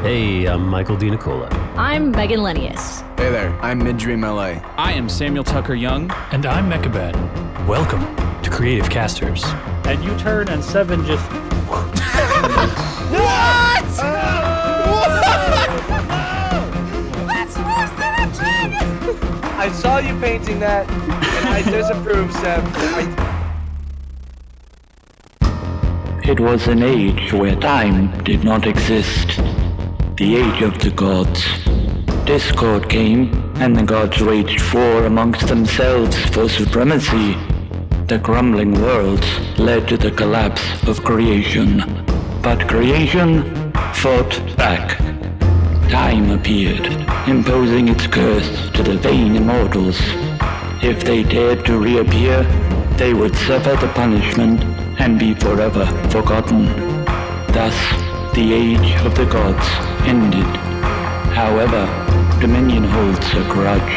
Hey, I'm Michael Denicola. I'm Megan Lennius. Hey there, I'm Midream LA. I am Samuel Tucker Young. And I'm Mecabad. Welcome to Creative Casters. And you turn and Seven just... What? That's worse than a dragon! I saw you painting that, and I disapprove, Seb. It was an age where time did not exist. The age of the gods. Discord came, and the gods waged war amongst themselves for supremacy. The crumbling worlds led to the collapse of creation. But creation fought back. Time appeared, imposing its curse to the vain immortals. If they dared to reappear, they would suffer the punishment and be forever forgotten. Thus, the age of the gods ended. However, Dominion holds a grudge.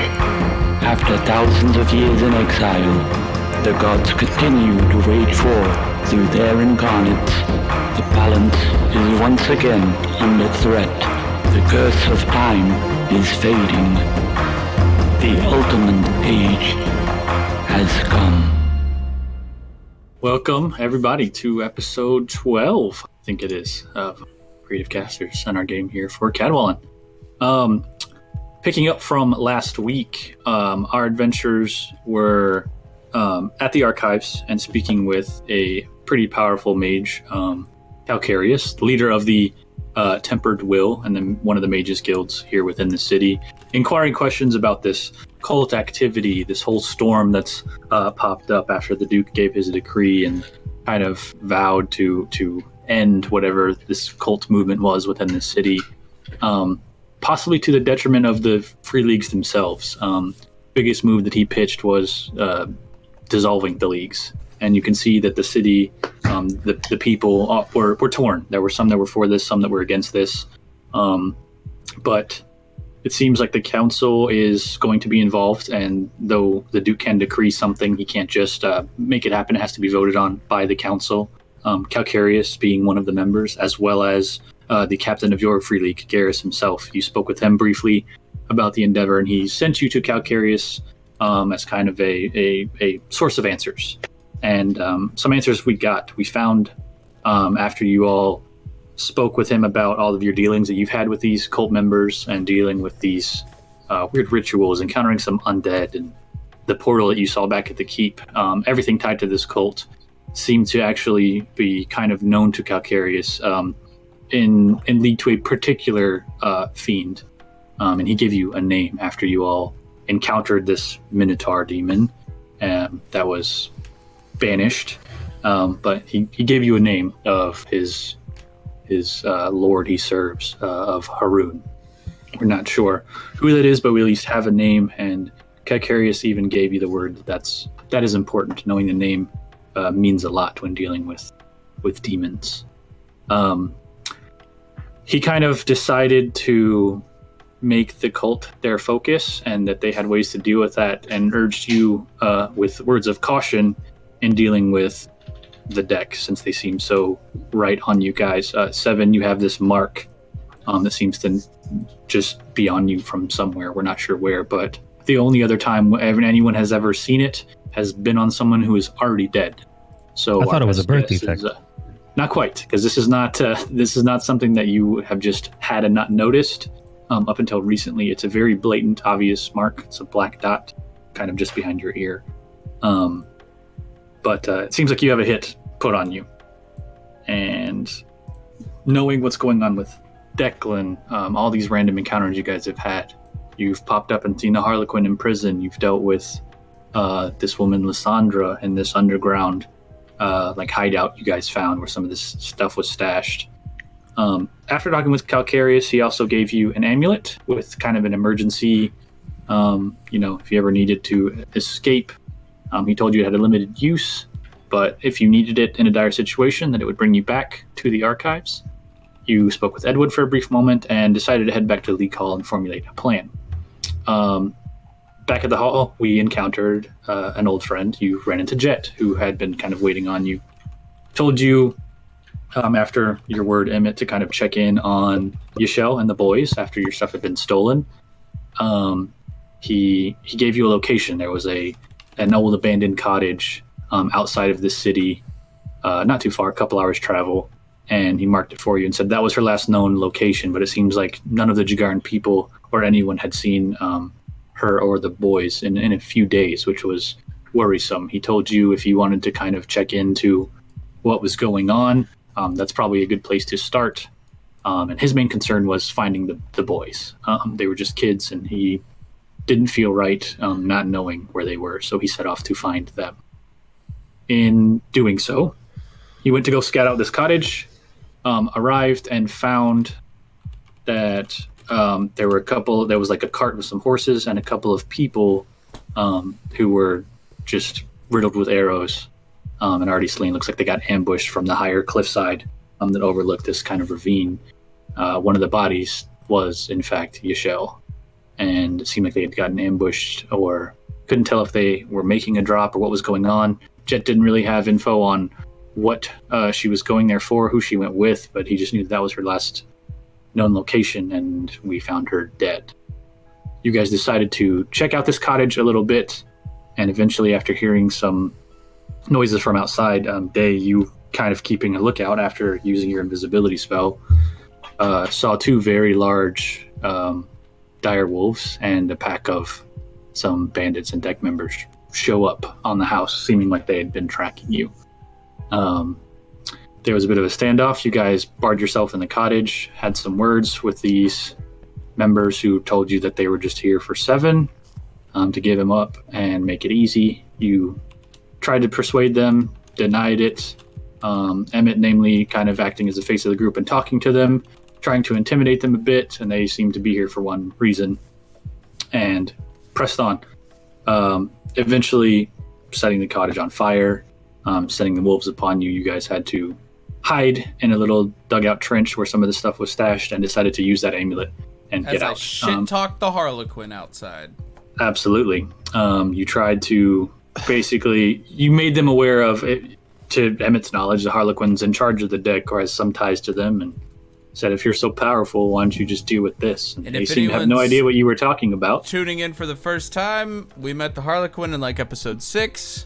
After thousands of years in exile, the gods continue to wage war through their incarnates. The balance is once again under threat. The curse of time is fading. The ultimate age has come. Welcome, everybody, to episode 12, I think it is, of Creative Casters and our game here for Cadwallon. Picking up from last week, our adventures were at the archives and speaking with a pretty powerful mage, Calcarius, the leader of the Tempered Will, and then one of the mages guilds here within the city, inquiring questions about this cult activity, this whole storm that's popped up after the Duke gave his decree and kind of vowed to end whatever this cult movement was within the city, possibly to the detriment of the Free Leagues themselves. Biggest move that he pitched was dissolving the leagues. And you can see that the city, the people were torn. There were some that were for this, some that were against this. But it seems like the council is going to be involved, and though the Duke can decree something, he can't just make it happen. It has to be voted on by the council. Calcarius being one of the members, as well as the captain of your Free League, Garrus himself. You spoke with him briefly about the endeavor, and he sent you to Calcarius as kind of a source of answers. And some answers we found after you all spoke with him about all of your dealings that you've had with these cult members and dealing with these weird rituals, encountering some undead, and the portal that you saw back at the keep. Everything tied to this cult seemed to actually be kind of known to Calcarius and lead to a particular fiend. And he gave you a name after you all encountered this Minotaur demon that was banished. But he gave you a name of his lord he serves, of Haroon. We're not sure who that is, but we at least have a name, and Calcarius even gave you the word that is important. Knowing the name means a lot when dealing with demons. He kind of decided to make the cult their focus, and that they had ways to deal with that, and urged you with words of caution in dealing with the deck, since they seem so right on you guys. Seven, you have this mark that seems to just be on you from somewhere. We're not sure where, but the only other time anyone has ever seen it has been on someone who is already dead. So I thought it was a birth defect. Not quite, because this is not something that you have just had and not noticed up until recently. It's a very blatant, obvious mark. It's a black dot kind of just behind your ear. But it seems like you have a hit put on you. And knowing what's going on with Declan, all these random encounters you guys have had, you've popped up and seen a Harlequin in prison. You've dealt with this woman, Lysandra, in this underground hideout you guys found where some of this stuff was stashed. After talking with Calcarius, he also gave you an amulet with kind of an emergency, if you ever needed to escape. He told you it had a limited use, but if you needed it in a dire situation, that it would bring you back to the archives. You spoke with Edward for a brief moment and decided to head back to League Hall and formulate a plan. Back at the hall, we encountered an old friend. You ran into Jet, who had been kind of waiting on you. Told you after your word, Emmett, to kind of check in on Yashel and the boys after your stuff had been stolen. He gave you a location. There was an old abandoned cottage outside of this city, not too far, a couple hours travel, and he marked it for you and said that was her last known location, but it seems like none of the Jagaran people or anyone had seen her or the boys in a few days, which was worrisome. He told you if you wanted to kind of check into what was going on, that's probably a good place to start. And his main concern was finding the boys. They were just kids, and he didn't feel right not knowing where they were, so he set off to find them. In doing so, he went to go scout out this cottage, arrived and found that there was like a cart with some horses and a couple of people who were just riddled with arrows and already slain. Looks like they got ambushed from the higher cliffside that overlooked this kind of ravine. One of the bodies was, in fact, Yashel, and it seemed like they had gotten ambushed, or couldn't tell if they were making a drop or what was going on. Jet didn't really have info on what she was going there for, who she went with, but he just knew that was her last known location, and we found her dead. You guys decided to check out this cottage a little bit, and eventually, after hearing some noises from outside, Day, you kind of keeping a lookout after using your invisibility spell, saw two very large dire wolves and a pack of some bandits and deck members show up on the house, seeming like they had been tracking you. There was a bit of a standoff. You guys barred yourself in the cottage, had some words with these members who told you that they were just here for 7, to give him up and make it easy. You tried to persuade them, denied it. Emmett, namely, kind of acting as the face of the group and talking to them, trying to intimidate them a bit, and they seemed to be here for one reason, and pressed on. Eventually, setting the cottage on fire, setting the wolves upon you. You guys had to hide in a little dugout trench where some of the stuff was stashed, and decided to use that amulet and get out. Shit-talked the Harlequin outside. Absolutely. You tried to basically, you made them aware of it. To Emmett's knowledge, the Harlequin's in charge of the deck or has some ties to them, and said, if you're so powerful, why don't you just deal with this? And they seem to have no idea what you were talking about. Tuning in for the first time, we met the Harlequin in like episode 6,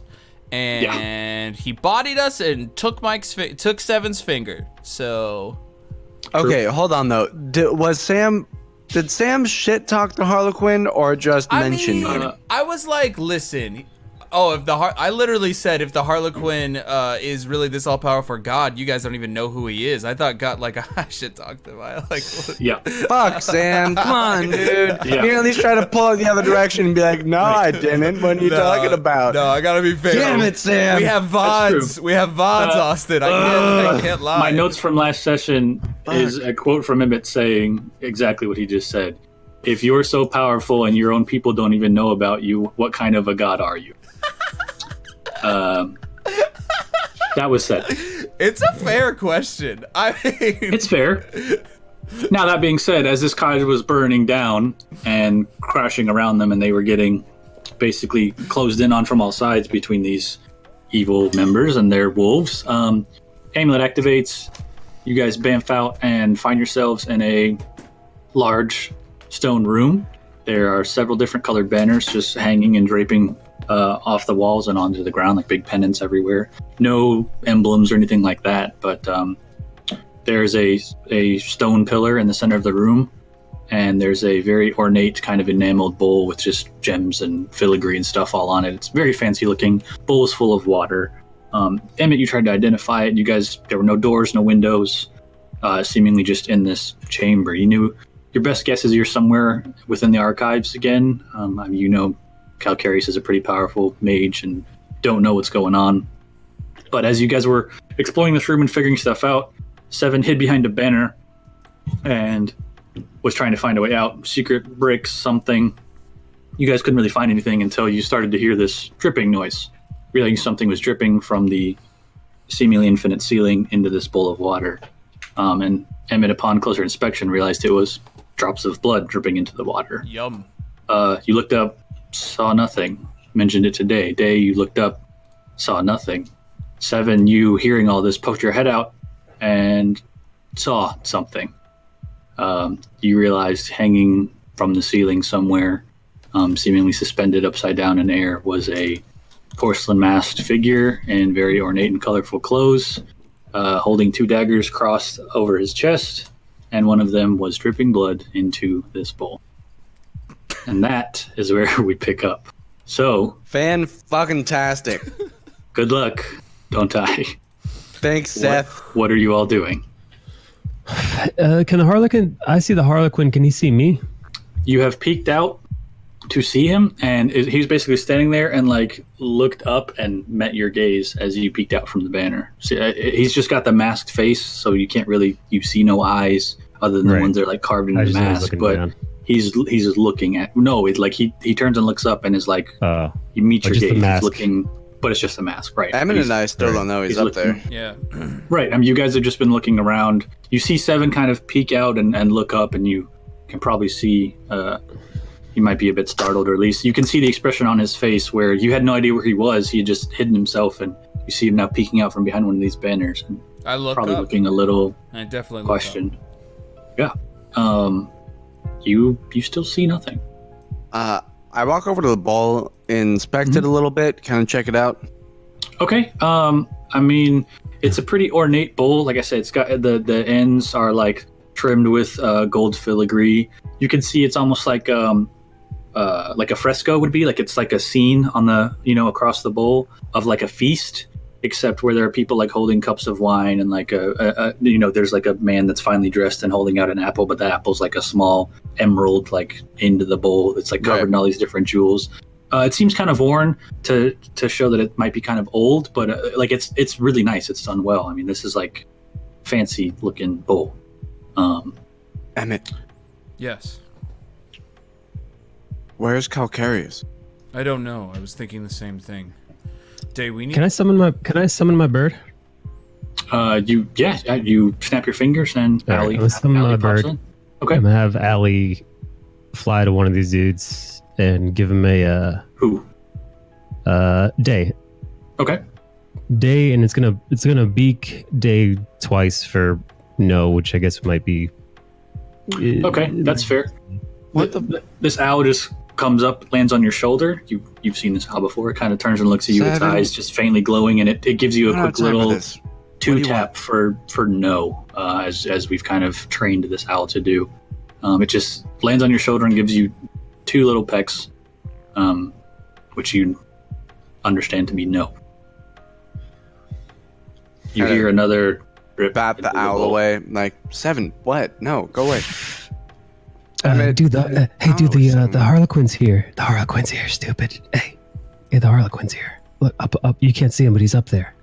and he bodied us and took Seven's finger. So, okay, hold on though. Did Sam shit talk the Harlequin or just mention you? I was like, listen. Oh, I literally said, if the Harlequin is really this all-powerful god, you guys don't even know who he is. I thought God, like, I should talk to him. Yeah. Fuck, Sam. Come on, dude. Yeah. You at least try to pull it the other direction and be like, no, I didn't. What are you talking about? No, I gotta be fair. Damn it, Sam. We have VODs. We have VODs, Austin. I can't lie. My notes from last session is a quote from Emmett saying exactly what he just said. If you're so powerful and your own people don't even know about you, what kind of a god are you? That was said. It's a fair question. I mean, it's fair. Now, that being said, as this cottage was burning down and crashing around them, and they were getting basically closed in on from all sides between these evil members and their wolves, amulet activates. You guys bamf out and find yourselves in a large stone room. There are several different colored banners just hanging and draping off the walls and onto the ground, like big pennants everywhere. No emblems or anything like that, but there's a stone pillar in the center of the room, and there's a very ornate kind of enameled bowl with just gems and filigree and stuff all on it. It's very fancy looking. Bowl is full of water. Emmett, you tried to identify it. You guys, there were no doors, no windows, seemingly just in this chamber. You knew your best guess is you're somewhere within the archives again. You know Calcareous is a pretty powerful mage and don't know what's going on. But as you guys were exploring this room and figuring stuff out, Seven hid behind a banner and was trying to find a way out. Secret bricks, something. You guys couldn't really find anything until you started to hear this dripping noise. Realizing something was dripping from the seemingly infinite ceiling into this bowl of water. And Emmett, upon closer inspection, realized it was drops of blood dripping into the water. Yum. You looked up, saw nothing. Mentioned it today. Day, you looked up, saw nothing. Seven, you hearing all this, poked your head out and saw something. You realized hanging from the ceiling somewhere, seemingly suspended upside down in air, was a porcelain masked figure in very ornate and colorful clothes, holding 2 daggers crossed over his chest, and one of them was dripping blood into this bowl. And that is where we pick up. So, Fan-fucking-tastic. good luck. Don't die. Thanks, Seth. What are you all doing? Can the Harlequin? I see the Harlequin. Can he see me? You have peeked out to see him, and he's basically standing there and like looked up and met your gaze as you peeked out from the banner. See, he's just got the masked face, so you can't really, you see no eyes other than the ones that are like carved into the mask. But down. he's looking at he turns and looks up and is like, you meet your gaze. He's looking, but it's just a mask, right? Emmett and I still don't know he's up looking, there. Yeah. Right. I mean, you guys have just been looking around. You see Seven kind of peek out and look up, and you can probably see he might be a bit startled, or at least you can see the expression on his face where you had no idea where he was. He had just hidden himself, and you see him now peeking out from behind one of these banners. And I look probably up. looking a little I definitely questioned. Yeah. You still see nothing. I walk over to the bowl, inspect it a little bit, kind of check it out. Okay. I mean, it's a pretty ornate bowl. Like I said, it's got the ends are like trimmed with gold filigree. You can see it's almost like a fresco would be. Like it's like a scene on the across the bowl of like a feast, except where there are people like holding cups of wine and like there's like a man that's finely dressed and holding out an apple, but the apple's like a small emerald like into the bowl. It's like covered in all these different jewels. It seems kind of worn to show that it might be kind of old, but like it's really nice. It's done well. I mean, this is like fancy looking bowl. Emmett, Yes. where's Calcareous? I don't know. I was thinking the same thing. Day, we need. Can I summon my bird? You snap your fingers and All right, Allie. let's summon my pops bird. in. Okay. I'm gonna have Allie fly to one of these dudes and give him a Who? day. Okay. Day, and it's gonna beak Day twice for no, which I guess might be. Okay, that's fair. This owl just comes up, lands on your shoulder. You've seen this owl before. It kind of turns and looks at you. Its eyes just faintly glowing, and it gives you a quick little 2-tap for no, as we've kind of trained this owl to do. It just lands on your shoulder and gives you 2 little pecks, which you understand to be no. You hear another rip. Bat the owl away. Like, Seven, what? No, go away. Dude, the Harlequin's here. The Harlequin's here, stupid. Hey, the Harlequin's here. Look, up. You can't see him, but he's up there.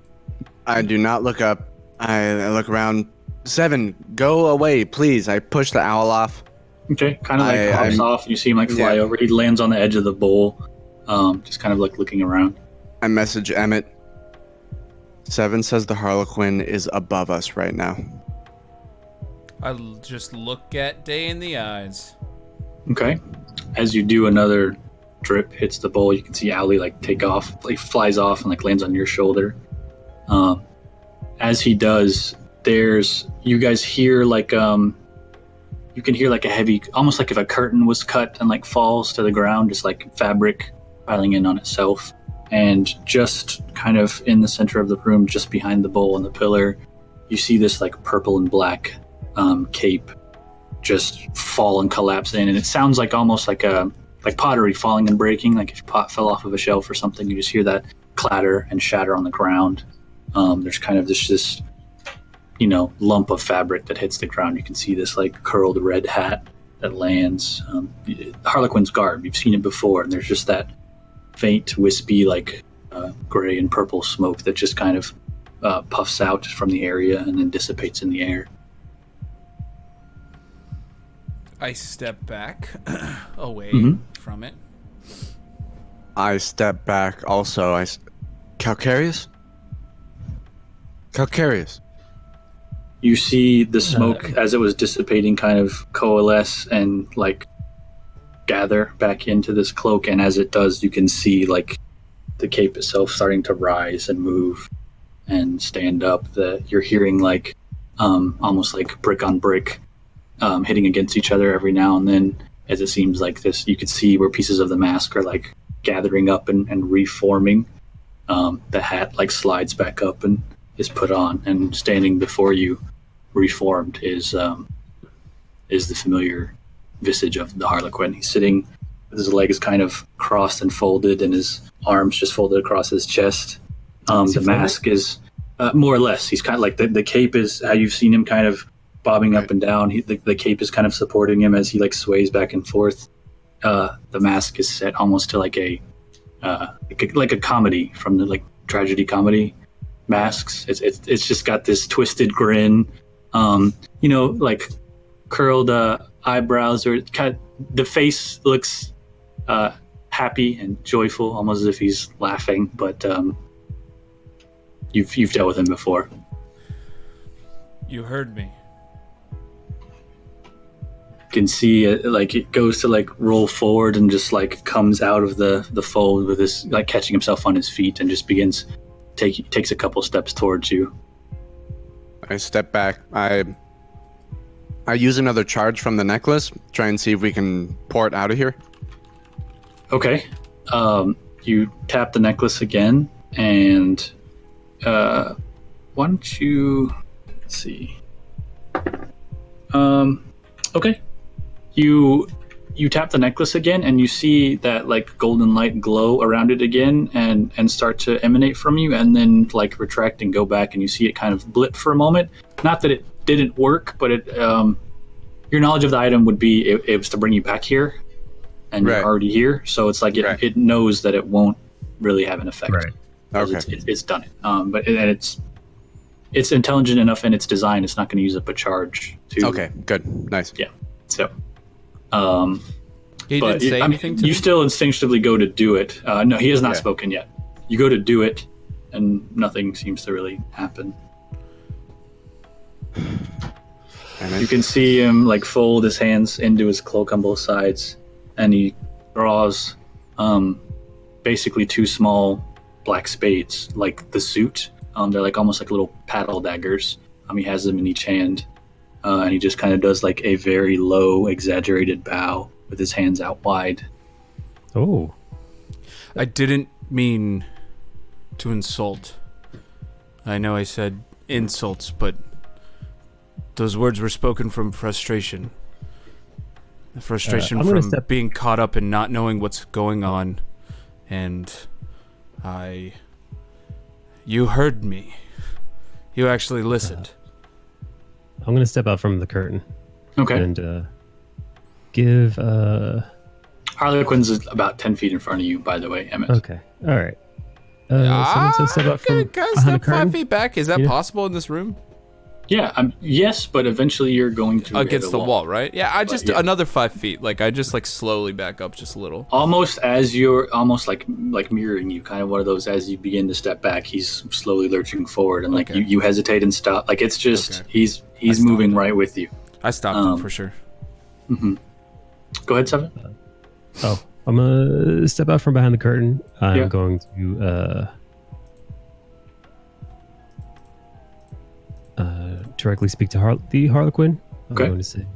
I do not look up. I look around. Seven, go away, please. I push the owl off. Okay, kind of like hops off. You see him like fly over. He lands on the edge of the bowl, just kind of like looking around. I message Emmett. Seven says the Harlequin is above us right now. I'll just look at Day in the eyes. Okay. As you do, another drip hits the bowl. You can see Allie like take off, like flies off and like lands on your shoulder. As he does, you guys hear like you can hear like a heavy, almost like if a curtain was cut and like falls to the ground, just like fabric piling in on itself. And just kind of in the center of the room, just behind the bowl and the pillar, you see this like purple and black cape just fall and collapse in, and it sounds like almost like pottery falling and breaking. Like if pot fell off of a shelf or something, you just hear that clatter and shatter on the ground. There's kind of this lump of fabric that hits the ground. You can see this like curled red hat that lands. Harlequin's garb, you've seen it before, and there's just that faint, wispy, like gray and purple smoke that just kind of puffs out from the area and then dissipates in the air. I step back away from it. I step back also. Calcareous? Calcareous. You see the smoke as it was dissipating kind of coalesce and like gather back into this cloak, and as it does, you can see like the cape itself starting to rise and move and stand up. You're hearing like almost like brick on brick, hitting against each other every now and then. As it seems like this, you could see where pieces of the mask are like gathering up and reforming. The hat like slides back up and is put on, and standing before you, reformed, is the familiar visage of the Harlequin. He's sitting with his legs kind of crossed and folded, and his arms just folded across his chest. The mask is more or less. He's kind of like the cape is how you've seen him kind of bobbing up and down. The cape is kind of supporting him as he like sways back and forth. The mask is set almost to like a comedy from the like tragedy comedy masks. It's just got this twisted grin, like curled eyebrows, or kind of, the face looks happy and joyful, almost as if he's laughing. But you've dealt with him before. You heard me. You can see like it goes to like roll forward and just like comes out of the fold with his like catching himself on his feet and just begins takes a couple steps towards you. I step back. I use another charge from the necklace, try and see if we can pour it out of here. Okay. You tap the necklace again, and why don't you... Let's see. Okay. You tap the necklace again, and you see that like golden light glow around it again, and start to emanate from you, and then like retract and go back, and you see it kind of blip for a moment. Not that it didn't work, but it your knowledge of the item would be it was to bring you back here, and Right. you're already here, so it's like Right. it knows that it won't really have an effect. Right. Okay. It's done it. But it's intelligent enough in its design. It's not going to use up a charge. Okay, good. Nice. Yeah. So. He But didn't say anything to you me? still instinctively go to do it. No, he has not Okay. spoken yet. You go to do it, and nothing seems to really happen. And then, You can see him like fold his hands into his cloak on both sides, and he draws basically two small black spades, like the suit. They're like almost like little paddle daggers. He has them in each hand, and he just kind of does like a very low, exaggerated bow with his hands out wide. Oh. I didn't mean to insult. I know I said insults, but those words were spoken from frustration. The frustration I'm gonna from step- being caught up and not knowing what's going on. And you heard me. You actually listened. I'm going to step out from the curtain Okay. and give... Harlequin's is about 10 feet in front of you, by the way, Emmett. Okay. All right. Someone says step out from Can I behind the step curtain? 5 feet back? Is that Yeah. possible in this room? Yeah, yes, but eventually you're going to hit Against a the wall, right? Yeah, I just yeah. another 5 feet. Like I just like slowly back up just a little. Almost as you're almost like mirroring you, kind of one of those. As you begin to step back, he's slowly lurching forward, and like Okay. you hesitate and stop. Like it's just Okay. he's stopped. moving right with you. I stopped him for sure. Go ahead, Seven. Oh, I'm going to step out from behind the curtain. I'm Yeah. going to directly speak to the Harlequin. I'm Okay. going to say,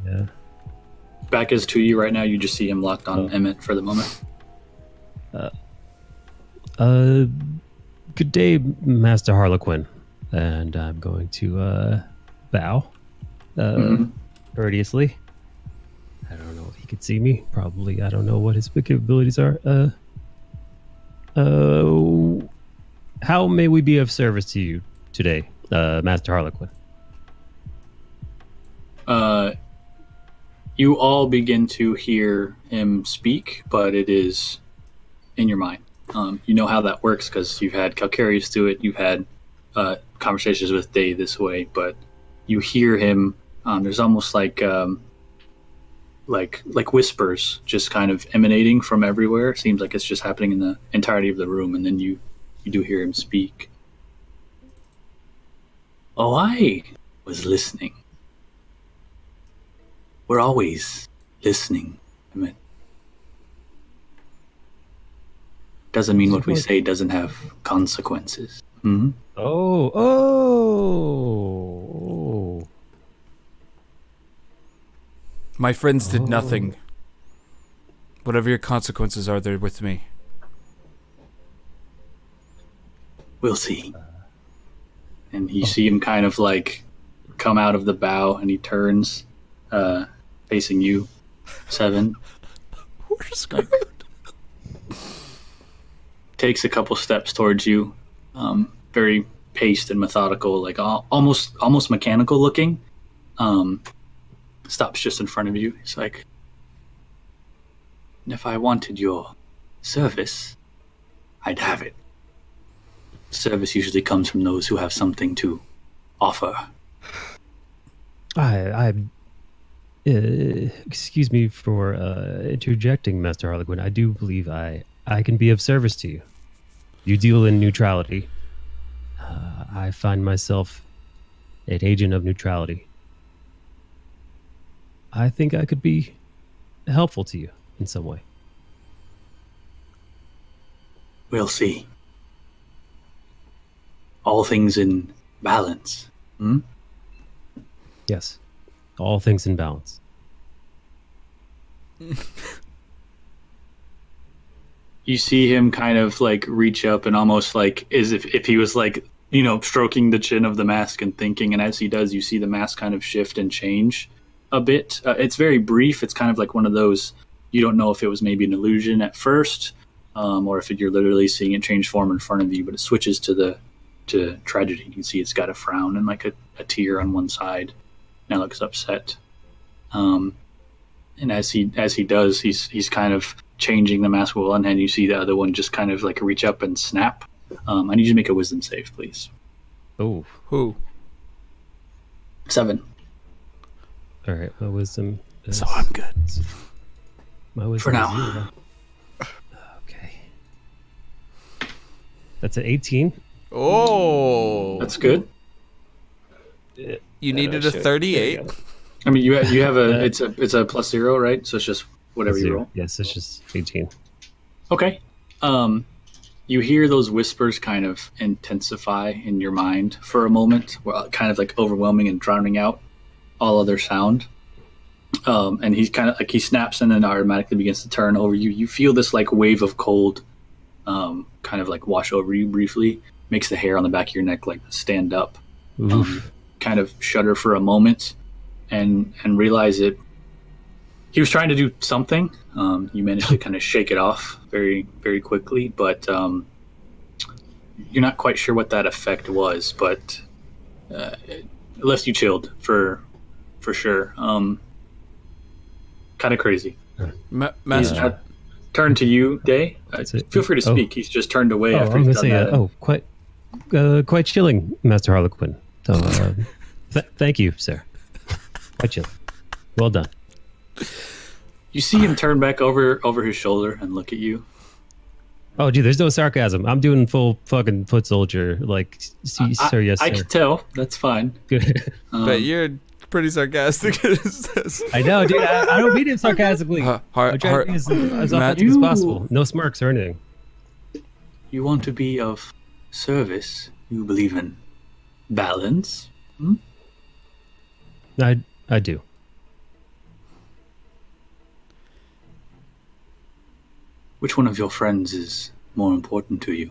Back is to you right now. You just see him locked on Emmett for the moment. good day, Master Harlequin. And I'm going to bow courteously. I don't know if he could see me. Probably. I don't know what his capabilities are. How may we be of service to you today, Master Harlequin? You all begin to hear him speak, but it is in your mind. You know how that works because you've had Calcareous do it. You've had conversations with Day this way, but you hear him. There's almost like whispers just kind of emanating from everywhere. It seems like it's just happening in the entirety of the room, and then you do hear him speak. Oh, I was listening. We're always listening. I mean, doesn't mean what we say doesn't have consequences. Mm-hmm. Oh. My friends did nothing. Whatever your consequences are, they're with me. We'll see. And you see him kind of like come out of the bow, and he turns, facing you, 7. We're screwed. Takes a couple steps towards you, very paced and methodical, like almost mechanical looking. Stops just in front of you. He's like, if I wanted your service, I'd have it. Service usually comes from those who have something to offer. Excuse me for interjecting, Master Harlequin. I do believe I can be of service to you. You deal in neutrality. I find myself an agent of neutrality. I think I could be helpful to you in some way. We'll see. All things in balance. Yes. All things in balance. You see him kind of like reach up and almost like as if he was like, stroking the chin of the mask and thinking. And as he does, you see the mask kind of shift and change a bit. It's very brief. It's kind of like one of those, you don't know if it was maybe an illusion at first, or if you're literally seeing it change form in front of you, but it switches to tragedy. You can see it's got a frown and like a tear on one side. Now looks upset. And as he does, he's kind of changing the mask with one hand. You see the other one just kind of like reach up and snap. I need you to make a wisdom save, please. Oh. Who? 7. All right. My wisdom is... So I'm good. My wisdom for now. Is 0. Okay. That's an 18. Oh. That's good. You needed a 38. I mean, you have a it's a +0, right? So it's just whatever you roll. Yes, it's just 18. Okay. You hear those whispers kind of intensify in your mind for a moment, kind of like overwhelming and drowning out all other sound. And he's kind of like, he snaps and then automatically begins to turn over you. You feel this like wave of cold kind of like wash over you briefly, makes the hair on the back of your neck like stand up. Kind of shudder for a moment and realize it. He was trying to do something. You managed to kind of shake it off very, very quickly, but you're not quite sure what that effect was, but it left you chilled for sure. Kind of crazy. Master. Turn to you, Day. Feel free to speak. He's just turned away after he's done that. Quite chilling, Master Harlequin. So, thank you, sir. Quite chilling. Well done. You see him turn back over his shoulder and look at you. Oh, gee, there's no sarcasm. I'm doing full fucking foot soldier. Like, sir, yes, sir. I can tell. That's fine. Good. But you're pretty sarcastic. I know, dude. I don't mean it sarcastically. I'm trying to be as authentic as possible. No smirks or anything. You want to be of service. You believe in balance. I do. Which one of your friends is more important to you?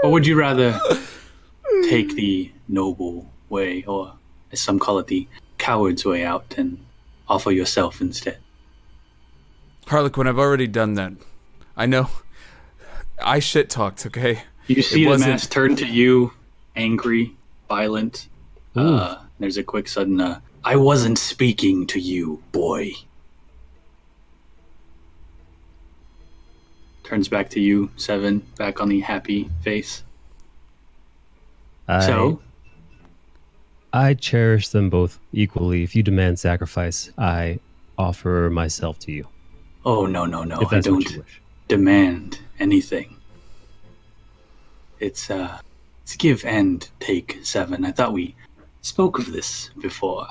Or would you rather take the noble way, or as some call it, the coward's way out, and offer yourself instead? Harlequin, I've already done that. I know. I shit talked, okay? You see the mask turn to you, angry, violent. There's a quick sudden, I wasn't speaking to you, boy. Turns back to you, 7, back on the happy face. I cherish them both equally. If you demand sacrifice, I offer myself to you. Oh, no. I don't demand anything. It's give and take, 7. I thought we spoke of this before.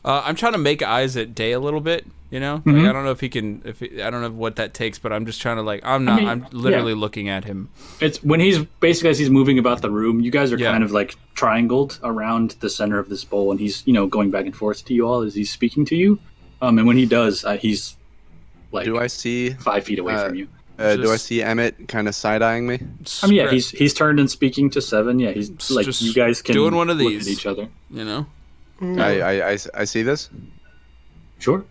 I'm trying to make eyes at Day a little bit, You know, Mhm. like, I don't know if he can. I don't know what that takes, but I'm just trying to like. I'm literally looking at him. It's when he's basically as he's moving about the room. You guys are Yeah. kind of like triangled around the center of this bowl, and he's going back and forth to you all as he's speaking to you. And when he does, he's like Do I see 5 feet away from you. do I see Emmett kind of side-eyeing me? I mean, yeah, he's turned and speaking to Seven. Yeah, he's like just you guys can doing one of look these. at each other. You know. I see this. Sure.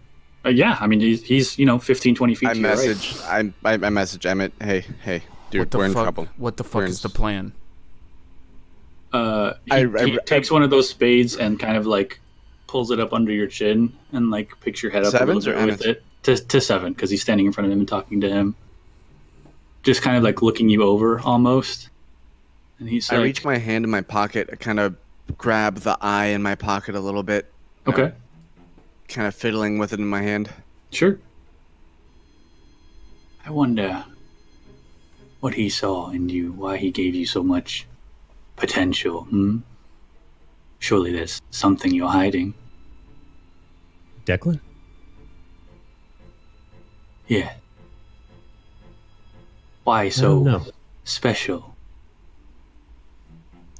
Yeah, I mean he's 15, 20 feet I to your right. message I message Emmett. Hey, dude, What the we're in fuck? trouble. What the fuck We're is in- the plan? He takes one of those spades and kind of like pulls it up under your chin and like picks your head up Sevens a or little bit with it to Seven because he's standing in front of him and talking to him, just kind of like looking you over almost. And he's I like, reach my hand in my pocket. I kind of grab the eye in my pocket a little bit. okay, Kind of fiddling with it in my hand. sure. I wonder what he saw in you, why he gave you so much potential. Surely there's something you're hiding. Declan? Yeah. Why I so don't know. special?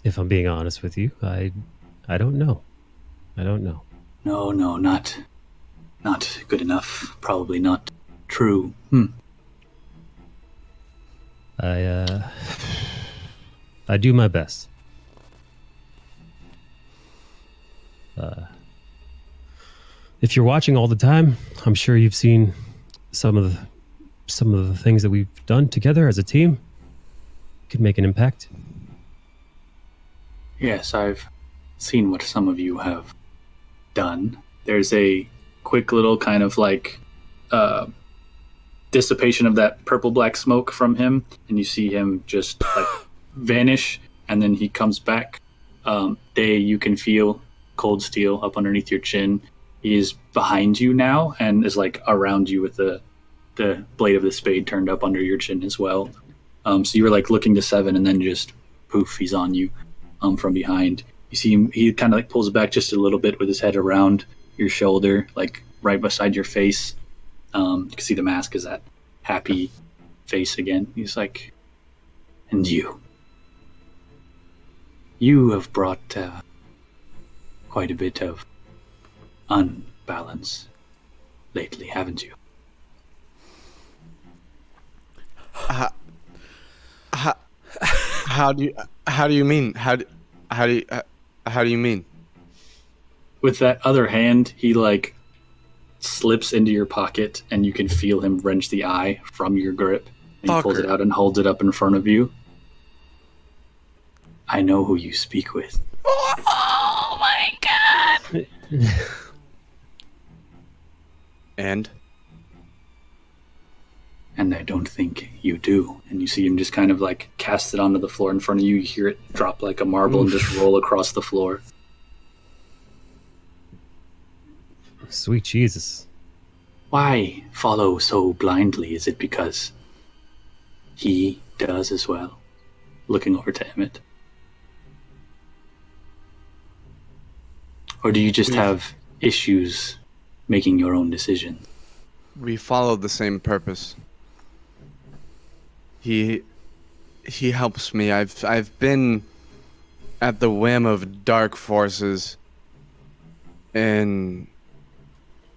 If I'm being honest with you, I don't know. I don't know. No, not good enough. Probably not true. I do my best. If you're watching all the time, I'm sure you've seen some of the things that we've done together as a team. Could make an impact. Yes, I've seen what some of you have done. There's a quick little kind of like dissipation of that purple black smoke from him, and you see him just like vanish, and then he comes back. You can feel cold steel up underneath your chin. He is behind you now and is like around you with the blade of the spade turned up under your chin as well. So you were like looking to Seven, and then just poof, he's on you from behind. You see him, he kind of like pulls back just a little bit with his head around your shoulder, like right beside your face. You can see the mask is that happy face again. He's like, and you have brought quite a bit of unbalance lately, haven't you? How do you mean? How do you mean? With that other hand, he like slips into your pocket, and you can feel him wrench the eye from your grip. And he pulls it out and holds it up in front of you. I know who you speak with. Oh my god! And I don't think you do. And you see him just kind of like cast it onto the floor in front of you. You hear it drop like a marble and just roll across the floor. Sweet Jesus. Why follow so blindly? Is it because he does as well? Looking over to Emmett. Or do you just have issues making your own decisions? we follow the same purpose. He helps me. I've been at the whim of dark forces, and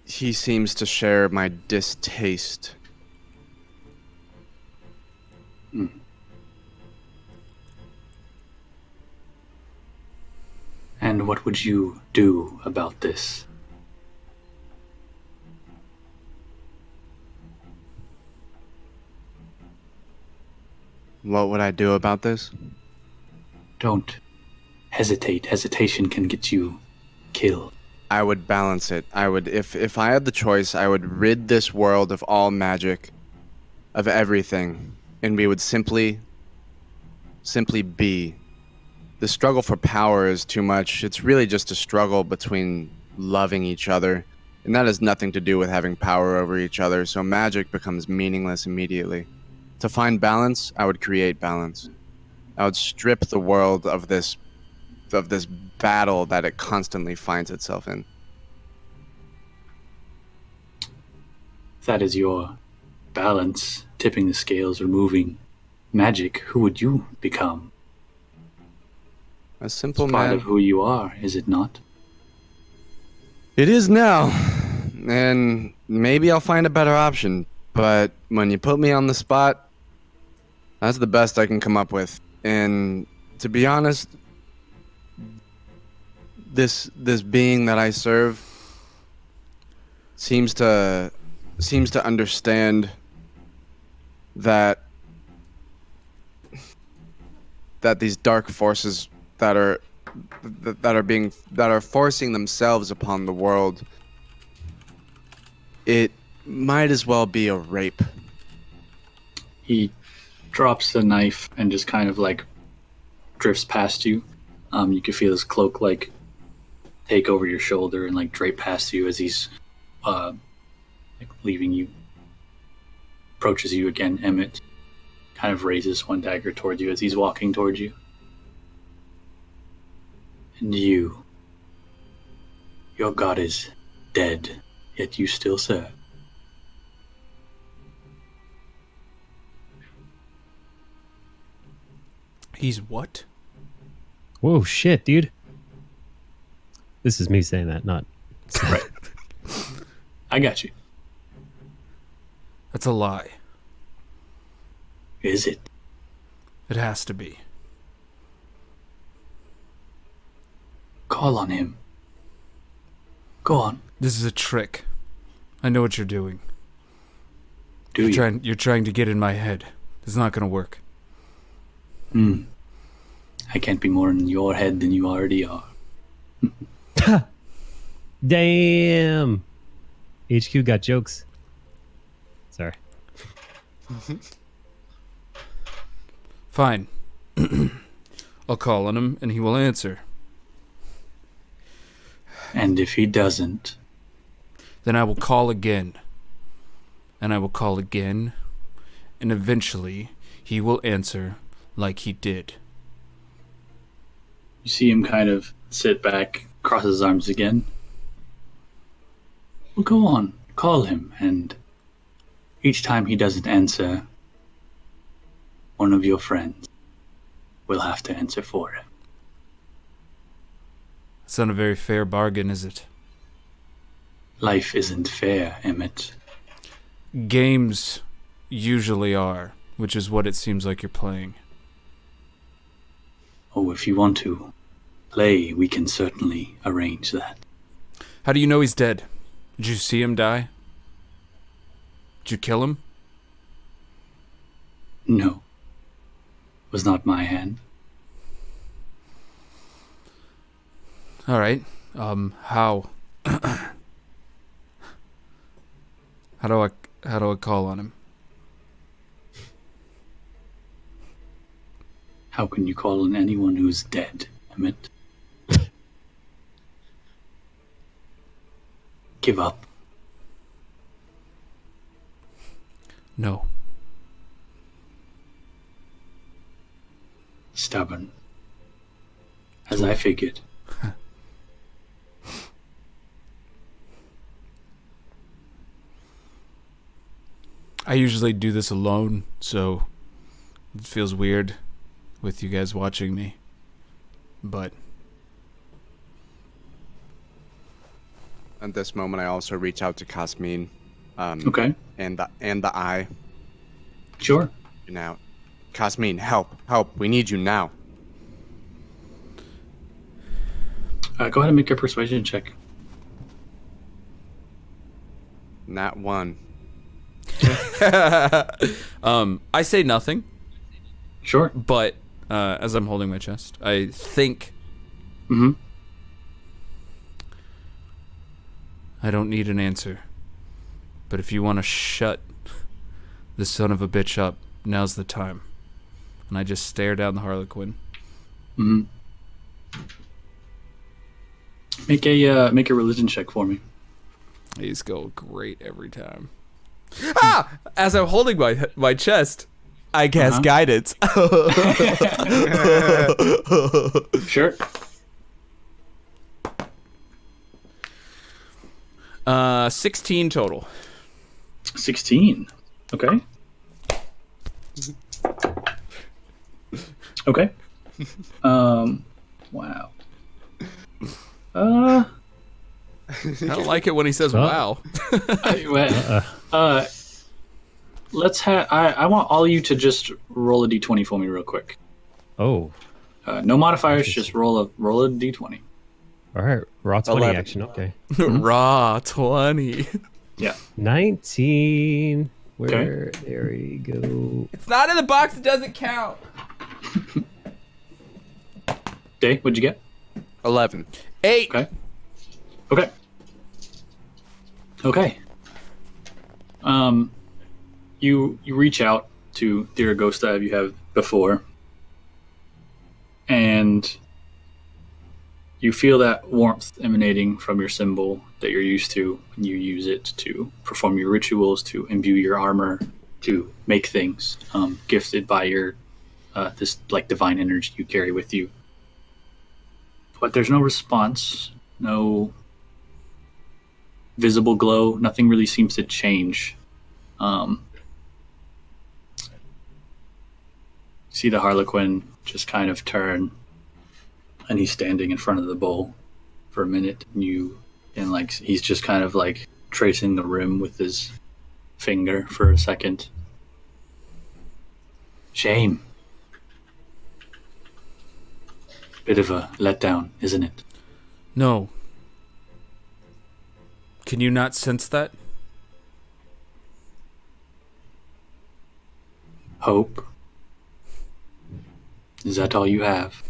he seems to share my distaste. And what would you do about this? What would I do about this? Don't hesitate. Hesitation can get you killed. I would balance it. I would, if I had the choice, I would rid this world of all magic, of everything, and we would simply be. The struggle for power is too much. It's really just a struggle between loving each other, and that has nothing to do with having power over each other, so magic becomes meaningless immediately. To find balance, I would create balance. I would strip the world of this battle that it constantly finds itself in. If that is your balance, tipping the scales, removing magic, who would you become? A simple It's part man. of who you are, is it not? It is now. And maybe I'll find a better option. But when you put me on the spot, that's the best I can come up with. And to be honest, this being that I serve seems to understand that these dark forces that are forcing themselves upon the world, it might as well be a rape. He drops the knife and just kind of like drifts past you. You can feel his cloak like take over your shoulder and like drape past you as he's like leaving you. Approaches you again. Emmett kind of raises one dagger towards you as he's walking towards you. And your god is dead, yet you still serve. He's what? Whoa, shit, dude. This is me saying that, not... Right. I got you. That's a lie. Is it? It has to be. Call on him. Go on. This is a trick. I know what you're doing. Do you? You're trying to get in my head. It's not gonna work. I can't be more in your head than you already are. Damn. HQ got jokes. Sorry. Fine. I'll call on him and he will answer. And if he doesn't, Then I will call again. And I will call again. And eventually he will answer like he did. you see him kind of sit back, cross his arms again. Well, go on, call him, and each time he doesn't answer, one of your friends will have to answer for him. It's not a very fair bargain, is it? Life isn't fair, Emmett. Games usually are, which is what it seems like you're playing. Oh, if you want to play, we can certainly arrange that. How do you know he's dead? Did you see him die? Did you kill him? No. Was not my hand. All right. How? How do I call on him? How can you call on anyone who's dead, Emmett? Give up. No. Stubborn. As I figured. I usually do this alone, so it feels weird with you guys watching me. But At this moment, I also reach out to Kasmin. Okay. And the eye. Sure. Now, Kasmin, help! We need you now. Go ahead and make a persuasion check. Not one. I say nothing, Sure. but as I'm holding my chest, I think I don't need an answer. But if you want to shut this son of a bitch up, now's the time. And I just stare down the Harlequin. Make a religion check for me. These go great every time. Ah! As I'm holding my chest, I cast guidance. Sure. 16 total. 16. Okay. Okay. Wow. I don't like it when he says wow. Let's have. I want all of you to just roll a d20 for me real quick. Oh. No modifiers, just roll a d20. All right. Raw 20 11. action. Okay. Raw 20. Yeah. 19. Where? There we go. It's not in the box. It doesn't count. Day, what'd you get? 11. 8. Okay. Okay. Okay. You reach out to the Aragosta you have before, and you feel that warmth emanating from your symbol that you're used to when you use it to perform your rituals, to imbue your armor, to make things, gifted by your this like divine energy you carry with you. But there's no response, no visible glow. Nothing really seems to change. See the Harlequin just kind of turn, and he's standing in front of the bowl for a minute. And like he's just kind of like tracing the rim with his finger for a second. Shame. Bit of a letdown, isn't it? No. Can you not sense that? Hope. Is that all you have?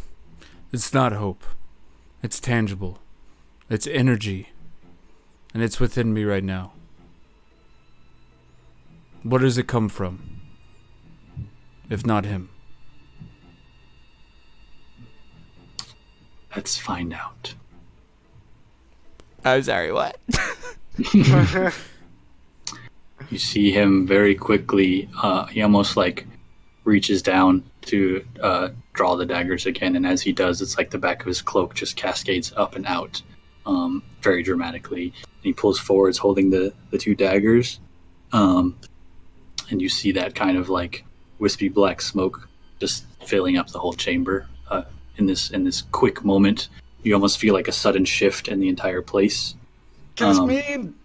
It's not hope. It's tangible. It's energy. And it's within me right now. Where does it come from? If not him. Let's find out. I'm sorry, what? You see him very quickly. He almost like reaches down to draw the daggers again, and as he does, it's like the back of his cloak just cascades up and out, very dramatically. And he pulls forwards, holding the two daggers, and you see that kind of like wispy black smoke just filling up the whole chamber. In this quick moment, you almost feel like a sudden shift in the entire place. Just mean.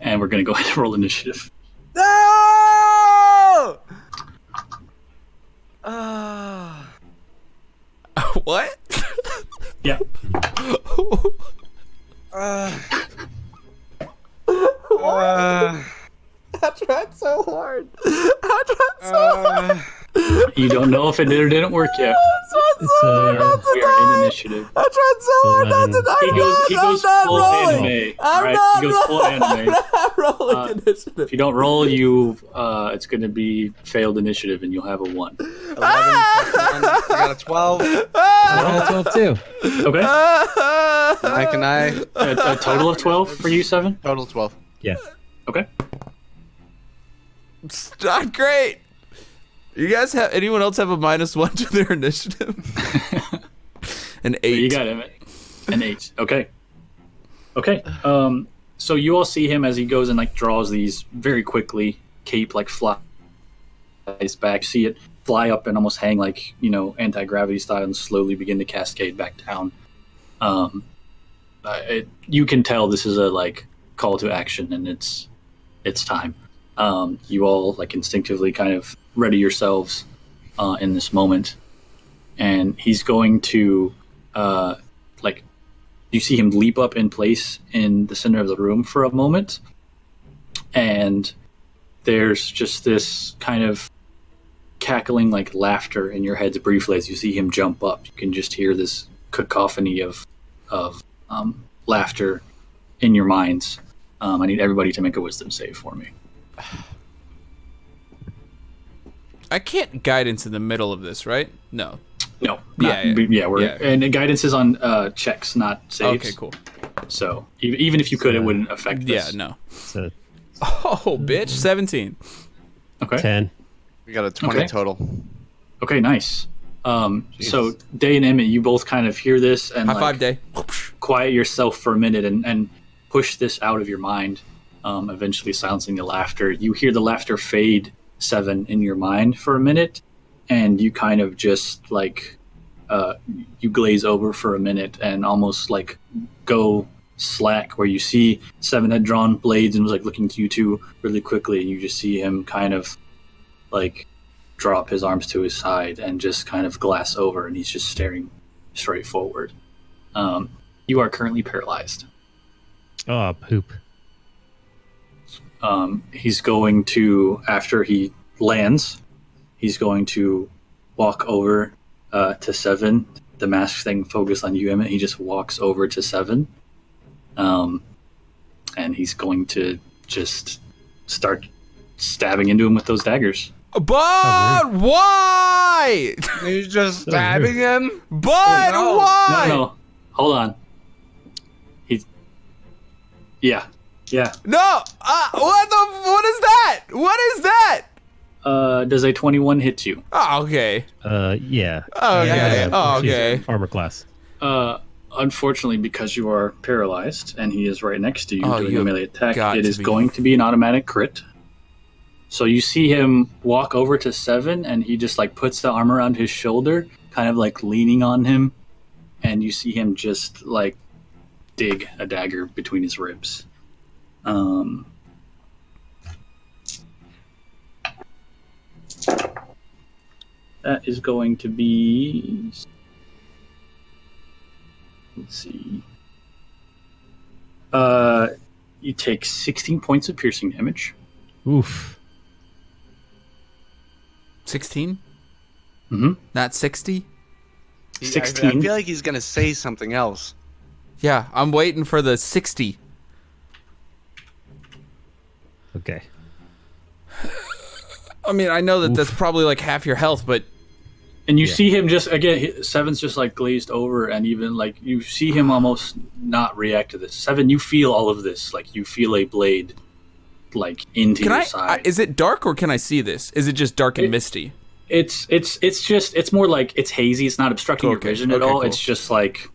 And we're gonna go ahead and roll initiative. No! What? Yeah. I tried so hard. I tried so hard. You don't know if it did or didn't work yet. It's, We are in initiative. I tried so hard not to die. He goes full anime. Right? He goes full anime. I'm rolling initiative. If you don't roll, it's going to be failed initiative, and you'll have a 1. 11 plus 1. I got a 12. I got 12 too. Okay. Mike and I. A total of 12 for you, 7. Total 12. Yeah. Okay. It's not great. You guys have anyone else have a -1 to their initiative? An 8. You got him. An 8. Okay. Okay. So you all see him as he goes and like draws these very quickly. Cape like flies back. See it fly up and almost hang like, anti-gravity style, and slowly begin to cascade back down. You can tell this is a like call to action, and it's time. You all like instinctively kind of ready yourselves in this moment, and he's going to you see him leap up in place in the center of the room for a moment, and there's just this kind of cackling like laughter in your heads briefly as you see him jump up. You can just hear this cacophony of laughter in your minds. I need everybody to make a wisdom save for me. I can't guidance in the middle of this, right? No. No. Yeah. And the guidance is on checks, not saves. Okay, cool. So even if you could, it wouldn't affect this. Yeah, no. So Oh, bitch, 17. Okay. 10. We got a 20 Okay. total. Okay, nice. So Day and Emmett, you both kind of hear this and High five, Day. quiet yourself for a minute and push this out of your mind. eventually silencing the laughter. You hear the laughter fade, Seven, in your mind for a minute, and you kind of just like you glaze over for a minute and almost like go slack, where you see Seven had drawn blades and was like looking to you two really quickly. You just see him kind of like drop his arms to his side and just kind of glass over, and he's just staring straight forward. You are currently paralyzed. Oh, poop. He's going to, after he lands, he's going to walk over to Seven. The mask thing focused on you, Emmett. He just walks over to Seven. And he's going to just start stabbing into him with those daggers. But why? He's just stabbing him? But why? No. Hold on. Yeah. No. What is that? What is that? Does a 21 hit you? Oh, okay. Yeah. Okay. Okay. Armor class. Unfortunately, because you are paralyzed and he is right next to you doing a melee attack, it is going to be an automatic crit. So you see him walk over to Seven, and he just like puts the arm around his shoulder, kind of like leaning on him, and you see him just like dig a dagger between his ribs. That is going to be... Let's see. You take 16 points of piercing damage. Oof. 16? Mm-hmm. Not 60? 16. I feel like he's going to say something else. Yeah, I'm waiting for the 60. Okay. I mean, I know that that's probably like half your health, but... And you see him just, again, Seven's just like glazed over, and even like you see him almost not react to this. Seven, you feel all of this. Like you feel a blade like into your side. Is it dark, or can I see this? Is it just dark and misty? It's more like it's hazy. It's not obstructing your vision at all. Cool. It's just like...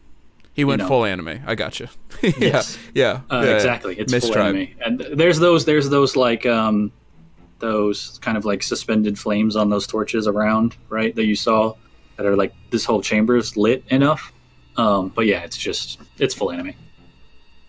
He went full anime. I gotcha. Yes. Yeah. Exactly. It's full anime. And there's those like those kind of like suspended flames on those torches around, right? That you saw that are like this whole chamber is lit enough. But yeah, it's full anime.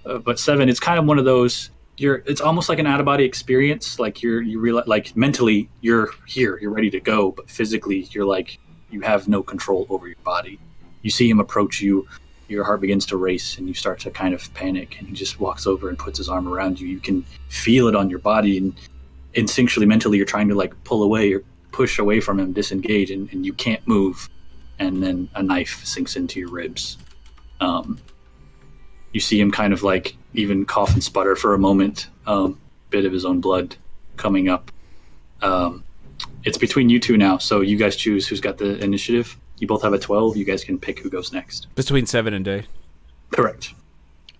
But Seven, it's kind of one of those. It's almost like an out of body experience. Like you realize, like mentally you're here, you're ready to go, but physically you're like you have no control over your body. You see him approach you. Your heart begins to race, and you start to kind of panic, and he just walks over and puts his arm around you. You can feel it on your body, and instinctually, mentally, you're trying to like pull away or push away from him, disengage, and you can't move. And then a knife sinks into your ribs. You see him kind of like even cough and sputter for a moment, bit of his own blood coming up. It's between you two now, so you guys choose who's got the initiative. You both have a 12. You guys can pick who goes next. Between Seven and Day. Correct.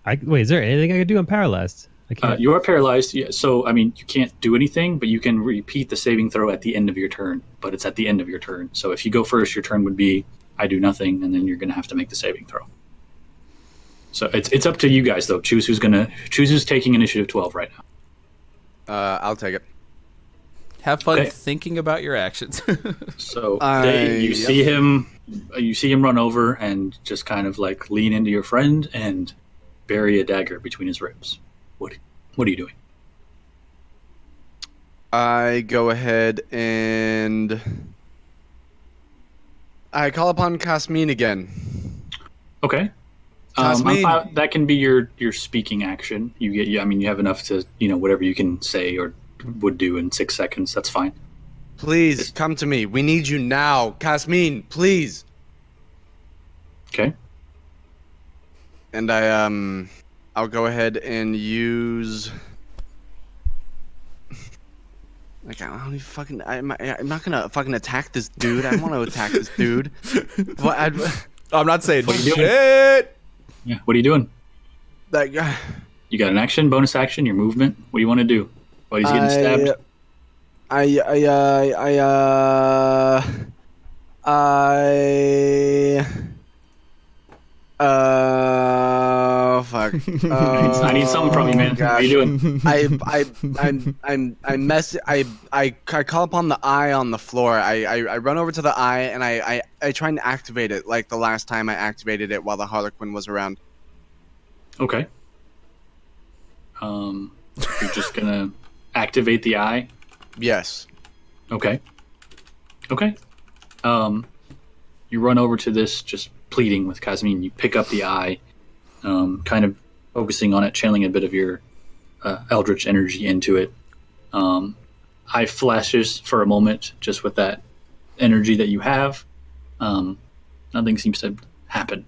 Wait, is there anything I can do? I'm paralyzed. I can't. You are paralyzed. Yeah, so, I mean, you can't do anything, but you can repeat the saving throw at the end of your turn. But it's at the end of your turn. So if you go first, your turn would be, I do nothing, and then you're going to have to make the saving throw. So it's up to you guys, though. Choose who's taking initiative 12 right now. I'll take it. Have fun thinking about your actions. So you see him run over and just kind of like lean into your friend and bury a dagger between his ribs. What are you doing? I go ahead and I call upon Kasmin again. Okay. Kasmin. That can be your speaking action. You have enough to whatever you can say or would do in 6 seconds. That's fine. Please come to me. We need you now, Kasmin. Please. Okay. And I'll go ahead and use. Like I don't even fucking. I'm not gonna fucking attack this dude. I don't want to attack this dude. I'm not saying shit. Yeah. What are you doing? Like. You got an action, bonus action, your movement. What do you want to do? While he's getting stabbed. fuck. I need something from you, man. What are you doing? I call upon the eye on the floor. I run over to the eye and I try and activate it like the last time I activated it while the Harlequin was around. Okay. You're just gonna activate the eye? Yes. Okay. You run over to this, just pleading with Kazmin. You pick up the eye, kind of focusing on it, channeling a bit of your eldritch energy into it. Eye flashes for a moment, just with that energy that you have. Nothing seems to happen.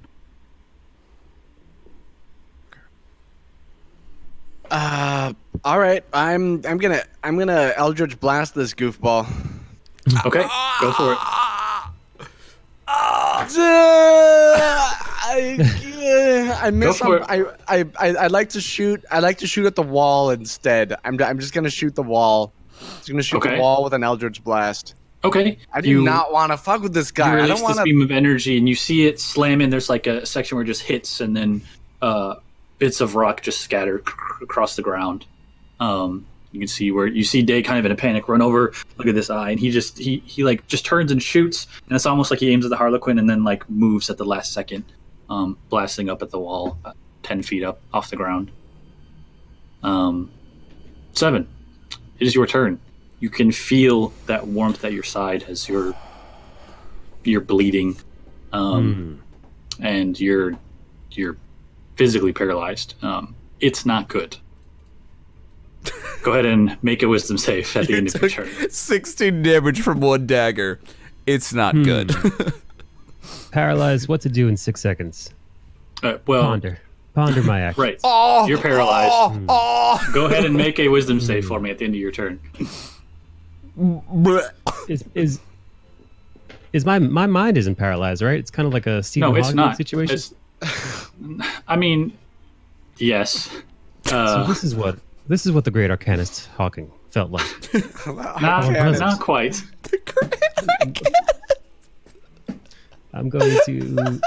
All right. I'm gonna Eldritch Blast this goofball. Okay, go for it. I miss. Go for I like to shoot. I like to shoot at the wall instead. I'm just gonna shoot the wall. Just gonna shoot the wall with an Eldritch Blast. Okay. I do not want to fuck with this guy. You I release don't want this to. beam of energy, and you see it slam in. There's like a section where it just hits, and then bits of rock just scatter across the ground. You can see where you see Day kind of in a panic run over, look at this eye, and he just turns and shoots, and it's almost like he aims at the Harlequin and then like moves at the last second, blasting up at the wall, 10 feet up off the ground. 7. It is your turn. You can feel that warmth at your side as you're bleeding, and you're physically paralyzed. It's not good. Go ahead and make a wisdom save at the end of your turn. 16 damage from one dagger. It's not good. Paralyzed. What to do in 6 seconds? Ponder my action. Right. You're paralyzed. Go ahead and make a wisdom save for me at the end of your turn. Is my mind isn't paralyzed, right? It's kind of like a Stephen Hawking situation. I mean, yes. So this is what the great arcanist Hawking felt like. Not quite. I'm going to.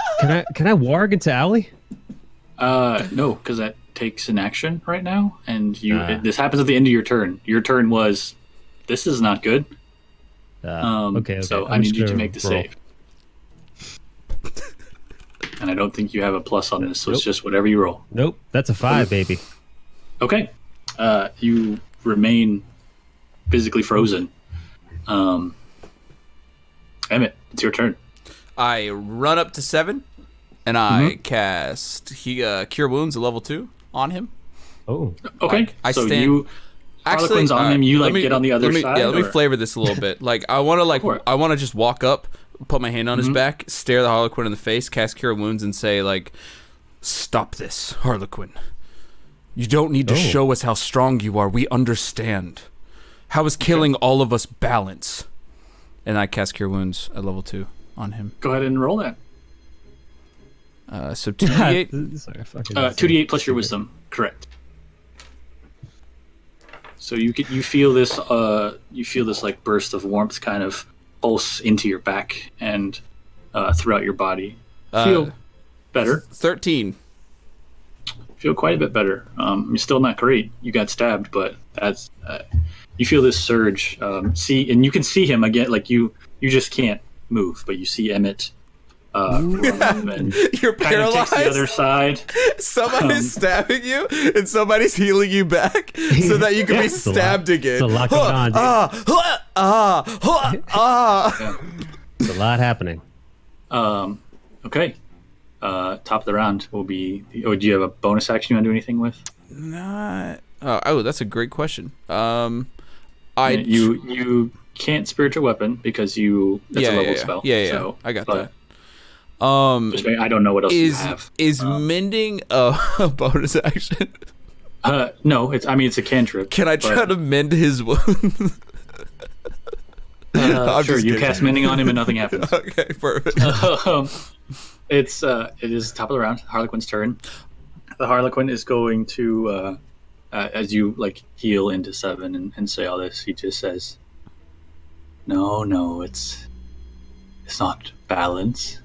Can I warg into Allie? No, because that takes an action right now, and this happens at the end of your turn. Your turn was, this is not good. Okay. So I need you to make the save. And I don't think you have a plus on this, so it's just whatever you roll. Nope, that's a 5, baby. Okay. You remain physically frozen. Emmett, it's your turn. I run up to 7, and I cast Cure Wounds at level 2 on him. Oh. Okay. I so stand. Harlequin's on him. You get on the other side. Yeah, let me flavor this a little bit. Like I want to just walk up, put my hand on his back, stare the Harlequin in the face, cast Cure Wounds, and say like, "Stop this, Harlequin. You don't need to show us how strong you are. We understand. How is killing all of us balance?" And I cast Cure Wounds at level 2 on him. Go ahead and roll that. So 2d8. 2d8 plus your wisdom. Correct. So you feel this like burst of warmth kind of pulse into your back and throughout your body. Feel better. 13. Feel quite a bit better. You're still not great. You got stabbed, but that's you feel this surge. And you can see him again. Like you just can't move, but you see Emmett. And you're paralyzed. Takes the other side. Someone is stabbing you, and somebody's healing you back so that you can be stabbed again. It's a lot going on, dude. It's a lot happening. Okay. Top of the round will be. Do you have a bonus action you want to do anything with? Not. Oh, that's a great question. You can't spiritual weapon because that's a level spell. Yeah. So, I got that. I don't know what else you have. Is mending a bonus action? No, it's a cantrip. Can I try to mend his wound? Sure, you cast mending on him and nothing happens. Okay, perfect. It is top of the round. Harlequin's turn. The Harlequin is going to, as you heal into 7 and say all this, he just says, "No, it's not balance.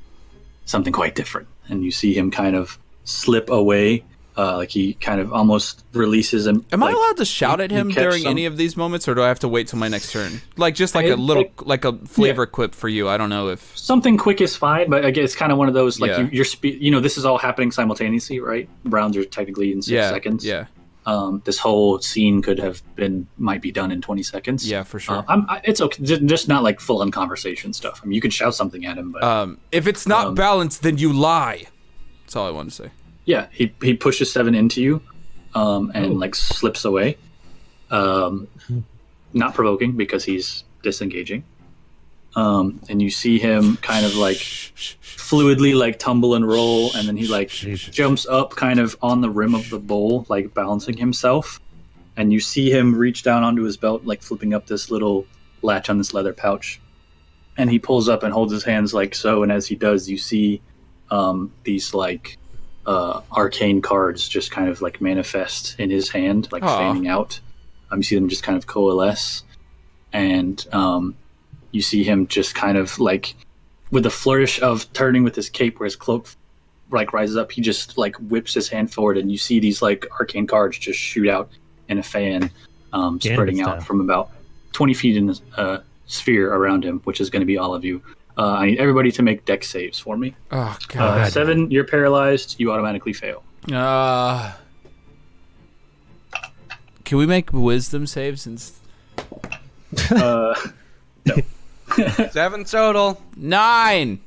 Something quite different." And you see him kind of slip away Like he kind of almost releases him. Am I like, allowed to shout at him you catch during some- any of these moments, or do I have to wait till my next turn? Like just like I- a little, I- like a flavor quip for you. I don't know if Something quick is fine, but again, it's kind of one of those like Yeah. you're this is all happening simultaneously, right? Rounds are technically in 6 seconds. Yeah, This whole scene might be done in 20 seconds. yeah, for sure. It's okay, just not like full on conversation stuff. I mean, you can shout something at him, but If it's not balanced, then you lie. That's all I want to say. yeah, he pushes 7 into you, and like slips away, not provoking because he's disengaging. And you see him kind of like fluidly like tumble and roll, and then he like jumps up kind of on the rim of the bowl, like balancing himself. And you see him reach down onto his belt, like flipping up this little latch on this leather pouch. And he pulls up and holds his hands like so. And as he does, you see these like arcane cards just kind of like manifest in his hand, like fanning out. You see them just kind of coalesce. And you see him just kind of like with a flourish of turning with his cape where his cloak like rises up, he just like whips his hand forward, and you see these like arcane cards just shoot out in a fan, spreading out from about 20 feet in the sphere around him, which is going to be all of you. I need everybody to make dex saves for me. Oh god. 7, you're paralyzed, you automatically fail. Can we make wisdom saves? No. 7 total. 9.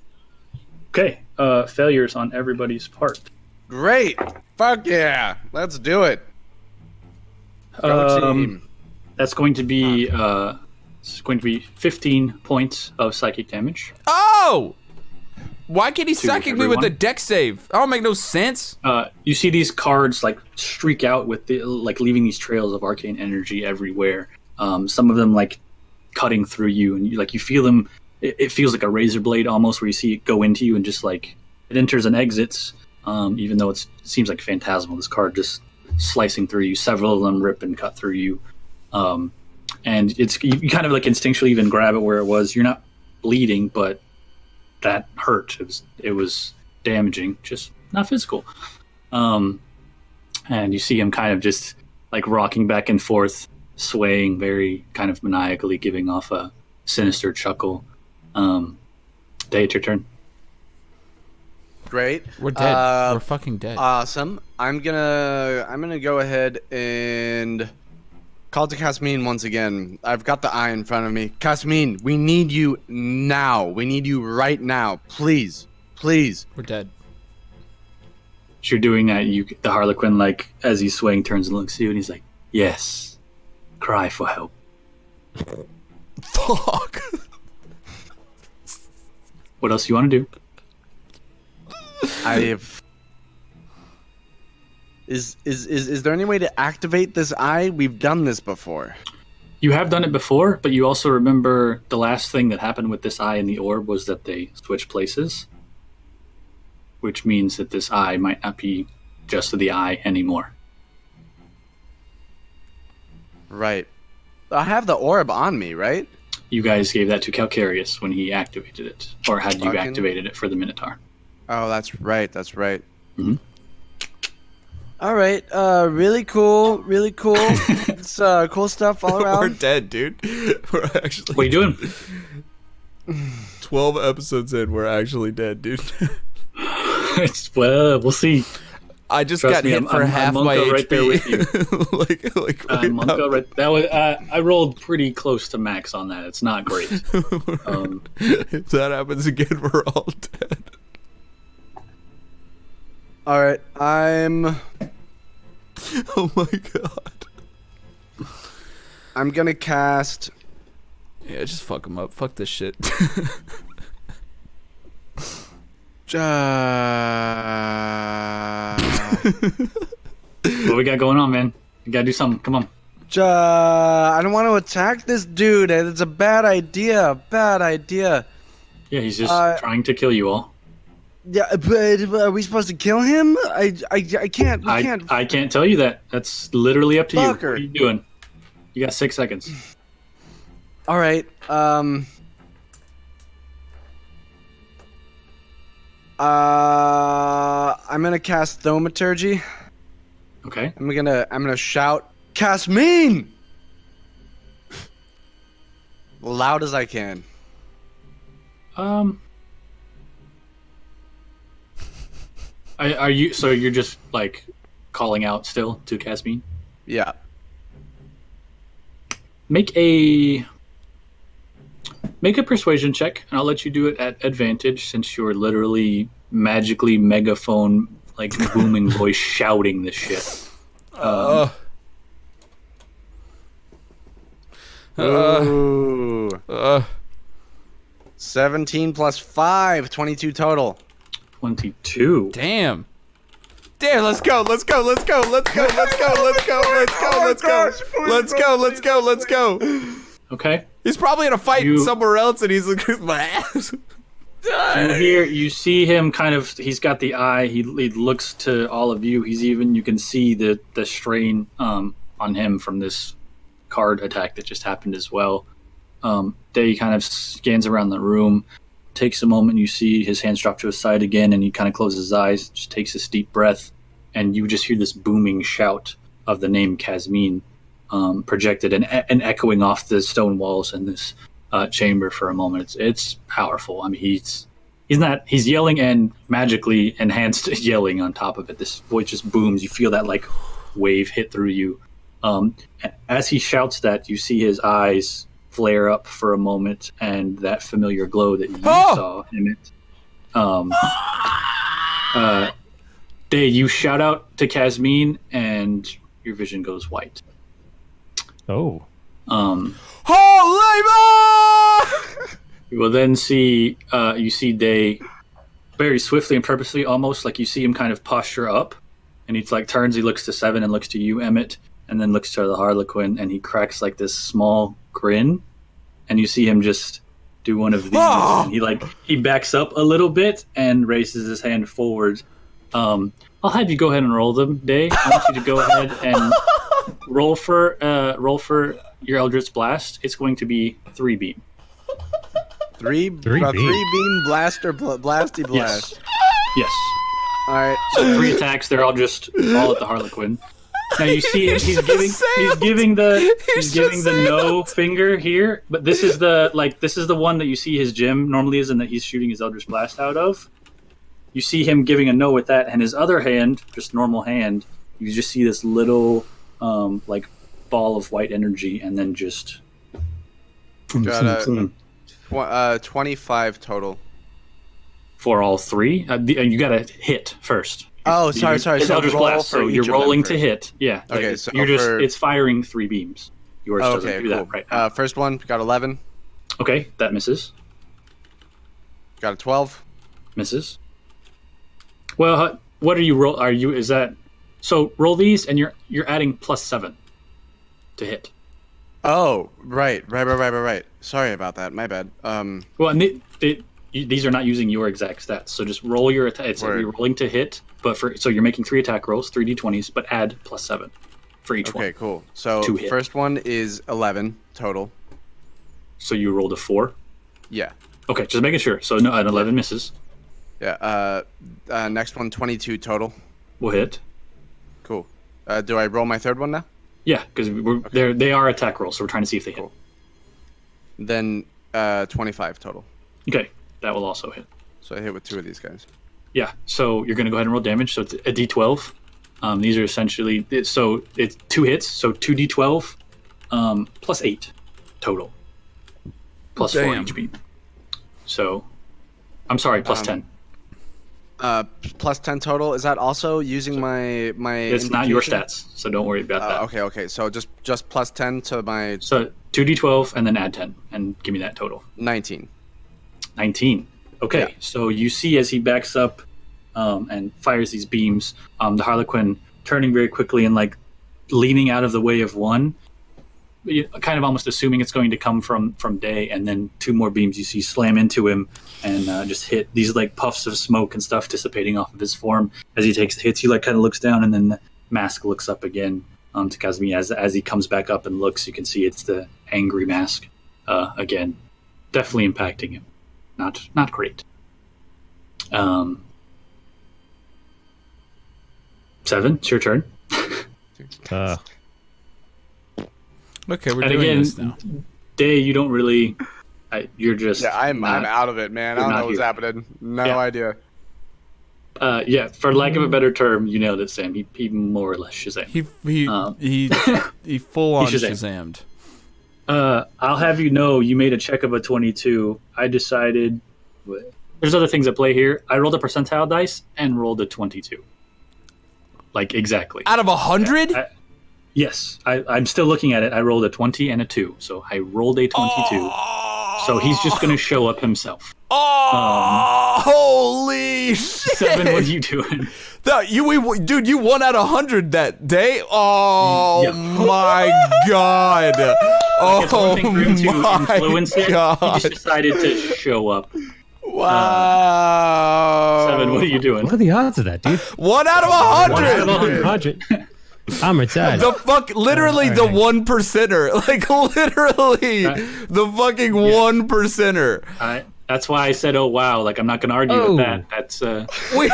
Okay, failures on everybody's part. Great. Fuck yeah. Let's do it. Go team. That's going to be it's going to be 15 points of psychic damage. Oh! Why can't he To psychic me with everyone. a dex save? That don't make no sense. You see these cards like streak out with the like leaving these trails of arcane energy everywhere. Some of them like cutting through you, and you feel them. It feels like a razor blade almost, where you see it go into you and just like it enters and exits. Even though it seems like phantasmal, this card just slicing through you. Several of them rip and cut through you, and it's you kind of like instinctually even grab it where it was. You're not bleeding, but that hurt. It was damaging, just not physical. And you see him kind of just like rocking back and forth, swaying very kind of maniacally, giving off a sinister chuckle. Day, it's your turn. Great. We're dead. We're fucking dead. Awesome. I'm gonna go ahead and call to Casmine once again. I've got the eye in front of me. Casmine, we need you now. We need you right now. Please. Please. We're dead. As you're doing that, the Harlequin, like as he's swaying, turns and looks at you, and he's like, "Yes, cry for help." Fuck. What else you want to do? Is there any way to activate this eye? We've done this before. You have done it before, but you also remember the last thing that happened with this eye and the orb was that they switched places, which means that this eye might not be just the eye anymore. Right. I have the orb on me, right? You guys gave that to Calcareous when he activated it, or had you Fucking- activated it for the Minotaur. Oh, that's right. That's right. Mhm. All right. Really cool. Really cool. It's cool stuff all around. We're dead, dude. We're actually. What are you doing? 12 episodes in, we're actually dead, dude. Well, we'll see. I just Trust got me, hit for half my Monko HP. right there with you. like right now. Monko, right? That was I rolled pretty close to max on that. It's not great. If that happens again, we're all dead. All right. Oh my god. I'm gonna cast. Yeah, just fuck him up. Fuck this shit. What we got going on, man? You gotta do something. Come on. I don't want to attack this dude. It's a bad idea. Bad idea. Yeah, he's just trying to kill you all. Yeah, but are we supposed to kill him? I can't. We can't. I can't tell you that. That's literally up to you. What Fucker. are you doing? You got 6 seconds. All right. I'm gonna cast Thaumaturgy. Okay. I'm gonna shout, Casmine! Loud as I can. Are you? So you're just like calling out still to Casmine? Yeah. Make a persuasion check, and I'll let you do it at advantage since you're literally magically megaphone like booming voice shouting this shit. Ooh. 17 plus 5, 22 total. 22. Damn. Damn, let's go. Let's go. Let's go. Let's go. Let's go. Let's go. Let's go. Let's go. Let's go. Let's go. Let's go. Okay. He's probably in a fight somewhere else, and he's like, my ass. You see him kind of. He's got the eye. He looks to all of you. You can see the strain on him from this card attack that just happened as well. Day kind of scans around the room, takes a moment. You see his hands drop to his side again, and he kind of closes his eyes, just takes a deep breath, and you just hear this booming shout of the name Casmine projected and echoing off the stone walls in this chamber for a moment. It's powerful. I mean, he's yelling and magically enhanced yelling on top of it. This voice just booms. You feel that like wave hit through you. As he shouts that, you see his eyes flare up for a moment, and that familiar glow that you saw in it. Day, you shout out to Casmine, and your vision goes white. Oh. You will then see you see Day very swiftly and purposely, almost like you see him kind of posture up, and he's like turns. He looks to Seven and looks to you, Emmett, and then looks to the Harlequin, and he cracks like this small grin, and you see him just do one of these, and he backs up a little bit and raises his hand forward. I'll have you go ahead and roll them, Day. I want you to go ahead and roll for your Eldritch Blast. It's going to be 3 beam. Three beam blast or blasty blast. Yes. All right. So 3 attacks. They're all at the Harlequin. Now you see him. He's giving the no finger here, but this is the one that you see his gem normally is, and that he's shooting his Eldritch Blast out of. You see him giving a no with that, and his other hand, just normal hand, you just see this little like ball of white energy, and then just got 25 total for all 3. You got to hit first. Oh, sorry. It's Eldritch Blast, so you're rolling to hit. Yeah. Okay, so it's firing 3 beams. Yours doesn't do that right now. First one got 11. Okay, that misses. Got a 12. Misses. Well, what are you roll? Is that so? Roll these, and you're adding +7 to hit. Oh, right. Sorry about that. My bad. Well, and these are not using your exact stats, so just roll your attack. You're rolling to hit, but so you're making 3 attack rolls, 3d20s, but add +7 for each one. Okay, cool. So first one is 11 total. So you rolled a 4. Yeah. Okay, just making sure. So no, an 11 misses. Yeah. Next one, 22 total. Will hit. Cool. Do I roll my third one now? Yeah, because they are attack rolls, so we're trying to see if they hit. Then 25 total. Okay, that will also hit. So I hit with 2 of these guys. Yeah, so you're going to go ahead and roll damage. So it's a d12. These are essentially it's 2 hits, so 2d12 +8 total, +4 each beam. So, I'm sorry, +10. +10 total. Is that also using my? It's not your stats, so don't worry about that. Okay. So just +10 to my. So 2d12 and then add 10 and give me that total. 19. 19. Okay, yeah. So you see as he backs up and fires these beams, the Harlequin turning very quickly and like leaning out of the way of one, kind of almost assuming it's going to come from Day, and then 2 more beams you see slam into him and just hit these like puffs of smoke and stuff dissipating off of his form as he takes the hits. He like kind of looks down, and then the mask looks up again to Casmine. As he comes back up and looks, you can see it's the angry mask again, definitely impacting him. Not great. 7, it's your turn. Okay, we're And doing again, this now. Day, you don't really. You're just. Yeah, I'm not- out of it, man. I you're don't know not what's here. happening. No Yeah. idea. Yeah, for lack of a better term, you nailed it, Sam. He more or less Shazam. He full on He Shazammed. I'll have you know, you made a check of a 22. I decided. There's other things at play here. I rolled a percentile dice and rolled a 22. Like, exactly. Out of 100? Yes, I'm still looking at it. I rolled a 20 and a 2, so I rolled a 22. So he's just going to show up himself. Holy shit! 7, what are you doing? Dude, you won out of 100 that day. Oh Yeah. my god! It's one thing for him to my influence it. He god! just decided to show up. Wow! 7, what are you doing? What are the odds of that, dude? 1 out of 100. 100. I'm retired. The fuck, literally the 1%er. Like literally, the fucking 1%er. That's why I said, "Oh wow!" Like I'm not going to argue with that. That's We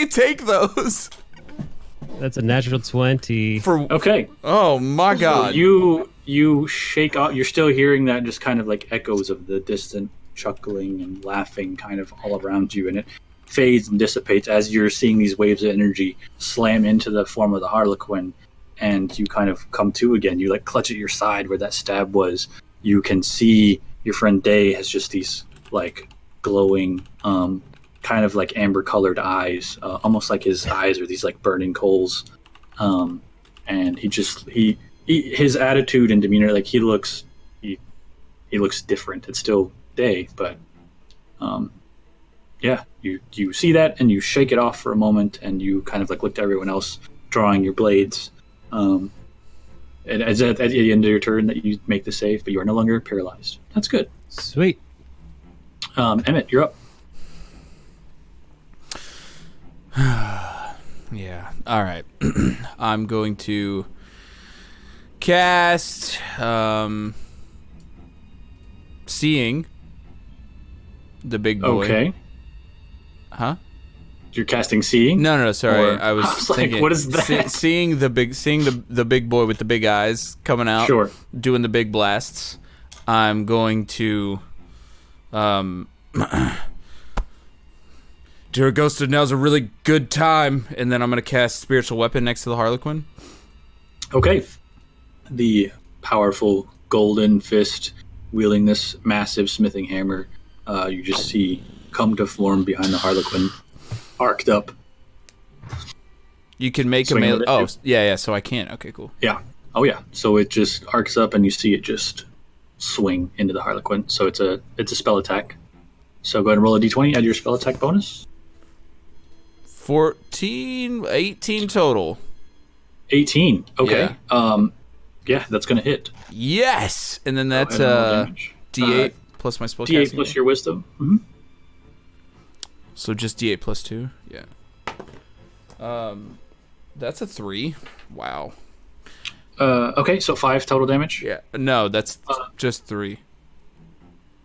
take those. That's a natural 20. okay. Oh my god! So you shake off. You're still hearing that, just kind of like echoes of the distant chuckling and laughing, kind of all around you, and it fades and dissipates as you're seeing these waves of energy slam into the form of the Harlequin, and you kind of come to again. You like clutch at your side where that stab was. You can see your friend Day has just these like glowing, kind of like amber colored eyes, almost like his eyes are these like burning coals. And his attitude and demeanor, like he looks different. It's still Day, but yeah, you see that and you shake it off for a moment, and you kind of like look to everyone else drawing your blades. And at the end of your turn, that you make the save, but you are no longer paralyzed. That's good. Sweet. Emmett, you're up. Yeah. All right. I'm going to cast Seeing the big boy. Okay. Huh? You're casting Seeing? No, sorry. Or- I was like, thinking, what is that? Seeing the big boy with the big eyes coming out, Sure. doing the big blasts. I'm going to Dear Ghosted, now's a really good time, and then I'm going to cast Spiritual Weapon next to the Harlequin. Okay. The powerful golden fist wielding this massive smithing hammer, you just see come to form behind the Harlequin, arced up. You can make Swing a melee. with it, Oh, too. yeah. So I can't. Okay, cool. Yeah. Oh yeah. So it just arcs up, and you see it just swing into the Harlequin. So it's a spell attack. So go ahead and roll a d20. Add your spell attack bonus. 18 total. 18. Okay. Yeah. Yeah, that's gonna hit. Yes, and then that's Go ahead and roll damage. D8 plus my spell D8 casting. plus your wisdom. Mm-hmm. So just D8 plus 2. Yeah. That's a 3. Wow. Okay, so 5 total damage. Yeah. No, that's just 3.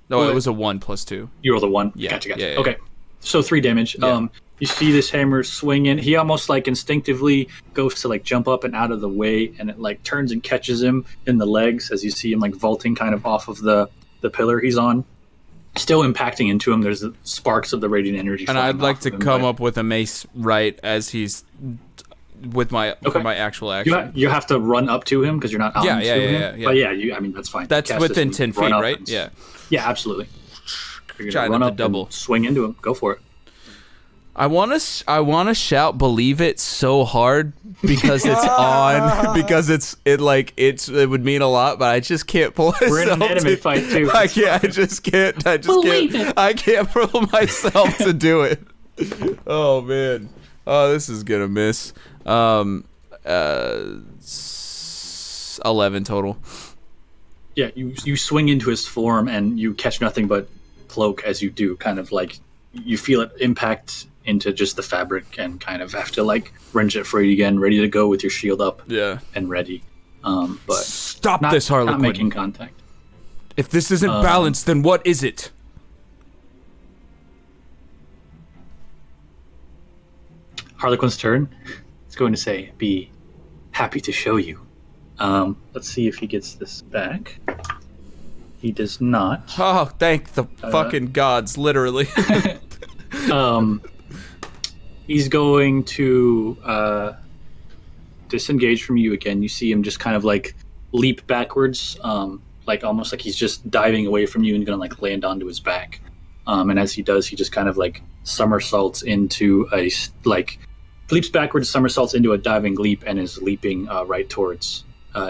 No, Well, it was a 1 plus 2. You rolled a 1. Yeah, Gotcha. yeah. Okay, so 3 damage. Yeah. You see this hammer swing in. He almost like instinctively goes to like jump up and out of the way, and it like turns and catches him in the legs as you see him like vaulting kind of off of the pillar he's on. Still impacting into him. There's sparks of the radiant energy. And I'd like to come up with a mace right as he's with my for my actual action. You have to run up to him because you're not on Yeah, to yeah, him. yeah. But yeah, I mean that's fine. That's Cast within this 10 and run feet, up right? and- Yeah. Yeah, absolutely. You're Trying gonna run not to up double. and swing into him. Go for it. I want to shout "Believe It" so hard because it's on it would mean a lot, but I just can't pull myself. We're in an anime fight too. I can't. I just can't. I can't pull myself to do it. Oh man. Oh, this is gonna miss. 11 total. Yeah, you swing into his form and you catch nothing but cloak as you do. Kind of like you feel it impact into just the fabric and kind of have to like wrench it free again, ready to go with your shield up. Yeah. And ready. But Stop not, this, Harlequin. Not making contact. If this isn't balanced, then what is it? Harlequin's turn. It's going to say, "Be happy to show you. Let's see if he gets this back. He does not. Oh, thank the fucking gods, literally. He's going to disengage from you again. You see him just kind of like leap backwards, like almost like he's just diving away from you and gonna like land onto his back. And as he does, he just kind of like somersaults into a leaps backwards, somersaults into a diving leap, and is leaping right towards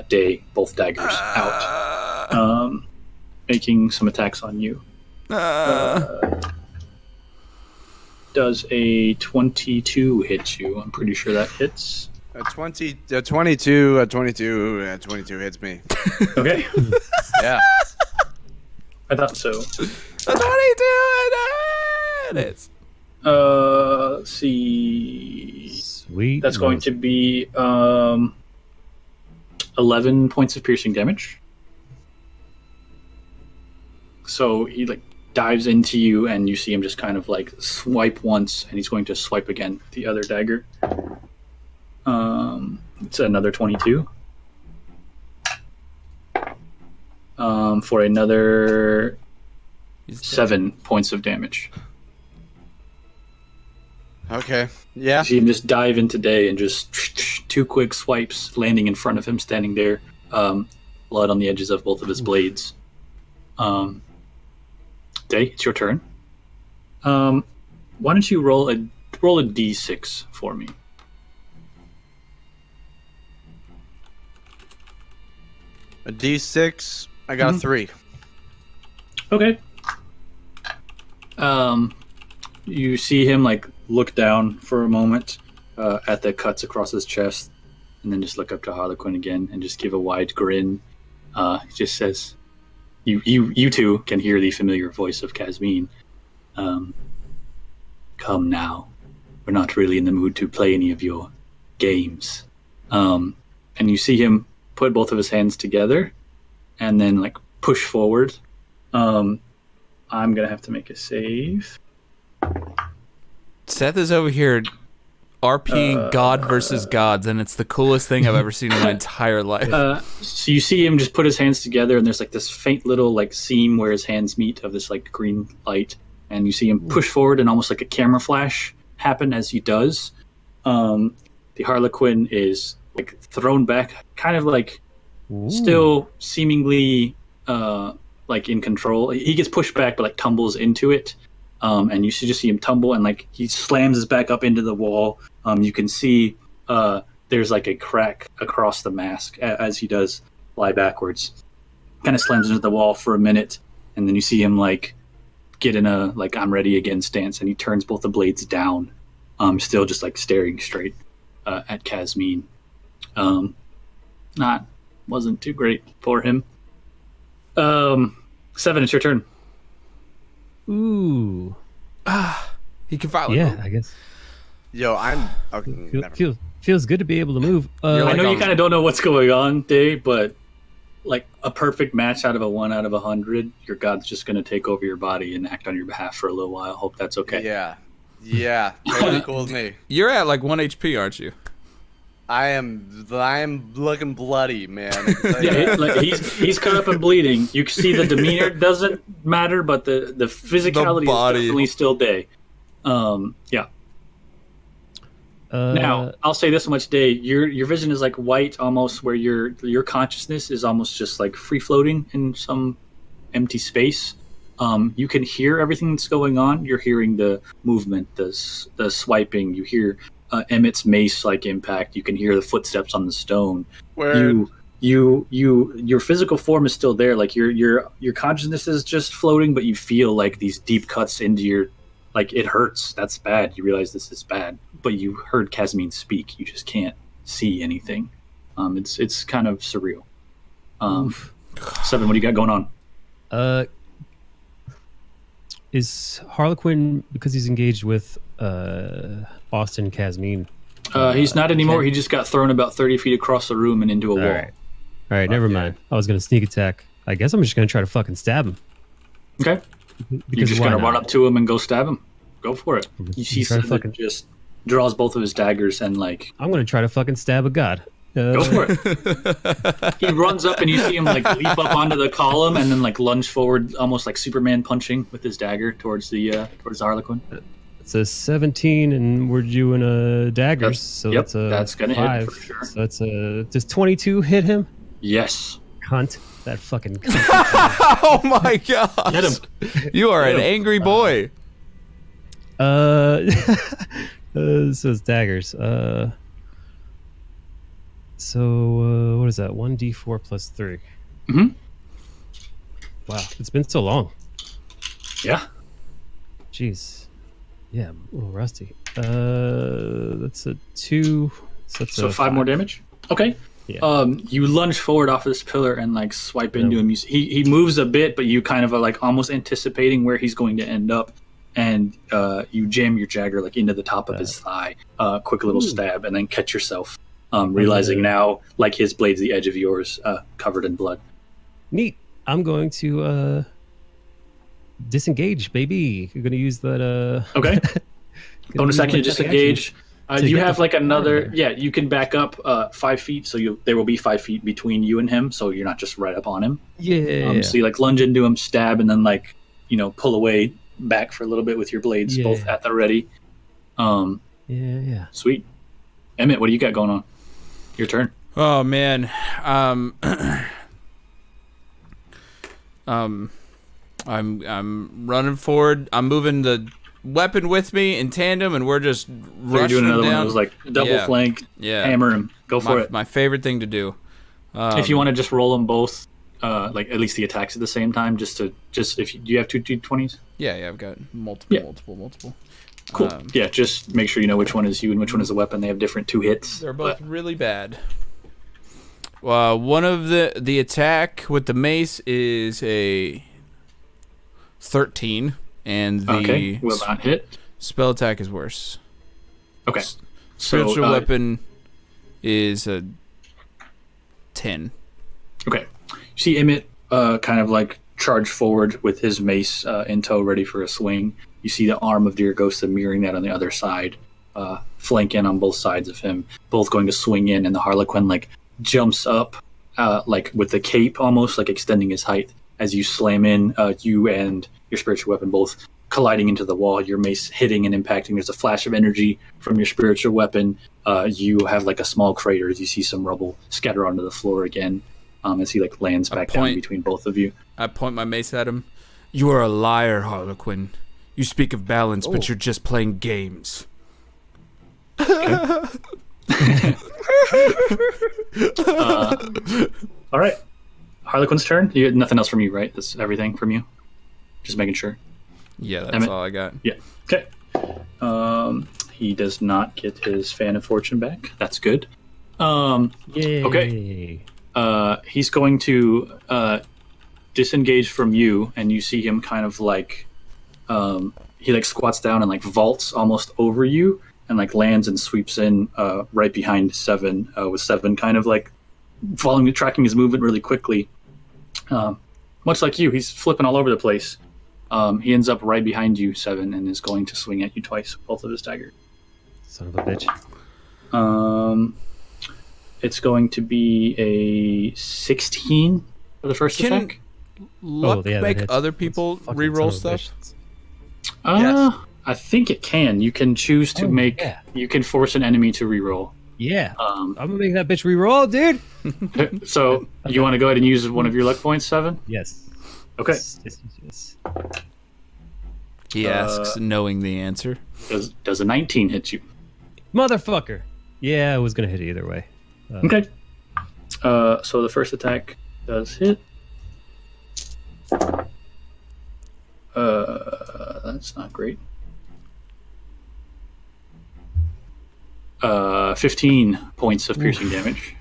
Day, both daggers out, making some attacks on you. Does a 22 hit you? I'm pretty sure that hits. A 22 hits me. Okay. Yeah. I thought so. A 22 hits. Let's see. Sweet. That's going to be 11 points of piercing damage. So he like dives into you, and you see him just kind of like swipe once, and he's going to swipe again with the other dagger. It's another 22. For another 7 points of damage. Okay. Yeah. You see him just dive into Day and just 2 quick swipes, landing in front of him, standing there, blood on the edges of both of his blades. Day, it's your turn. Why don't you roll a d6 for me? A D6. I got a 3. Okay. You see him like look down for a moment at the cuts across his chest, and then just look up to Harlequin again and just give a wide grin. He just says, "You two can hear the familiar voice of Casmine. Come now. We're not really in the mood to play any of your games." And you see him put both of his hands together and then like push forward. I'm gonna have to make a save. Seth is over here RPing God versus gods, and it's the coolest thing I've ever seen in my entire life. So you see him just put his hands together, and there's like this faint little like seam where his hands meet of this like green light, and you see him push forward, and almost like a camera flash happen as he does. The Harlequin is like thrown back, kind of like still seemingly like in control. He gets pushed back, but like tumbles into it. And you just see him tumble, and like he slams his back up into the wall. You can see there's like a crack across the mask as he does lie backwards. Kind of slams into the wall for a minute, and then you see him like get in a like I'm ready again stance, and he turns both the blades down, still just like staring straight at Casmine. Wasn't too great for him. 7, it's your turn. Ooh. He can finally move. I guess. Yo, I'm okay. Feels good to be able to move. I know you kind of don't know what's going on, Dave, but like a perfect match out of a 1 out of 100, your god's just going to take over your body and act on your behalf for a little while. Hope that's okay. Yeah, totally cool with me. You're at like 1 HP, aren't you? I am looking bloody, man. Yeah, like he's cut up and bleeding. You can see the demeanor doesn't matter, but the physicality is definitely still Day. Yeah. Now I'll say this much, Day. Your vision is like white, almost where your consciousness is almost just like free floating in some empty space. You can hear everything that's going on. You're hearing the movement, the swiping. You hear Emmett's mace-like impact. You can hear the footsteps on the stone. Your physical form is still there. Like your consciousness is just floating, but you feel like these deep cuts into your, like it hurts. That's bad. You realize this is bad, but you heard Casmine speak. You just can't see anything. It's kind of surreal. 7, what do you got going on? Is Harlequin, because he's engaged with Austin Casmine? He's not anymore. He just got thrown about 30 feet across the room and into a wall. All right, never mind. I was going to sneak attack. I guess I'm just going to try to fucking stab him. Okay. You're just going to run up to him and go stab him? Go for it. You see something just draws both of his daggers and like... I'm going to try to fucking stab a god. Go for it. He runs up and you see him like leap up onto the column and then like lunge forward, almost like Superman punching with his dagger towards the Harlequin. It's a 17, and we're doing daggers. That's gonna 5. hit for sure. So that's does 22 hit him? Yes. Cunt. That fucking cunt. Oh my god! Hit him. You are an angry boy. So it's daggers. So what is that? 1d4 plus 3. Mm-hmm. Wow, it's been so long. Yeah. Jeez. Yeah, I'm a little rusty. That's a 2. So 5 more damage. Okay. Yeah. You lunge forward off of this pillar and like swipe into him. He moves a bit, but you kind of are like almost anticipating where he's going to end up, and you jam your dagger like into the top of his thigh. Quick little stab, and then catch yourself, realizing now like his blade's the edge of yours, covered in blood. Neat. I'm going to disengage, baby. You're gonna use that. Okay. Bonus action to disengage. You have like another. there. Yeah, you can back up 5 feet, so there will be 5 feet between you and him, so you're not just right up on him. Yeah. So you like lunge into him, stab, and then like pull away back for a little bit with your blades both at the ready. Yeah. Sweet. Emmett, what do you got going on? Your turn. Oh man. I'm running forward. I'm moving the weapon with me in tandem, and we're just rushing doing another down. one of those like double flank. Yeah. Hammer him. Go for it. My favorite thing to do. If you want to just roll them both, like at least the attacks at the same time, do you have 2 d20s? Yeah, I've got multiple. Cool. Just make sure you know which one is you and which one is the weapon. They have different 2 hits. They're both really bad. One of the attack with the mace is a 13, and the will not hit. Spell attack is worse. Okay. Spiritual weapon is a 10. Okay. You see Emmett kind of like charge forward with his mace in tow, ready for a swing. You see the arm of Diragosta mirroring that on the other side, flank in on both sides of him, both going to swing in, and the Harlequin like jumps up like with the cape, almost like extending his height as you slam in, you and your spiritual weapon both colliding into the wall, your mace hitting and impacting. There's a flash of energy from your spiritual weapon. You have like a small crater as you see some rubble scatter onto the floor again, as he like lands back down between both of you. I point my mace at him. You are a liar, Harlequin. You speak of balance, but you're just playing games. All right. Harlequin's turn. You had nothing else from you, right? That's everything from you? Just making sure. Yeah, that's Emmett? all I got. Yeah. Okay. He does not get his Fan of Fortune back. That's good. Yay. Okay. He's going to disengage from you, and you see him kind of like he like squats down and like vaults almost over you, and like lands and sweeps in right behind Seven, with Seven kind of like tracking his movement really quickly. Much like you, he's flipping all over the place. He ends up right behind you, Seven, and is going to swing at you twice with both of his daggers. Son of a bitch. It's going to be a 16 for the first attack. Luck make other people re-roll stuff? Yes. I think it can. You can choose to make. Yeah. You can force an enemy to re-roll. Yeah. I'm gonna make that bitch re-roll, dude. So you want to go ahead and use one of your luck points, Seven? Yes. Okay. Yes. He asks, knowing the answer. Does a 19 hit you? Motherfucker. Yeah, I was gonna hit either way. Okay. So the first attack does hit. That's not great. 15 points of piercing damage.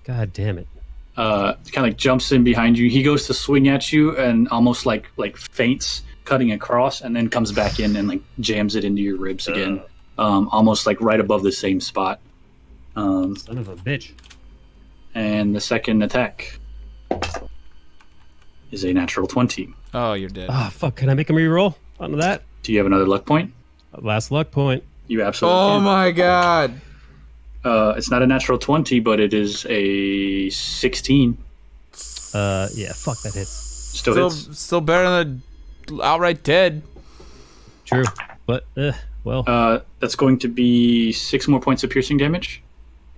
God damn it. Kind of like jumps in behind you. He goes to swing at you and almost like feints, cutting across, and then comes back in and like jams it into your ribs again, almost like right above the same spot. Son of a bitch. And the second attack is a natural 20. Oh, you're dead. Ah, fuck. Can I make him re-roll onto that? Do you have another luck point? Last luck point. You absolutely Oh can. my god. It's not a natural 20, but it is a 16. Yeah, fuck that hits. Still hits. Still better than outright dead. True, but well. That's going to be 6 more points of piercing damage.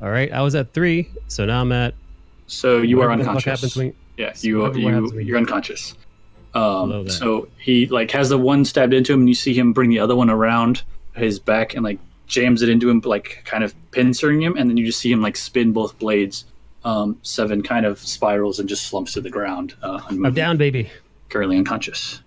All right, I was at 3, so now I'm at. So you are whatever the fuck unconscious. happens when- Yeah, whatever happens when you're unconscious. Below that. So he like has the one stabbed into him, and you see him bring the other one around his back and like jams it into him, like kind of pincerring him, and then you just see him like spin both blades. Seven kind of spirals and just slumps to the ground. I'm down, baby. Currently unconscious.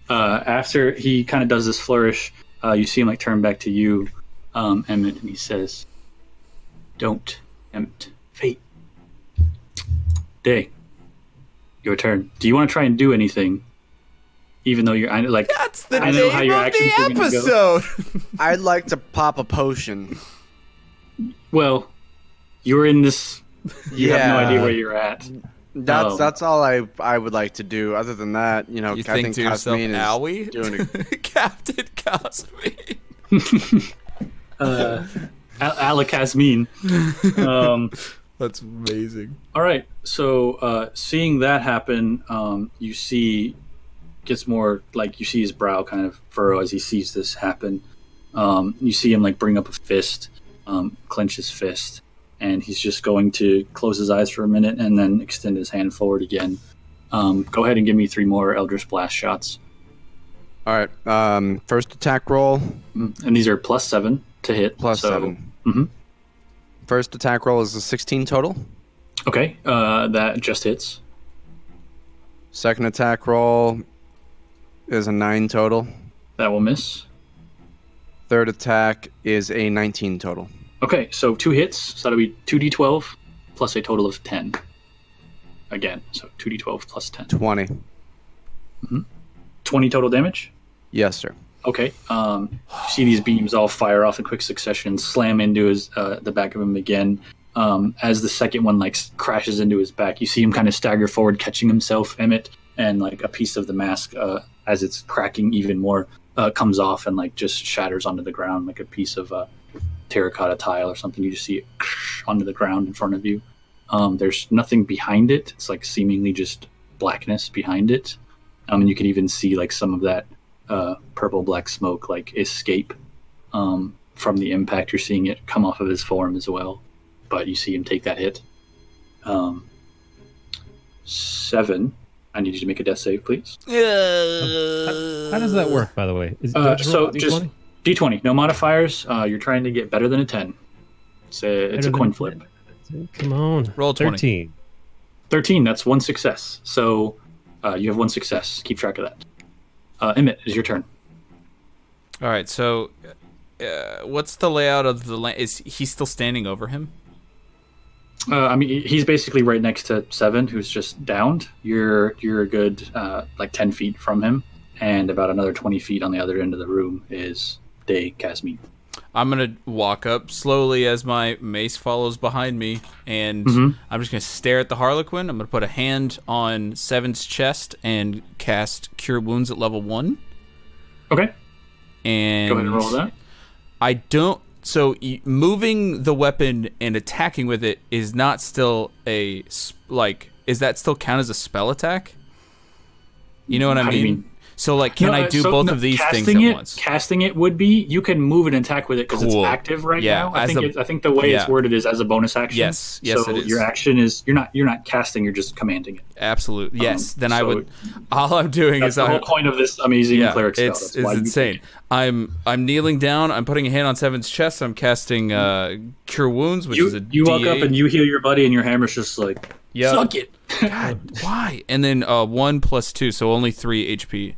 After he kind of does this flourish, you see him like turn back to you, Emmett, and he says, "Don't tempt fate." Day, your turn. Do you want to try and do anything? Even though you're like, That's the I know name how your of actions are the gonna go. episode. I'd like to pop a potion. Well, you're in this. You have no Yeah. idea where you're at. That's all I would like to do. Other than that, You I think think to yourself, Casmine is Owie? doing it. Captain Casmine. Alakazmine. That's amazing. All right. So seeing that happen, you see gets more like you see his brow kind of furrow as he sees this happen. You see him like bring up a fist, clench his fist, and he's just going to close his eyes for a minute and then extend his hand forward again. Go ahead and give me 3 more Eldritch Blast shots. All right. First attack roll. And these are +7 to hit. +7. Mm-hmm. First attack roll is a 16 total. Okay, that just hits. Second attack roll is a 9 total. That will miss. Third attack is a 19 total. Okay, so 2 hits, so that'll be 2d12 plus a total of 10. Again, so 2d12 plus 10. 20. 20 total damage? Yes, sir. Okay. You see these beams all fire off in quick succession, slam into his the back of him again. As the second one like crashes into his back, you see him kind of stagger forward, catching himself, Emmett, and like a piece of the mask, as it's cracking even more, comes off and like just shatters onto the ground like a piece of terracotta tile or something. You just see it onto the ground in front of you. There's nothing behind it. It's like seemingly just blackness behind it. And you can even see like some of that purple black smoke like escape from the impact. You're seeing it come off of his form as well, but you see him take that hit. 7. I need you to make a death save, please. How does that work, by the way? So just D20, no modifiers. You're trying to get better than a 10. It's a coin flip. Come on. Roll 20. 13. 13, that's 1 success. So you have 1 success. Keep track of that. Emmett, it's your turn. All right, so what's the layout of the land? Is he still standing over him? I mean, he's basically right next to 7, who's just downed. You're a good like 10 feet from him, and about another 20 feet on the other end of the room is Day Casmine. I'm gonna walk up slowly as my mace follows behind me, and I'm just gonna stare at the Harlequin. I'm gonna put a hand on Seven's chest and cast Cure Wounds at level 1. Okay. And go ahead and roll that. I don't. So moving the weapon and attacking with it is not still a like. Is that still count as a spell attack? You know what I How do you mean? mean? So like, can I do both of these things at once? Casting it would be you can move and attack with it because Cool. it's active right Yeah, now. I think the way it's worded is as a bonus action. Yes, so it is. your action is you're not casting, you're just commanding it. Absolutely. Yes. Then I so would. All I'm doing That's is the whole point of this amazing cleric spell. It's That's why you insane. I'm kneeling down. I'm putting a hand on Seven's chest. I'm casting Cure Wounds, which is a you walk up D8. and you heal your buddy, and your hammer's just like suck it. God, why? And then 1 + 2, so only 3 HP.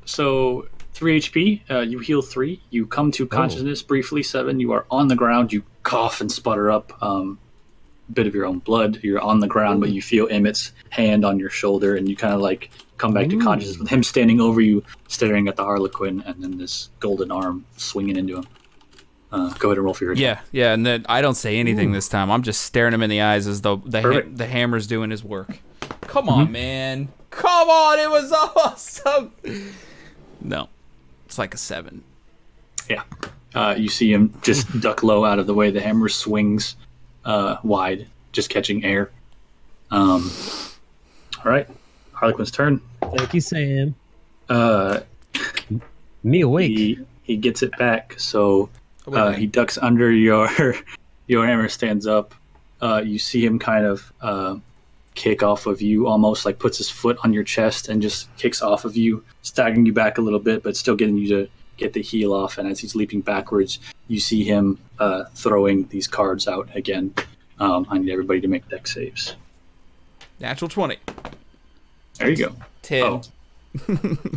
So 3 HP, you heal 3. You come to consciousness briefly, 7. You are on the ground. You cough and sputter up a bit of your own blood. You're on the ground, but you feel Emmett's hand on your shoulder, and you kind of like come back to consciousness with him standing over you, staring at the Harlequin, and then this golden arm swinging into him. Go ahead and roll for your attack. Yeah, and then I don't say anything this time. I'm just staring him in the eyes as though the hammer's doing his work. Come on, man. Come on, it was awesome. No. It's like a 7. Yeah. You see him just duck low out of the way. The hammer swings wide, just catching air. All right. Harlequin's turn. Thank you, Sam. Me awake. He gets it back, so he ducks under your hammer, stands up. You see him kind of kick off of you, almost like puts his foot on your chest and just kicks off of you, staggering you back a little bit, but still getting you to get the heel off. And as he's leaping backwards, you see him throwing these cards out again. I need everybody to make deck saves. Natural 20. There you go. 10. Oh.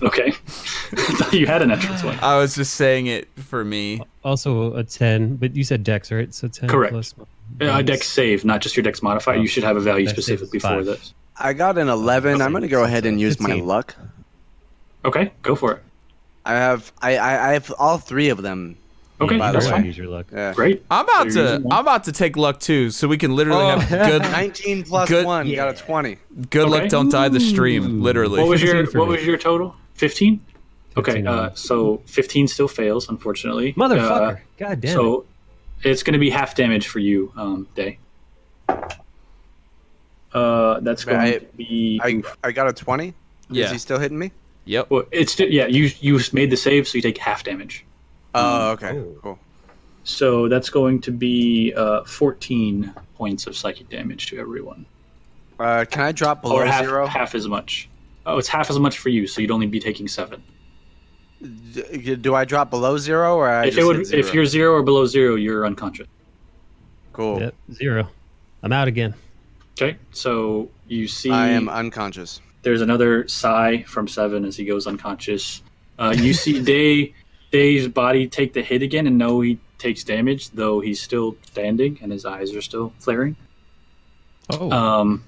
Okay. I thought you had a natural 20. I was just saying it for me. Also a 10, but you said dex, right? So 10 Correct. plus Dex save, not just your dex modifier. You should have a value Dex save specifically is for 5. this. I got an 11. I'm going to go ahead and use my 15. luck. Okay, go for it. I have all 3 of them. Okay, by the that's way. fine. Use your luck. Yeah. Great. I'm about to take luck too, so we can literally have good 19 plus good- 1. Got a 20. good Okay. luck. Don't die the stream. Literally. What was your 15 for me. total? 15? Okay, 15. so 15 still fails, unfortunately. Motherfucker. God damn it. So it's going to be half damage for you, Day. That's going to be. I got a 20. Yeah. Is he still hitting me? Yep. Well, it's yeah. You made the save, so you take half damage. Oh, okay. Cool. So that's going to be 14 points of psychic damage to everyone, Can I drop below or half 0? half as much. Oh, it's half as much for you, so you'd only be taking 7. Do I drop below 0 or I If just hit 0? if you're 0 or below 0, you're unconscious. Cool. Yep, 0. I'm out again. Okay, so you see I am unconscious. there's another sigh from 7 as he goes unconscious. You see Day's body take the hit again and know he takes damage, though he's still standing and his eyes are still flaring. Oh.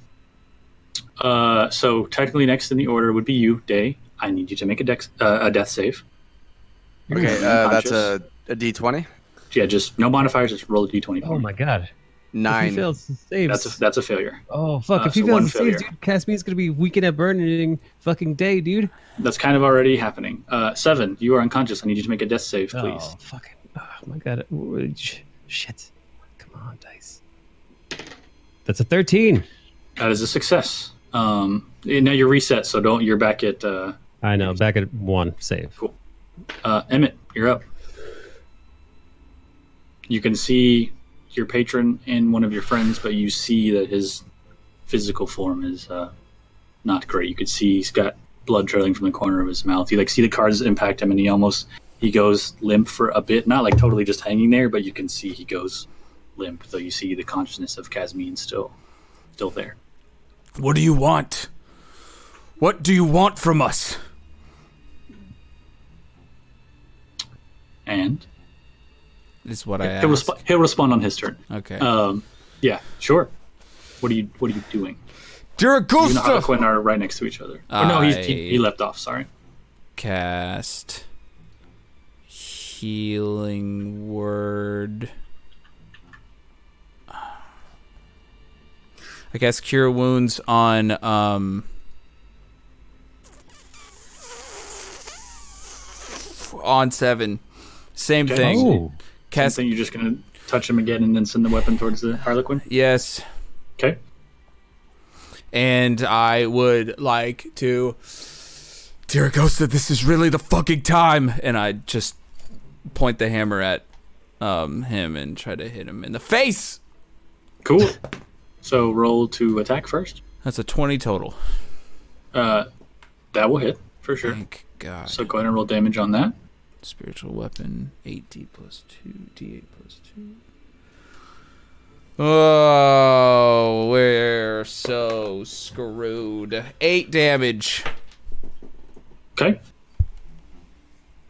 So technically next in the order would be you, Day. I need you to make a death save. Okay, that's a D20? Yeah, just no modifiers, just roll a d20. Oh my god. If 9. he fails to save. That's a failure. Oh fuck! If he so fails one to save, failure. dude, Caspian's gonna be weakened at burning fucking Day, dude. That's kind of already happening. 7, you are unconscious. I need you to make a death save, please. Oh fucking! Oh my god! Shit! Come on, dice. That's a 13. That is a success. Now you're reset, so you're back at. I know. Back at 1 save. Cool. Emmett, you're up. You can see your patron and one of your friends, but you see that his physical form is not great. You could see he's got blood trailing from the corner of his mouth. You see the cards impact him, and he goes limp for a bit, not like totally just hanging there, but you can see he goes limp. Though you see the consciousness of Casmine still there. What do you want? What do you want from us? And Is what I he'll, asked. he'll respond on his turn. Okay. Yeah, sure. What are you doing? You're a You ghost. and Harlequin are right next to each other. Oh, no, he left off. Sorry. Cast healing word. I cast cure wounds on on 7. Same Okay. thing. Oh. Cast Same thing, you're just gonna touch him again and then send the weapon towards the Harlequin. yes. Okay. And I would like to, dear Ghosta, this is really the fucking time. And I just point the hammer at him and try to hit him in the face. Cool. So roll to attack first. That's a 20 total. That will hit for sure. Thank God. So go ahead and roll damage on that. Spiritual weapon, 8d plus 2, d8 plus 2. Oh, we're so screwed. 8 damage. Okay.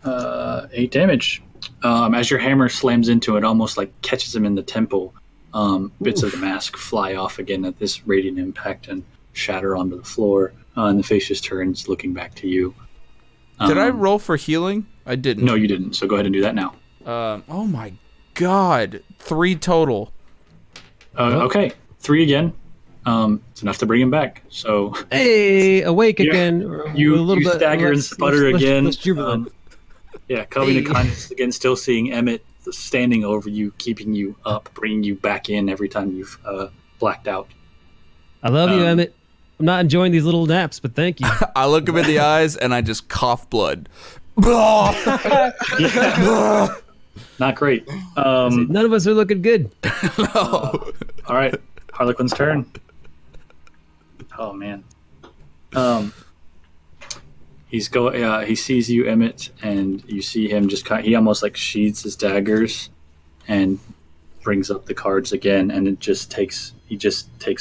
8 damage. As your hammer slams into it, almost like catches him in the temple, bits of the mask fly off again at this radiant impact and shatter onto the floor. And the face just turns, looking back to you. Did I roll for healing? I didn't. No, you didn't. So go ahead and do that now. Oh my God. 3 total. Okay, 3 again. It's enough to bring him back. So Hey, awake Yeah. again. you A little bit stagger and less- sputter less- again. less jubilant. Yeah, coming to consciousness again, still seeing Emmett standing over you, keeping you up, bringing you back in every time you've blacked out. I love you, Emmett. I'm not enjoying these little naps, but thank you. I look him in the eyes and I just cough blood. Not great. None of us are looking good. All right, Harlequin's turn. Oh man. He sees you, Emmett, and you see him he almost like sheathes his daggers and brings up the cards again, and he just takes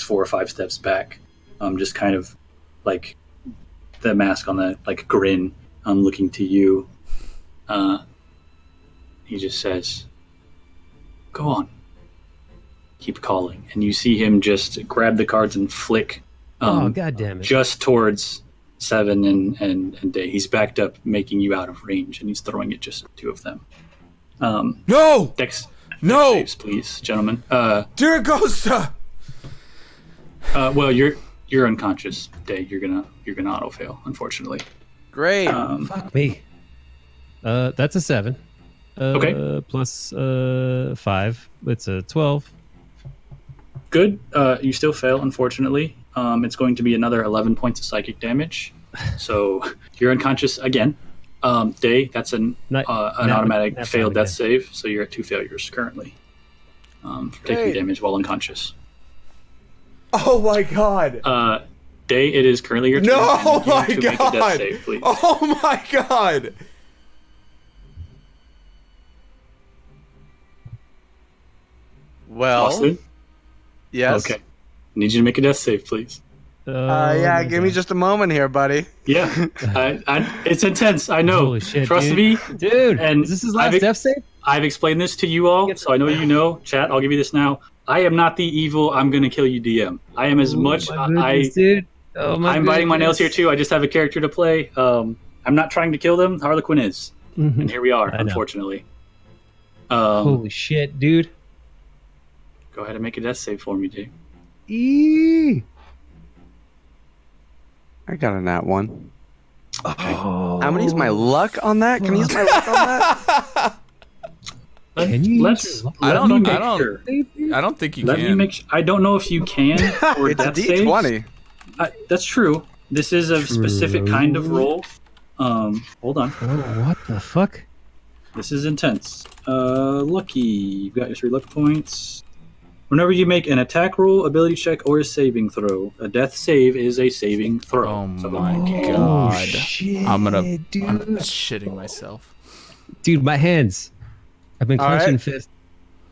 4 or 5 steps back. Just kind of like the mask on the like grin. I'm looking to you. He just says, "Go on. Keep calling." And you see him just grab the cards and flick. God damn it! Just towards Seven and Day. He's backed up, making you out of range, and he's throwing it just at 2 of them. No! Dex No! saves, please, gentlemen. Denicola! Well, you're unconscious, Day. You're gonna auto fail, unfortunately. Great. Fuck me. That's a 7. Okay. Plus 5. It's a 12. Good. You still fail, unfortunately. It's going to be another 11 points of psychic damage. So you're unconscious again. Day, that's an automatic failed death save. So you're at 2 failures currently. For taking damage while unconscious. Oh my god. Day, it is currently your turn. No, my to make a death save, please. Oh my god. Well, Austin? yes. Okay. Need you to make a death save, please. Yeah, give me just a moment here, buddy. Yeah. It's intense. I know. Holy shit, Trust dude. me. Dude, And is this his last death save? I've explained this to you all, so I know you know. Chat, I'll give you this now. I am not the evil, I'm going to kill you DM. I am as much... Dude. Oh, my I'm biting my nails here, too. I just have a character to play. I'm not trying to kill them. Harlequin is. Mhm. And here we are, I know. unfortunately. Holy shit, dude. Go ahead and make a death save for me, Dave. Eee. I got a nat 1. Oh. How many is my luck on that? Can you use my luck on that? Can you Let's. I let me don't make I sure. don't think you Let can. me make. I don't know if you can or It's a death saves. D20. That's true. This is a specific kind of roll. Hold on. Oh, what the fuck? This is intense. Lucky. You've got your 3 luck points. Whenever you make an attack roll, ability check, or a saving throw, a death save is a saving throw. Oh my Oh, god. shit, I'm dude. shitting myself. Dude, my hands. I've been All clenching right. fists.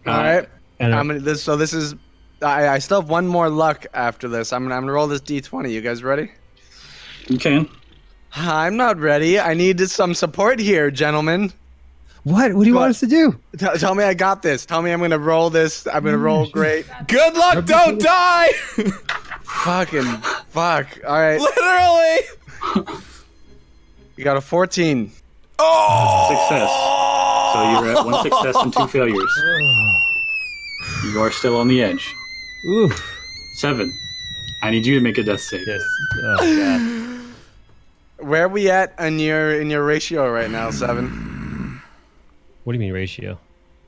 All right. And I'm gonna, this is. I still have one more luck after this. I'm gonna roll this D20. You guys ready? You can. I'm not ready. I need some support here, gentlemen. What? What do you want us to do? Tell me I got this. Tell me I'm gonna roll this. I'm gonna roll great. Good luck, don't die! Fucking fuck. All right. Literally! You got a 14. Success. So you're at 1 success and 2 failures. You are still on the edge. Ooh. 7. I need you to make a death save. Yes. Oh, God. Where are we at in your ratio right now, 7? What do you mean ratio?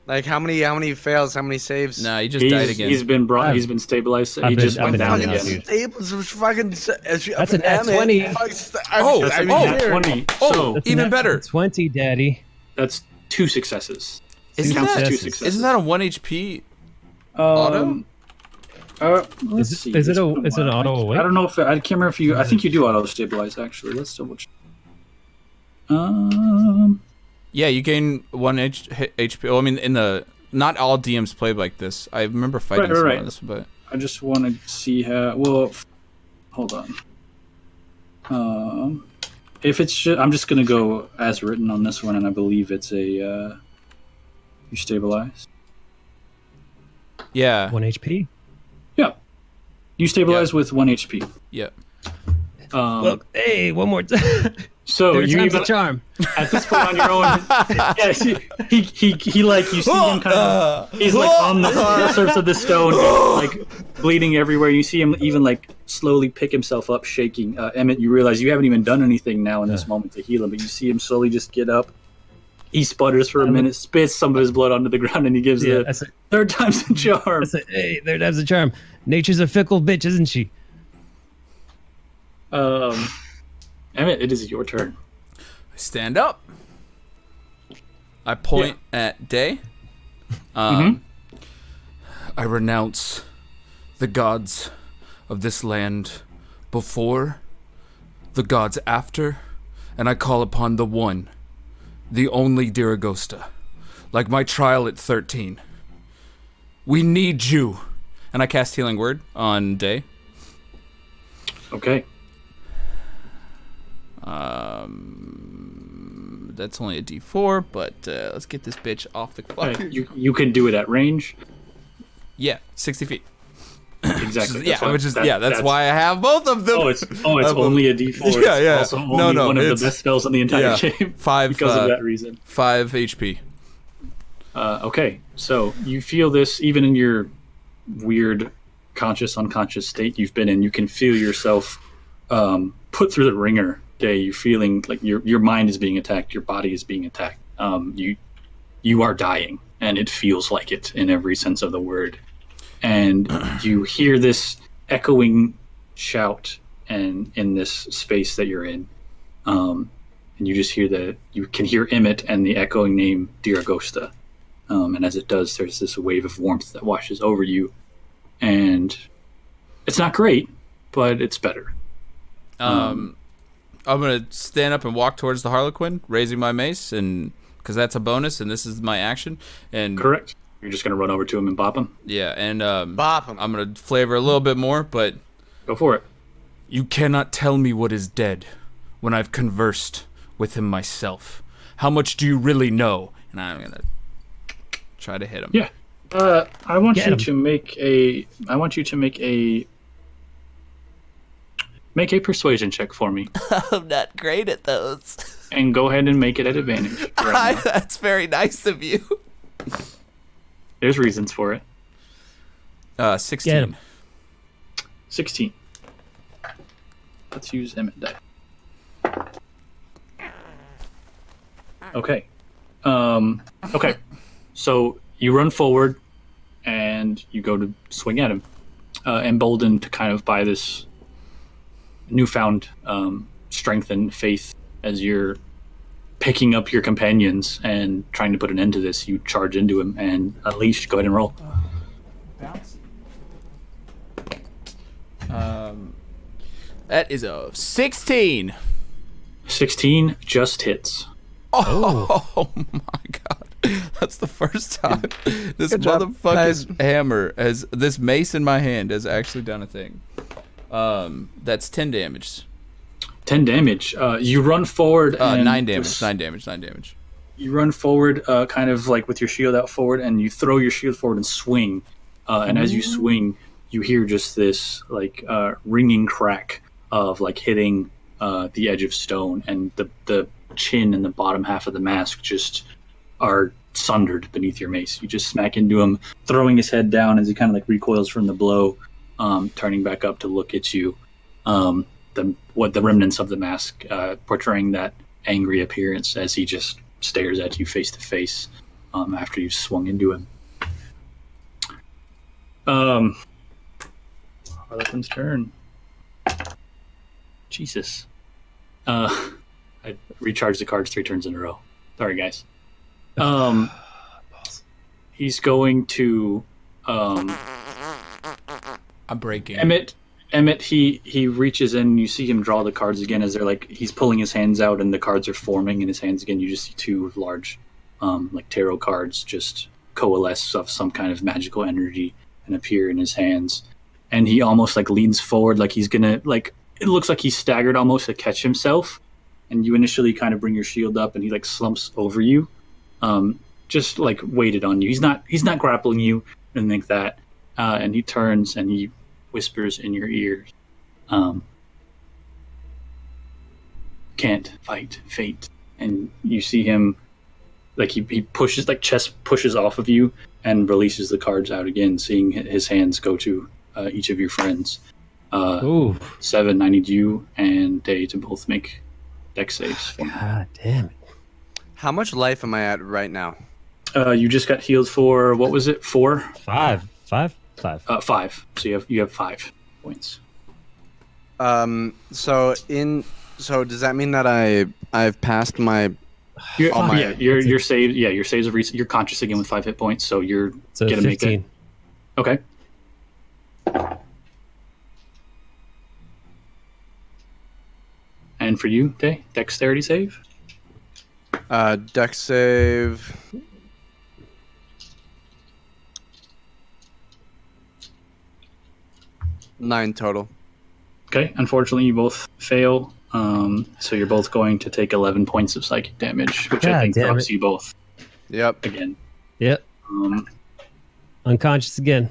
Like how many fails? How many saves? Nah, he just died again. He's been brought. He's been stabilized. He just went down down, again. dude. That's a nat 20. That's a nat 20. So Even better. 20, daddy. that's 2 successes. Isn't Counts as that, 2 successes. isn't that a 1 HP auto? Let's see. Is it Let's a? put It's an my- auto awake? I don't know if I can't remember if you. I think you do auto stabilize actually. Let's double check. Yeah, you gain 1 HP. Well, I mean, in the not all DMs play like this. I remember fighting Right, some right. of this, but I just want to see how. Well, hold on. If it's, I'm just gonna go as written on this one, and I believe it's a. You stabilize. yeah, 1 HP. Yeah. You stabilize with 1 HP. yeah. Look, hey, one more time. So Third you time's even a charm. at this point on your own. Yes, he like you see him kind of. He's like on the surface of the stone, like bleeding everywhere. You see him even like slowly pick himself up, shaking. Emmett, you realize you haven't even done anything now in this moment to heal him, but you see him slowly just get up, He sputters for a minute, spits some of his blood onto the ground, and he gives the third time's the charm. Hey, third time's the charm. Nature's a fickle bitch, isn't she? Emmett, it is your turn. I stand up. I point at Day. I renounce the gods of this land before, the gods after, and I call upon the one, the only Diragosta, like my trial at 13. We need you. And I cast Healing Word on Day. Okay. That's only a D4, but let's get this bitch off the clock. You can do it at range. Yeah, 60 feet. Exactly. That's why I have both of them. It's only a D4. Yeah. It's also only one of the best spells in the entire game. 5 because of that reason. 5 HP. Okay, so you feel this even in your weird conscious unconscious state you've been in. You can feel yourself put through the ringer. Day, you're feeling like your mind is being attacked, your body is being attacked. You are dying, and it feels like it in every sense of the word. And you hear this echoing shout, and in this space that you're in, and you just hear you can hear Emmett and the echoing name Diragosta. And as it does, there's this wave of warmth that washes over you, and it's not great, but it's better. I'm going to stand up and walk towards the Harlequin, raising my mace, and because that's a bonus, and this is my action. And correct. You're just going to run over to him and bop him? Yeah, and bop him. I'm going to flavor a little bit more, but... Go for it. You cannot tell me what is dead when I've conversed with him myself. How much do you really know? And I'm going to try to hit him. Yeah. I want you to make a persuasion check for me. I'm not great at those. And go ahead and make it at advantage. That's very nice of you. There's reasons for it. 16. 16. Let's use Emmett die. Okay. Okay. So you run forward and you go to swing at him, emboldened kind of by this newfound strength and faith as you're picking up your companions and trying to put an end to this. You charge into him and unleash. Go ahead and roll. That is a 16. 16 just hits. Oh my god. That's the first time this motherfucking hammer this mace in my hand has actually done a thing. That's 10 damage. 10 damage. You run forward. 9 damage. 9 damage. 9 damage. You run forward, kind of like with your shield out forward, and you throw your shield forward and swing. And as you swing, you hear just this like ringing crack of like hitting the edge of stone, and the chin and the bottom half of the mask just are sundered beneath your mace. You just smack into him, throwing his head down as he kind of like recoils from the blow, turning back up to look at you. The remnants of the mask portraying that angry appearance as he just stares at you face to face after you've swung into him. Harlequin's turn. Jesus. I recharged the cards 3 turns in a row. Sorry, guys. He's going to... I'm breaking. Emmett, he reaches in, and you see him draw the cards again as they're like, he's pulling his hands out and the cards are forming in his hands again. You just see 2 large, like tarot cards just coalesce of some kind of magical energy and appear in his hands. And he almost like leans forward, like he's gonna, like, it looks like he's staggered almost to catch himself. And you initially kind of bring your shield up, and he like slumps over you, just like weighted on you. He's not grappling you, anything like that. And he turns and he whispers in your ear, "Can't fight fate." And you see him, like he pushes, like chest pushes off of you and releases the cards out again, seeing his hands go to each of your friends. 7, I need you and Day to both make dex saves for me. God damn it. How much life am I at right now? You just got healed for, what was it, 4? 5. 5? 5. 5. So you have 5 points. So does that mean that I've passed my your save. Yeah, your saves of reset. You're conscious again with 5 hit points, so you're So gonna 15. make it. Okay. And for you, Day, dexterity save. dex save? Nine total. Okay. Unfortunately, you both fail. So you're both going to take 11 points of psychic damage, which I think drops you both. Yep. Again. Yep. Unconscious again.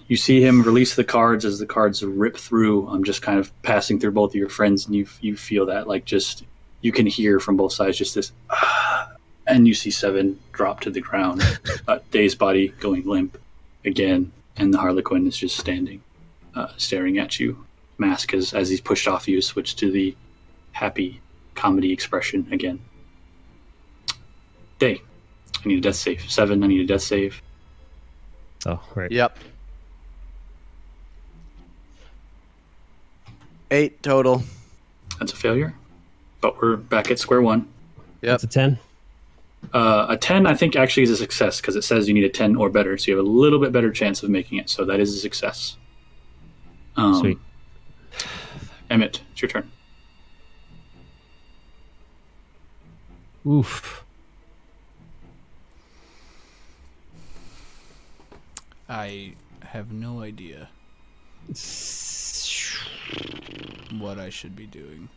You see him release the cards as the cards rip through. I'm just kind of passing through both of your friends, and you feel that, like, just, you can hear from both sides just this, and you see Seven drop to the ground, Day's body going limp again, and the Harlequin is just standing, staring at you. Mask, as he's pushed off you, switched to the happy comedy expression again. Day, I need a death save. Seven, I need a death save. Oh, right. Yep. 8 total. That's a failure, but we're back at square one. Yep. That's a 10. A 10, I think, actually is a success because it says you need a 10 or better, so you have a little bit better chance of making it. So that is a success. Sweet. Emmett, it's your turn. Oof. I have no idea what I should be doing.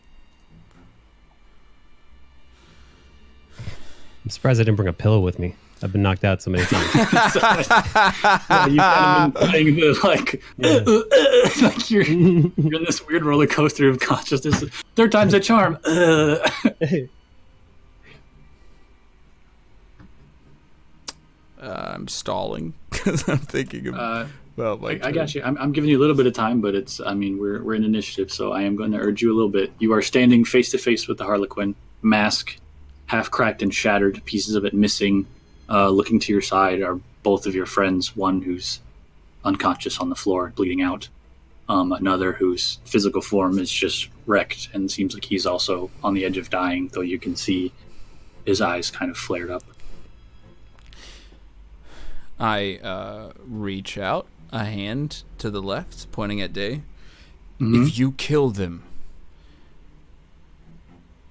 I'm surprised I didn't bring a pillow with me. I've been knocked out so many times. You've kind of been playing the, like you're in this weird roller coaster of consciousness. Third time's a charm. I'm stalling because I'm thinking of. I got you. I'm giving you a little bit of time, but we're in initiative, so I am going to urge you a little bit. You are standing face to face with the Harlequin, mask half cracked and shattered, pieces of it missing. Looking to your side are both of your friends, one who's unconscious on the floor, bleeding out. Another whose physical form is just wrecked and seems like he's also on the edge of dying, though you can see his eyes kind of flared up. I reach out a hand to the left, pointing at Day. Mm-hmm. If you kill them,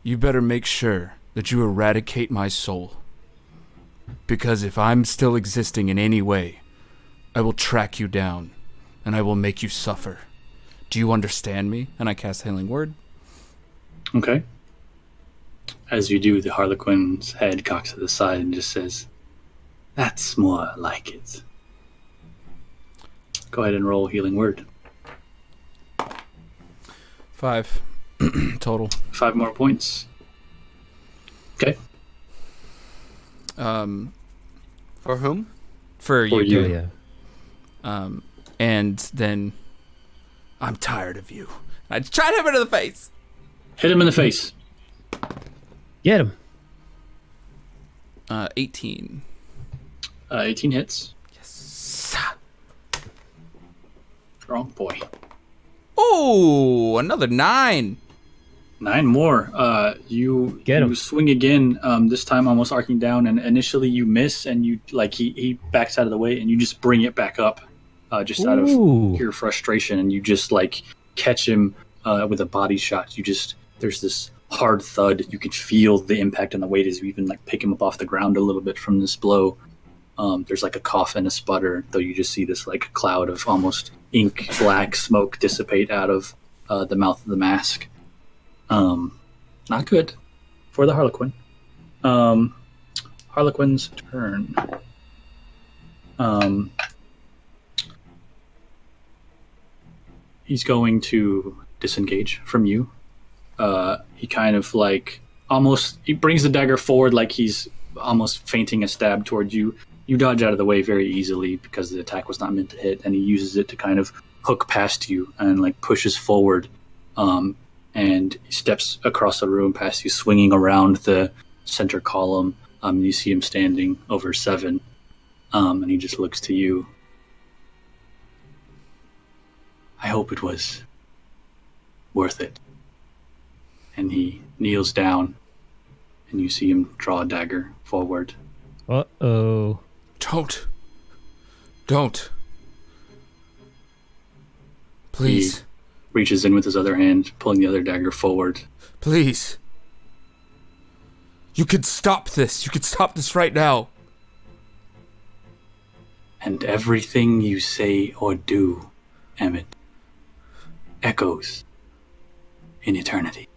you better make sure that you eradicate my soul. Because if I'm still existing in any way, I will track you down, and I will make you suffer. Do you understand me? And I cast Healing Word. Okay. As you do, the Harlequin's head cocks to the side and just says, "That's more like it." Go ahead and roll Healing Word. 5 total. 5 more points. Okay. For whom? For For you. you. Yeah. And then I'm tired of you. I tried him into the face. Hit him in the face. Get him. 18. 18 hits. Yes. Strong boy. Oh, another 9. 9 more. You Get him. swing again. This time almost arcing down, and initially you miss, and you he backs out of the way, and you just bring it back up, just out of pure frustration, and you just catch him with a body shot. There's this hard thud. You can feel the impact on the weight as you even pick him up off the ground a little bit from this blow. There's a cough and a sputter, though you just see this cloud of almost ink black smoke dissipate out of the mouth of the mask. Not good for the Harlequin. Harlequin's turn. He's going to disengage from you. He kind of he brings the dagger forward like he's almost feinting a stab toward you. You dodge out of the way very easily because the attack was not meant to hit, and he uses it to kind of hook past you and pushes forward. And he steps across the room past you, swinging around the center column. You see him standing over 7, and he just looks to you. I hope it was worth it. And he kneels down, and you see him draw a dagger forward. Uh-oh. Don't. Please. He reaches in with his other hand, pulling the other dagger forward. Please. You could stop this. You could stop this right now. And everything you say or do, Emmett, echoes in eternity.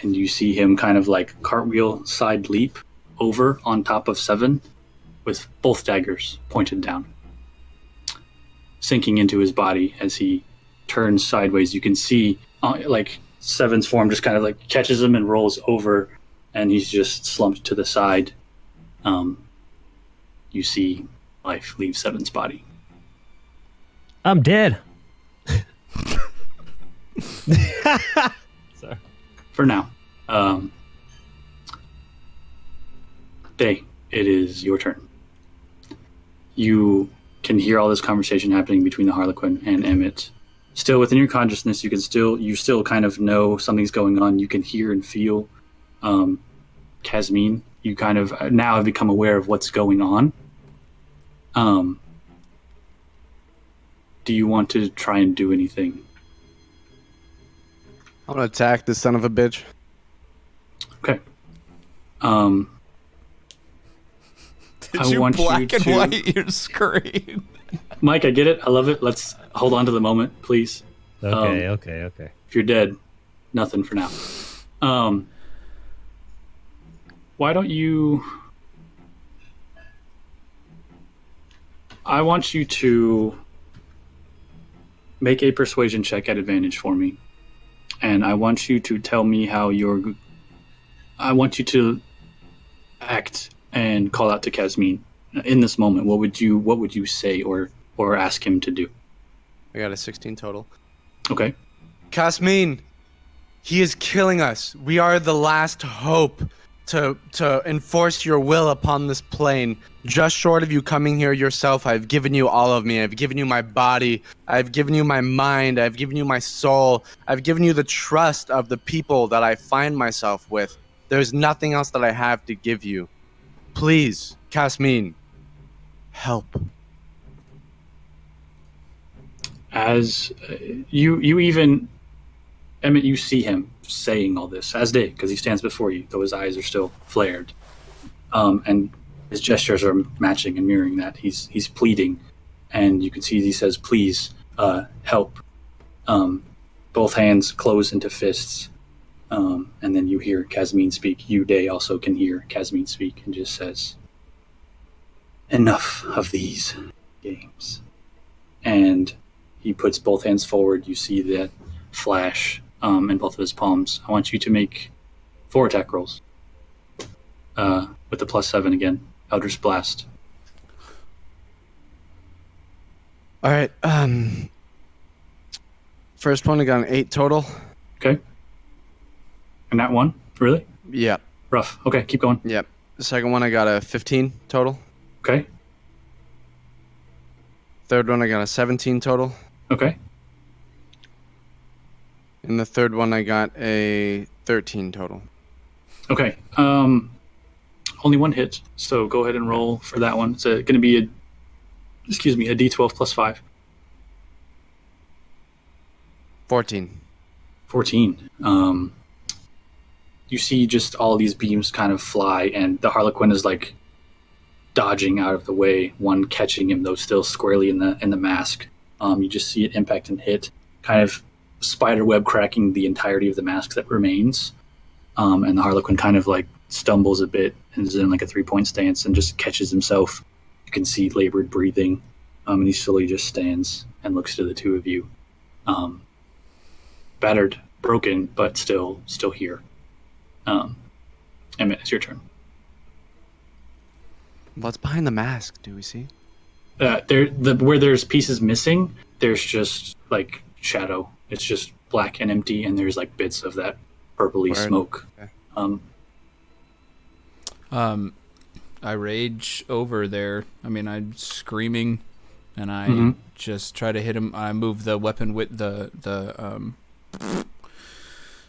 And you see him kind of like cartwheel side leap over on top of 7 with both daggers pointed down. Sinking into his body as he turns sideways, you can see like 7's form just kind of like catches him and rolls over, and he's just slumped to the side. You see life leave 7's body. I'm dead. Sorry. For now. Day, it is your turn. You can hear all this conversation happening between the Harlequin and Emmett. Still within your consciousness, you still kind of know something's going on. You can hear and feel Casmine. You kind of now have become aware of what's going on. Do you want to try and do anything? I'm gonna attack this son of a bitch. Okay. Did you black and white your screen? Mike, I get it. I love it. Let's hold on to the moment, please. Okay. If you're dead, nothing for now. Why don't you... I want you to make a persuasion check at advantage for me. And I want you to tell me how I want you to act and call out to Casmine. In this moment, what would you say or ask him to do? I got a 16 total. Okay. Casmine, he is killing us. We are the last hope to enforce your will upon this plane. Just short of you coming here yourself, I've given you all of me. I've given you my body. I've given you my mind. I've given you my soul. I've given you the trust of the people that I find myself with. There's nothing else that I have to give you. Please, Casmine, help. As you even, Emmett, you see him saying all this, as day, because he stands before you, though his eyes are still flared. And his gestures are matching and mirroring that. He's pleading, and you can see he says, please, help. Both hands close into fists. And then you hear Casmine speak. You, Day, also can hear Casmine speak, and just says, enough of these games. And he puts both hands forward. You see that flash in both of his palms. I want you to make 4 attack rolls with the +7 again. Eldritch Blast. All right. First one, I got an 8 total. Okay. And that one? Really? Yep. Rough. Okay, keep going. Yep. The second one, I got a 15 total. Okay. Third one, I got a 17 total. Okay. And the third one, I got a 13 total. Okay. Only one hit, so go ahead and roll for that one. It's going to be a D12 plus 5. 14. 14. You see just all these beams kind of fly, and the Harlequin is like dodging out of the way, one catching him though still squarely in the mask. You just see it impact and hit, kind of spider web cracking the entirety of the mask that remains. And the Harlequin kind of like stumbles a bit and is in like a 3-point stance and just catches himself. You can see labored breathing, and he slowly just stands and looks to the two of you. Battered, broken, but still here. Emmett, it's your turn. What's behind the mask? Do we see? Where there's pieces missing, there's just like shadow. It's just black and empty, and there's like bits of that purpley smoke. Okay. I rage over there. I mean, I'm screaming, and I just try to hit him. I move the weapon with the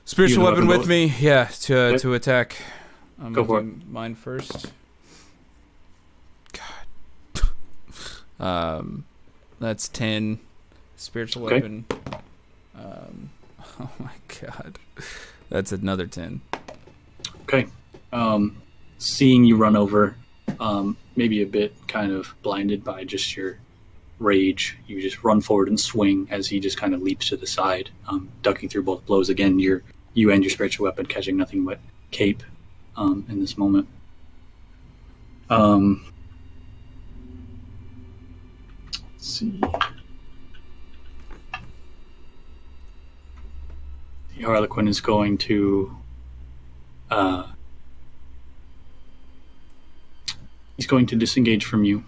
spiritual weapon with me. Yeah, to attack. I'm Go for it. Mine first. God. That's 10. Spiritual weapon. Oh my god. That's another 10. Okay. Seeing you run over, maybe a bit kind of blinded by just your rage, you just run forward and swing as he just kind of leaps to the side, ducking through both blows. Again, you and your spiritual weapon catching nothing but cape in this moment. Let's see. The Harlequin is going to he's going to disengage from you,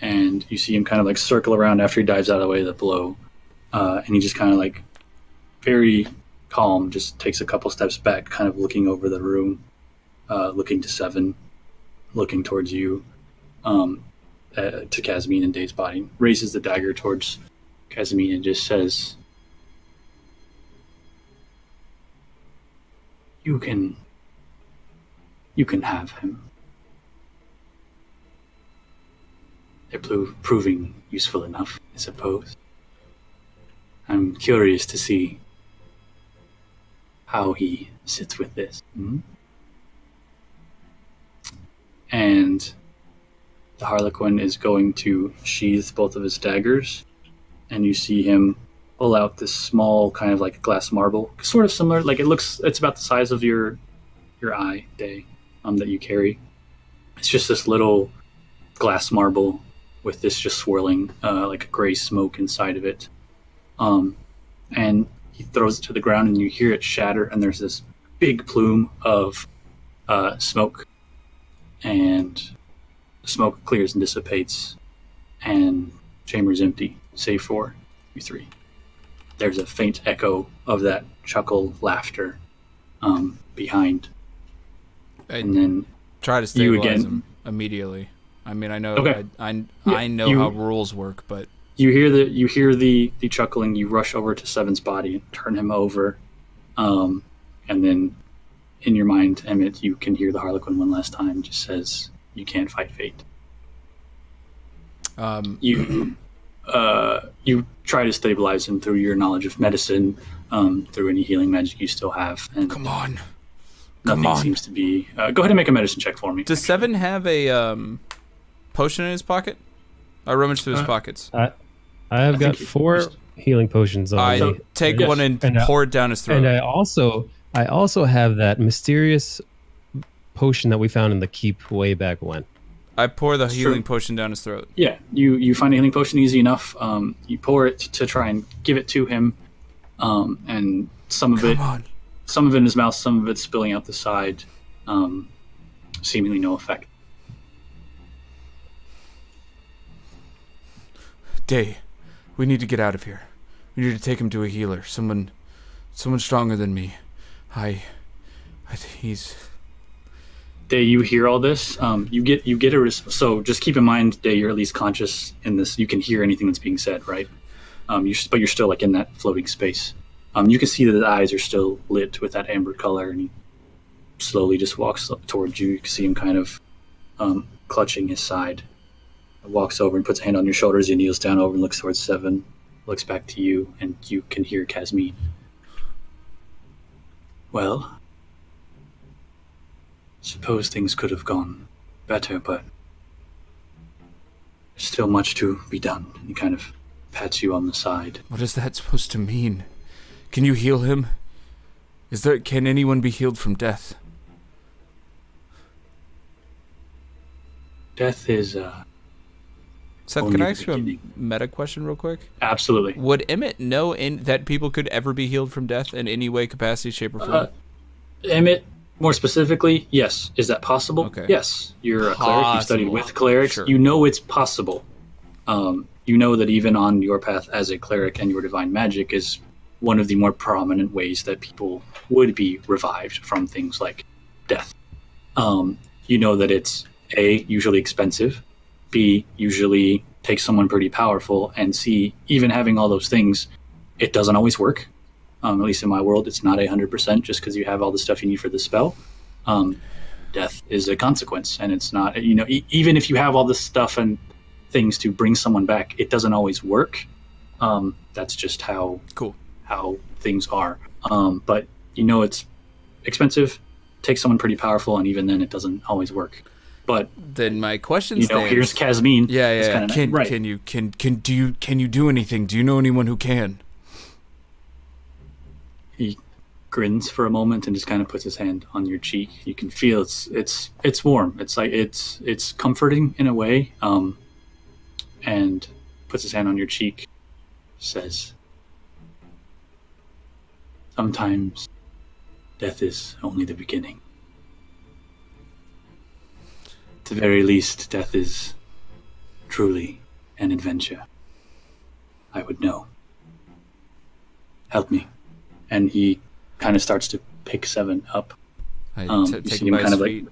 and you see him kind of like circle around after he dives out of the way of the blow, and he just kind of like very calm, just takes a couple steps back, kind of looking over the room, looking to Seven, looking towards you, to Casimir and Dave's body, raises the dagger towards Casimir and just says, You can have him. They're proving useful enough, I suppose. I'm curious to see how he sits with this. And the Harlequin is going to sheath both of his daggers, and you see him pull out this small kind of like glass marble, sort of similar, like it's about the size of your eye, Day, that you carry. It's just this little glass marble with this just swirling like a gray smoke inside of it. And he throws it to the ground, and you hear it shatter, and there's this big plume of smoke, and the smoke clears and dissipates, and chamber's empty, save for you three. There's a faint echo of that chuckle laughter behind. And then try to stabilize again, him immediately. I mean, I know okay. I know how rules work, but you hear the chuckling. You rush over to Seven's body and turn him over, and then in your mind, Emmett, you can hear the Harlequin one last time. Just says, "You can't fight fate." You try to stabilize him through your knowledge of medicine, through any healing magic you still have. And come on. Nothing seems to be... go ahead and make a medicine check for me. Does Seven have a potion in his pocket? I rummaged through his pockets. I've got 4 healing potions on I me. take one and pour it down his throat. And I also have that mysterious potion that we found in the keep way back when. I pour the healing potion down his throat. Yeah, you find a healing potion easy enough. You pour it to try and give it to him, and some of it in his mouth, some of it spilling out the side, seemingly no effect. Day, we need to get out of here. We need to take him to a healer, someone stronger than me. He's... Day, you hear all this. You get so just keep in mind, Day, you're at least conscious in this. You can hear anything that's being said, right? But you're still like in that floating space. You can see that the eyes are still lit with that amber color, and he slowly just walks up towards you. You can see him kind of clutching his side. Walks over and puts a hand on your shoulder as he kneels down over and looks towards Seven, looks back to you, and you can hear Casimir. Well, suppose things could have gone better, but there's still much to be done. He kind of pats you on the side. What is that supposed to mean? Can you heal him? Can anyone be healed from death? Death is Seth, can I ask you a meta question real quick? Absolutely. Would Emmett know that people could ever be healed from death in any way, capacity, shape, or form? Emmett, more specifically, yes. Is that possible? Okay. Yes. You're a cleric. You've studied with clerics. Sure. You know it's possible. You know that even on your path as a cleric and your divine magic is one of the more prominent ways that people would be revived from things like death. you know that it's A, usually expensive, B, usually takes someone pretty powerful, and C, even having all those things, it doesn't always work. At least in my world, it's not 100% just because you have all the stuff you need for the spell. Death is a consequence, and it's not, even if you have all this stuff and things to bring someone back, it doesn't always work. That's just how things are. But it's expensive, takes someone pretty powerful, and even then it doesn't always work. But then my question stands. Here's Kazmine. Yeah. Can you do anything? Do you know anyone who can? He grins for a moment and just kind of puts his hand on your cheek. You can feel it's warm. It's like it's comforting in a way. And puts his hand on your cheek, says, "Sometimes death is only the beginning. At the very least, death is truly an adventure. I would know. Help me." And he kind of starts to pick Seven up. You see him kind of like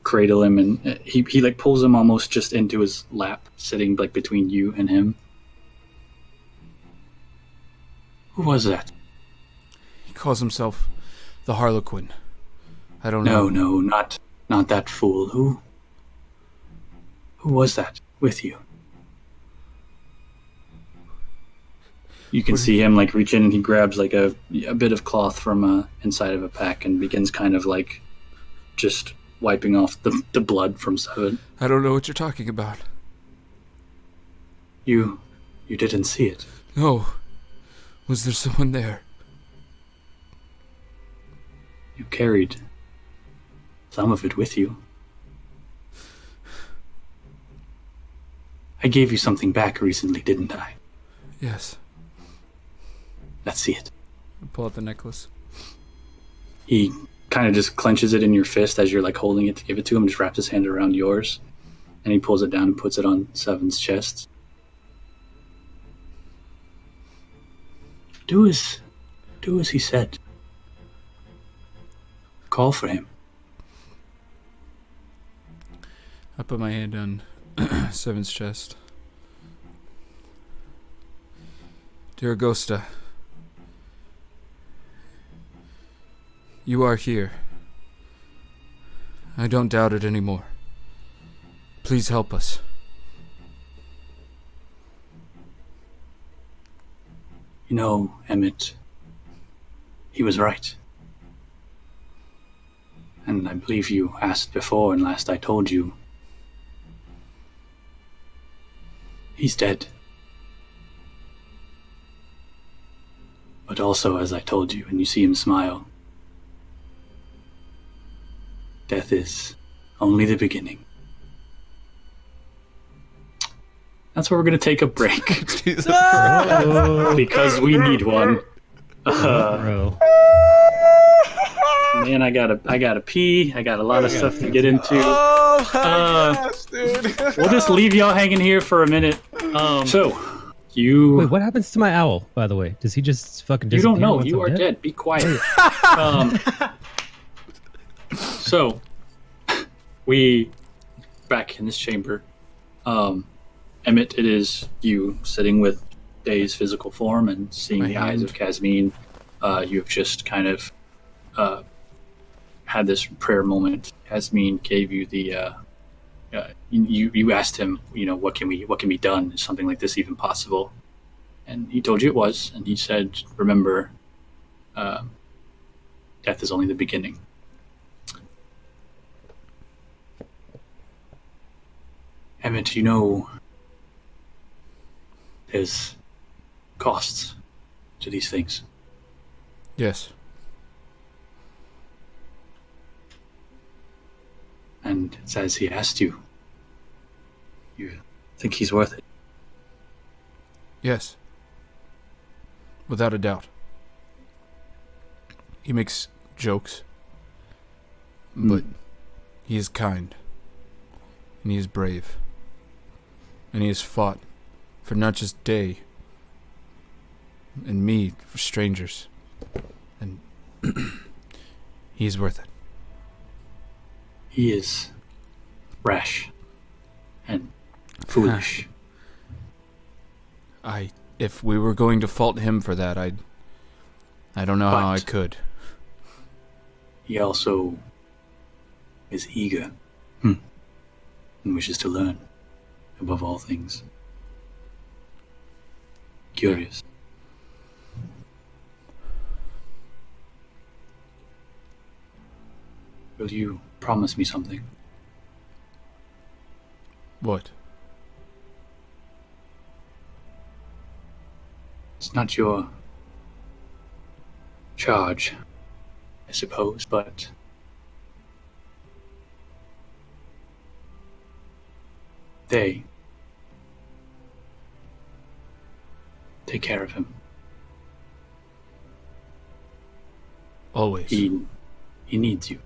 cradle him, and he like pulls him almost just into his lap, sitting like between you and him. Who was that? He calls himself the Harlequin. I don't know. No, not that fool. Who was that with you? You can see him like reach in, and he grabs like a bit of cloth from inside of a pack and begins kind of like just wiping off the blood from Seven. I don't know what you're talking about. You didn't see it. No. Was there someone there? You carried some of it with you. I gave you something back recently, didn't I? Yes. Let's see it. Pull out the necklace. He kind of just clenches it in your fist as you're like holding it to give it to him, just wraps his hand around yours, and he pulls it down and puts it on Seven's chest. Do as he said. Call for him. I put my hand on Seven's chest. Dear Agosta, you are here. I don't doubt it anymore. Please help us. Emmett, he was right. And I believe you asked before, and last I told you, he's dead. But also, as I told you, and you see him smile, death is only the beginning. That's where we're going to take a break. Because we need one. Man, I gotta pee. I got a lot of stuff to get into. Oh my gosh, dude. We'll just leave y'all hanging here for a minute. Wait, what happens to my owl, by the way? Does he just fucking disappear? You don't know. once You I'm are dead. Be quiet. So, we back in this chamber. Emmett, it is you sitting with Day's physical form and seeing the eyes of Kazmine. You have just kind of had this prayer moment. Kazmine gave you the. You asked him, what can be done? Is something like this even possible? And he told you it was, and he said, remember, death is only the beginning. Emmett, there's costs to these things. Yes. And it's as he asked you. You think he's worth it? Yes. Without a doubt. He makes jokes. But he is kind. And he is brave. And he has fought for not just Day and me, for strangers. And he's worth it. He is rash and foolish. If we were going to fault him for that, I don't know how I could. He also is eager and wishes to learn above all things. Curious. Will you promise me something? What? It's not your charge, I suppose, but they take care of him. Always. He needs you.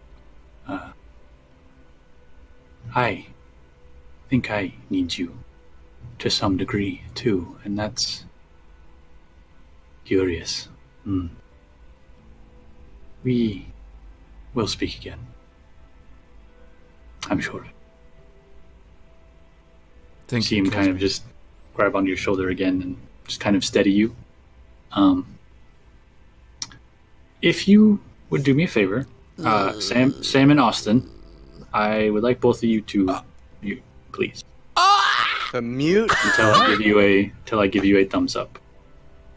I think I need you to some degree too, and that's curious. We will speak again. I'm sure. Thank See you, him kind of just grab onto your shoulder again and just kind of steady you. If you would do me a favor, Sam and Austin, I would like both of you to mute, please. The mute. Until I give you a thumbs up.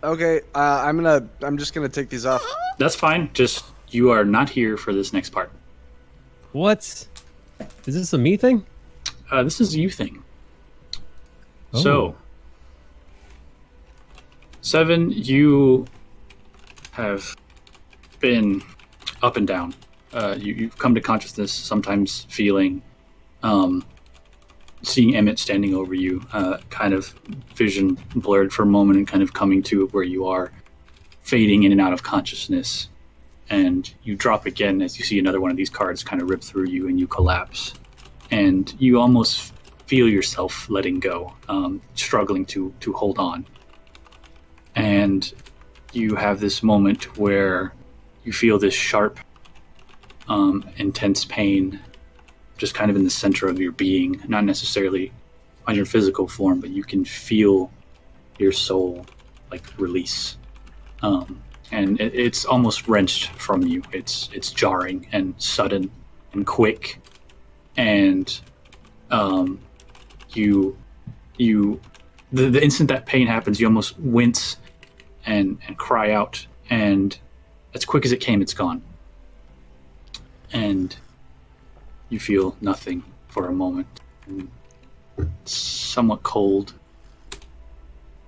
Okay, I'm just gonna take these off. That's fine. Just you are not here for this next part. What? Is this a me thing? This is a you thing. Oh. So, 7, you have been up and down. You've come to consciousness, sometimes feeling, seeing Emmett standing over you, kind of vision blurred for a moment and kind of coming to where you are, fading in and out of consciousness. And you drop again as you see another one of these cards kind of rip through you and you collapse. And you almost feel yourself letting go, struggling to hold on. And you have this moment where you feel this sharp, intense pain just kind of in the center of your being, not necessarily on your physical form, but you can feel your soul like release. And it's almost wrenched from you. It's jarring and sudden and quick. And the instant that pain happens, you almost wince and cry out, and as quick as it came, it's gone. And you feel nothing for a moment. And it's somewhat cold.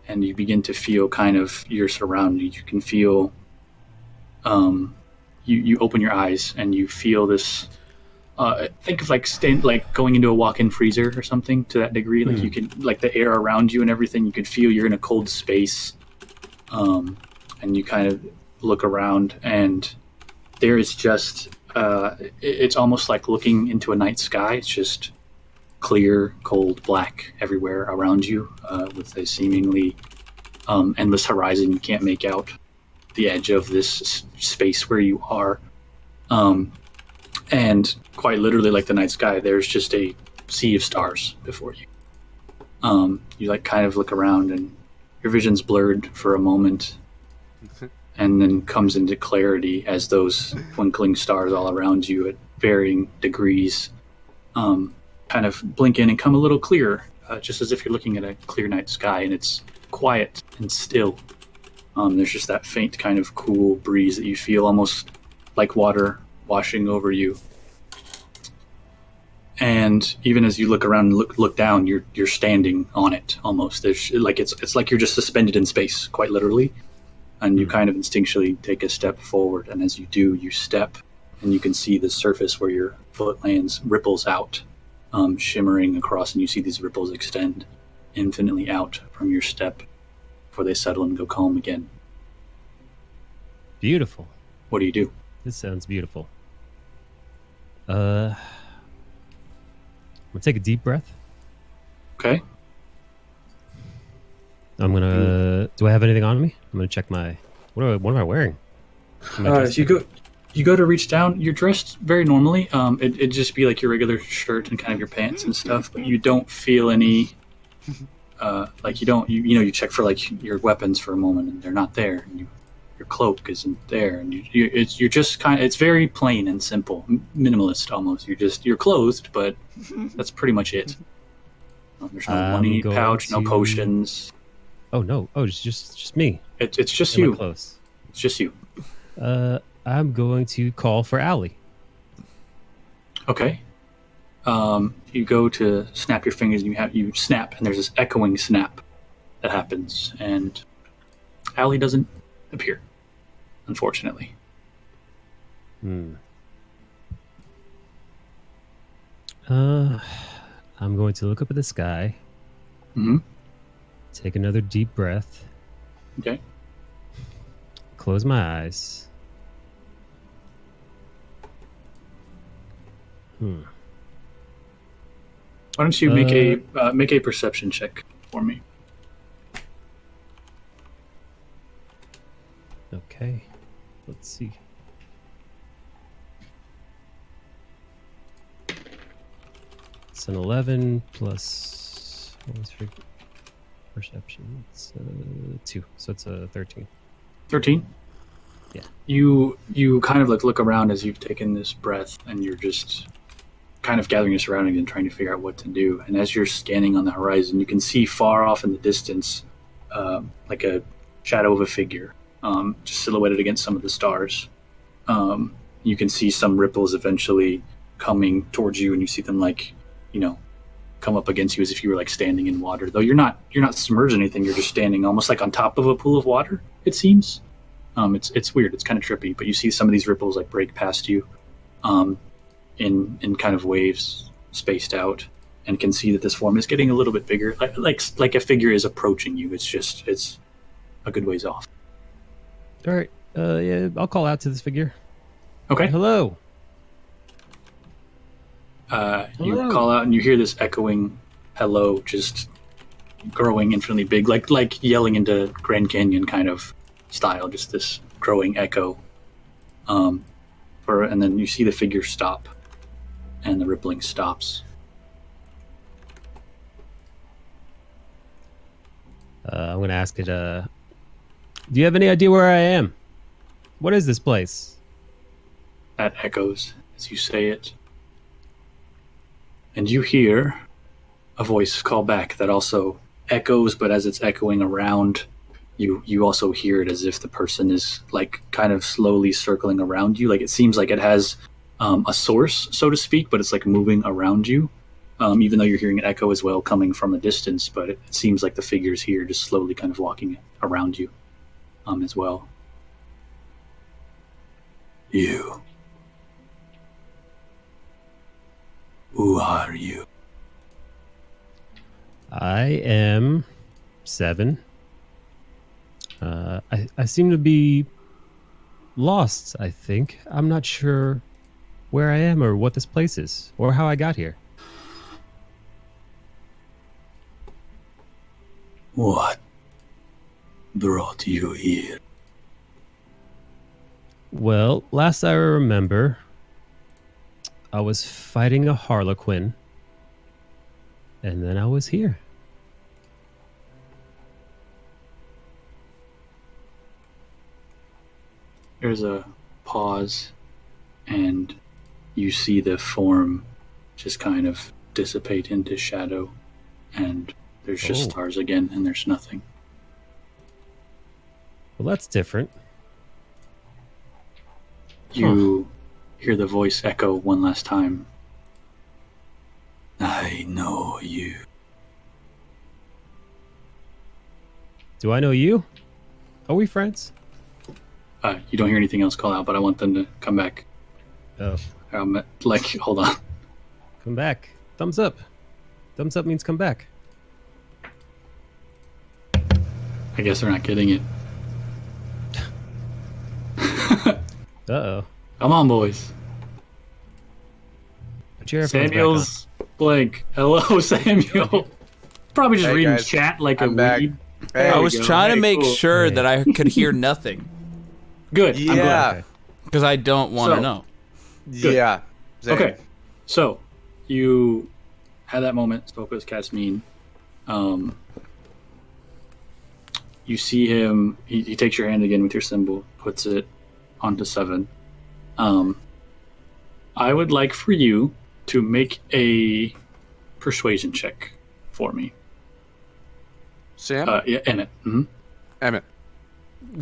And you begin to feel kind of your surroundings. You can feel, you open your eyes and you feel this, think of like going into a walk-in freezer or something to that degree. Like you can, like the air around you and everything, you could feel you're in a cold space. And you kind of look around and there is just, it's almost like looking into a night sky. It's just clear, cold, black everywhere around you, with a seemingly endless horizon. You can't make out the edge of this space where you are. And quite literally, like the night sky, there's just a sea of stars before you. You like kind of look around and your vision's blurred for a moment and then comes into clarity as those twinkling stars all around you at varying degrees kind of blink in and come a little clearer, just as if you're looking at a clear night sky, and it's quiet and still. There's just that faint kind of cool breeze that you feel almost like water washing over you. And even as you look around and look down, you're standing on it almost. There's like it's like you're just suspended in space, quite literally. And you kind of instinctually take a step forward, and as you do, you step, and you can see the surface where your foot lands ripples out, shimmering across, and you see these ripples extend infinitely out from your step before they settle and go calm again. Beautiful. What do you do? This sounds beautiful. I'm gonna take a deep breath. Okay. I'm gonna. Do I have anything on me? I'm gonna check my. What am I wearing? You you go to reach down. You're dressed very normally. It'd just be like your regular shirt and kind of your pants and stuff, but you don't feel any. Like you don't. You check for like your weapons for a moment, and they're not there. And your cloak isn't there, and you're just kind of. It's very plain and simple, minimalist almost. You're clothed, but that's pretty much it. There's no money pouch, no potions. Oh no! Oh, it's just me. It's just you. Close. It's just you. I'm going to call for Allie. Okay. You go to snap your fingers, and you snap, and there's this echoing snap that happens, and Allie doesn't appear, unfortunately. I'm going to look up at the sky. Mm-hmm. Take another deep breath. Okay. Close my eyes. Why don't you make a perception check for me? Okay. Let's see. It's an 11 plus perception. It's 2, so it's a 13. 13. Yeah. You kind of look around as you've taken this breath, and you're just kind of gathering your surroundings and trying to figure out what to do. And as you're scanning on the horizon, you can see far off in the distance, like a shadow of a figure, just silhouetted against some of the stars. You can see some ripples eventually coming towards you, and you see them come up against you as if you were like standing in water. Though you're not submerged in anything. You're just standing almost like on top of a pool of water. It seems. It's weird. It's kind of trippy. But you see some of these ripples like break past you, in kind of waves spaced out, and can see that this form is getting a little bit bigger. Like a figure is approaching you. It's a good ways off. All right. Yeah, I'll call out to this figure. Okay. Hello. You call out and you hear this echoing hello, just growing infinitely big, like yelling into Grand Canyon kind of style, just this growing echo. And then you see the figure stop, and the rippling stops. I'm going to ask it, do you have any idea where I am? What is this place? That echoes as you say it. And you hear a voice call back that also echoes, but as it's echoing around, you also hear it as if the person is like kind of slowly circling around you. Like it seems like it has a source, so to speak, but it's like moving around you. Even though you're hearing an echo as well coming from a distance, but it seems like the figure's here just slowly kind of walking around you as well. You. Who are you? I am 7. I seem to be lost, I think. I'm not sure where I am or what this place is or how I got here. What brought you here? Well, last I remember, I was fighting a harlequin, and then I was here. There's a pause, and you see the form just kind of dissipate into shadow, and there's just stars again, and there's nothing. Well, that's different. You hear the voice echo one last time. I know you. Do I know you? Are we friends? You don't hear anything else call out, but I want them to come back. Oh. Hold on. Come back. Thumbs up. Thumbs up means come back. I guess they're not getting it. Uh-oh. Come on, boys. Put your earphones Samuel's blank. Hello, Samuel. Probably just reading guys. chat like I'm a back. weed. Hey, I was trying to make cool. sure that I could hear nothing. Good. Yeah. I'm glad. Because I don't want to So- know. Good. Yeah. Same. Okay, so you had that moment, spoke with Casmine. You see him, he takes your hand again with your symbol, puts it onto 7. I would like for you to make a persuasion check for me. Sam? Yeah, Emmett. Mm-hmm. Emmett.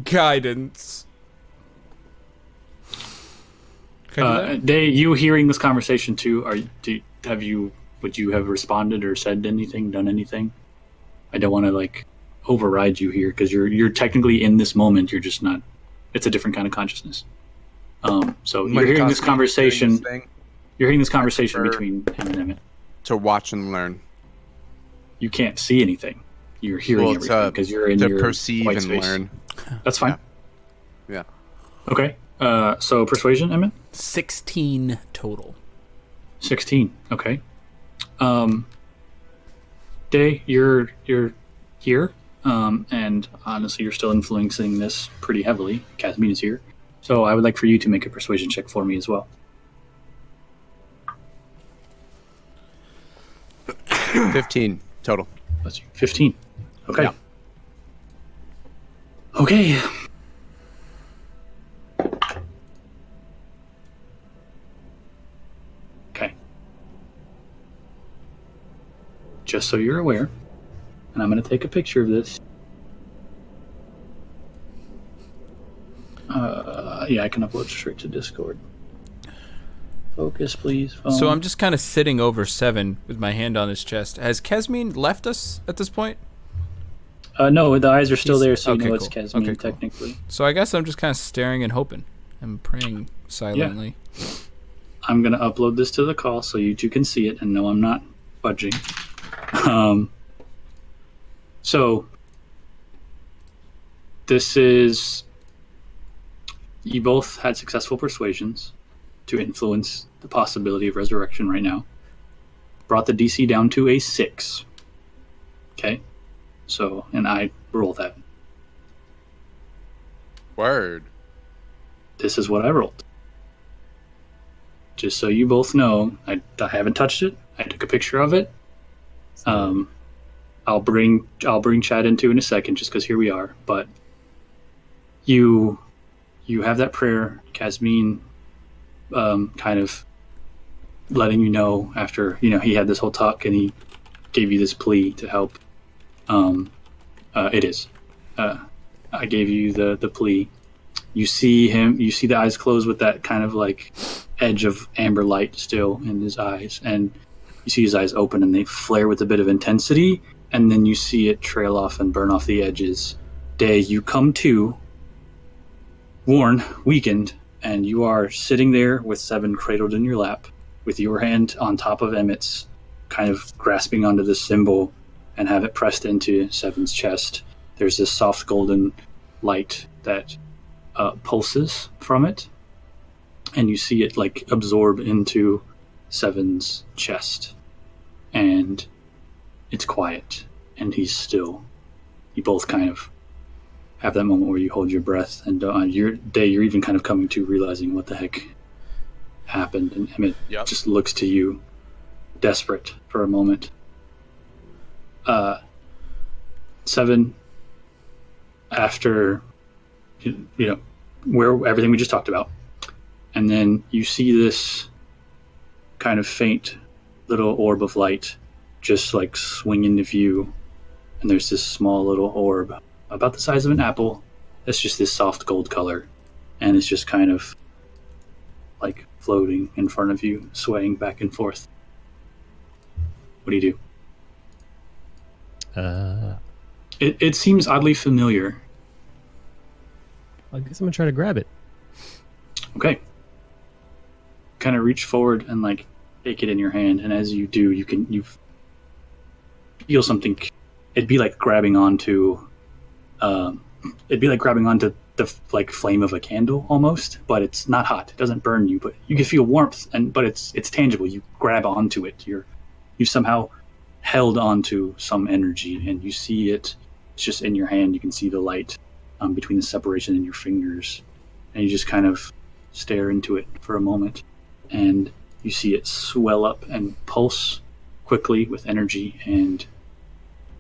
Guidance. Can I do that? You hearing this conversation too? Would you have responded or said anything, done anything? I don't want to like override you here because you're technically in this moment. You're just not. It's a different kind of consciousness. So you're hearing this conversation. You're hearing this conversation between him and Emmett. To watch and learn. You can't see anything. You're hearing everything because you're in to your perceive white and space. learn. That's fine. Yeah. Okay. So persuasion, Emmett. 16 total. 16. Okay. Day, you're here, and honestly, you're still influencing this pretty heavily. Casmine is here, so I would like for you to make a persuasion check for me as well. 15 total. Let's see, 15. Okay. Yeah. Okay. Okay. Just so you're aware, and I'm going to take a picture of this. Yeah, I can upload straight to Discord. Focus, please. Phone. So I'm just kind of sitting over 7 with my hand on his chest. Has Casmine left us at this point? No, the eyes are still He's- there, so okay, you know it's cool. Casmine, Okay, cool. technically. So I guess I'm just kind of staring and hoping and praying silently. I'm going to upload this to the call so you two can see it, and no, I'm not budging. So, this is... You both had successful persuasions to influence the possibility of resurrection right now. Brought the DC down to a 6. Okay? So, and I roll that. Word. This is what I rolled. Just so you both know, I haven't touched it. I took a picture of it. I'll bring Chad into in a second, just because here we are. But you have that prayer, Casmine, kind of letting you know after he had this whole talk and he gave you this plea to help. It is. I gave you the plea. You see him. You see the eyes close with that kind of like edge of amber light still in his eyes, and you see his eyes open and they flare with a bit of intensity, and then you see it trail off and burn off the edges. Day, you come to, worn, weakened, and you are sitting there with 7 cradled in your lap, with your hand on top of Emmett's, kind of grasping onto the symbol and have it pressed into 7's chest. There's this soft golden light that pulses from it, and you see it like absorb into 7's chest, and it's quiet and he's still. You both kind of have that moment where you hold your breath, and you're even kind of coming to realizing what the heck happened, and Emmett just looks to you desperate for a moment. 7, after where everything we just talked about, and then you see this kind of faint little orb of light just like swing into view, and there's this small little orb about the size of an apple that's just this soft gold color, and it's just kind of like floating in front of you, swaying back and forth. What do you do? It seems oddly familiar. I guess I'm gonna try to grab it. Okay. Kind of reach forward and like take it in your hand, and as you do, you feel something. It'd be like grabbing onto the like flame of a candle almost, but it's not hot. It doesn't burn you, but you can feel warmth, but it's tangible. You grab onto it. You somehow held onto some energy, and you see it. It's just in your hand. You can see the light between the separation in your fingers, and you just kind of stare into it for a moment, and you see it swell up and pulse quickly with energy, and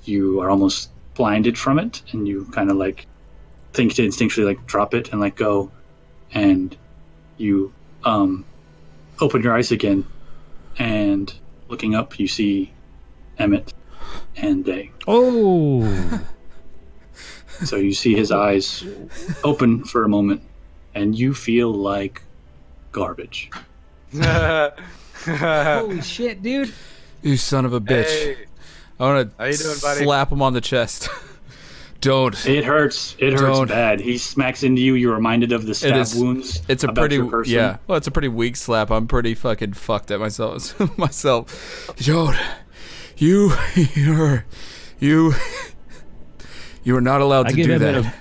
you are almost blinded from it, and you kind of like think to instinctually like drop it and let go, and you open your eyes again, and looking up you see Emmett and Day. Oh. So you see his eyes open for a moment, and you feel like garbage. Holy shit, dude. You son of a bitch. Hey, I want how you to doing, buddy? slap him on the chest. Don't. It hurts. It hurts Don't. bad. He smacks into you. You're reminded of the stab wounds. It's a about pretty your person. yeah. Well, it's a pretty weak slap. I'm pretty fucking fucked at myself. Don't. You are not allowed to do that.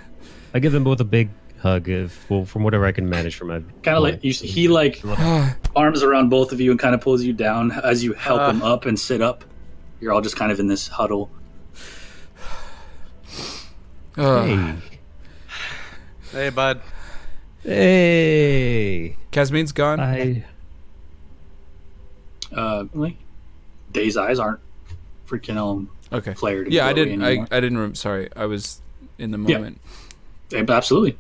I give them both a big hug, from whatever I can manage from my. Kind of like he like arms around both of you and kind of pulls you down as you help him up and sit up. You're all just kind of in this huddle. Hey. Hey, bud. Hey. Casmin's gone. Really? Day's eyes aren't freaking Okay. flared. Yeah, I glowing didn't. anymore. I didn't. Sorry, I was in the moment. Absolutely.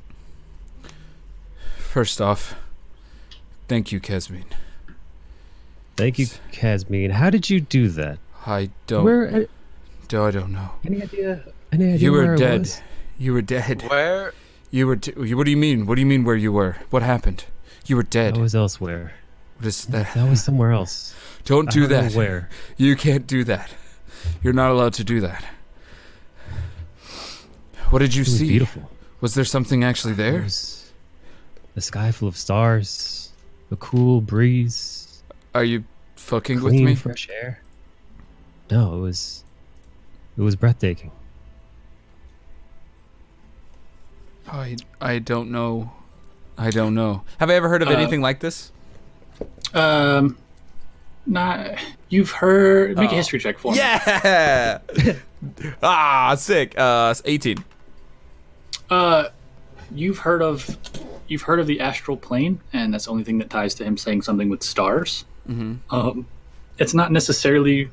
First off, thank you, Casmin. Thank you, Casmin. How did you do that? I don't. Where? I don't know. Any idea? Any idea You where were I dead. was? You were dead. Where? You were. What do you mean? What do you mean where you were? What happened? You were dead. I was elsewhere. What is that? That was somewhere else. Don't do I don't know that. where? You can't do that. You're not allowed to do that. What did you It was see? beautiful. Was there something actually There there? was a sky full of stars, a cool breeze, Are you fucking with clean, me? fresh air. No, it was breathtaking. I don't know. I don't know. Have I ever heard of anything like this? Not. You've heard. Make a history check for me. Yeah. Sick. 18. You've heard of the astral plane, and that's the only thing that ties to him saying something with stars. Mm-hmm. It's not necessarily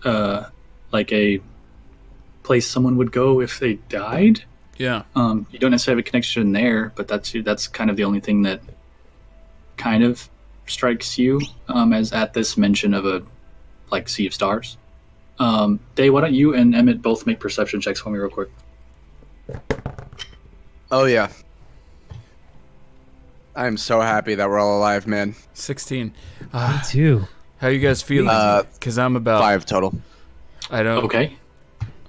like a place someone would go if they died. Yeah. You don't necessarily have a connection there, but that's kind of the only thing that kind of strikes you as at this mention of a like sea of stars. Day, why don't you and Emmett both make perception checks for me real quick? Oh, yeah. I'm so happy that we're all alive, man. 16. Me too. How you guys feeling? Because I'm about 5 total. I don't. Okay.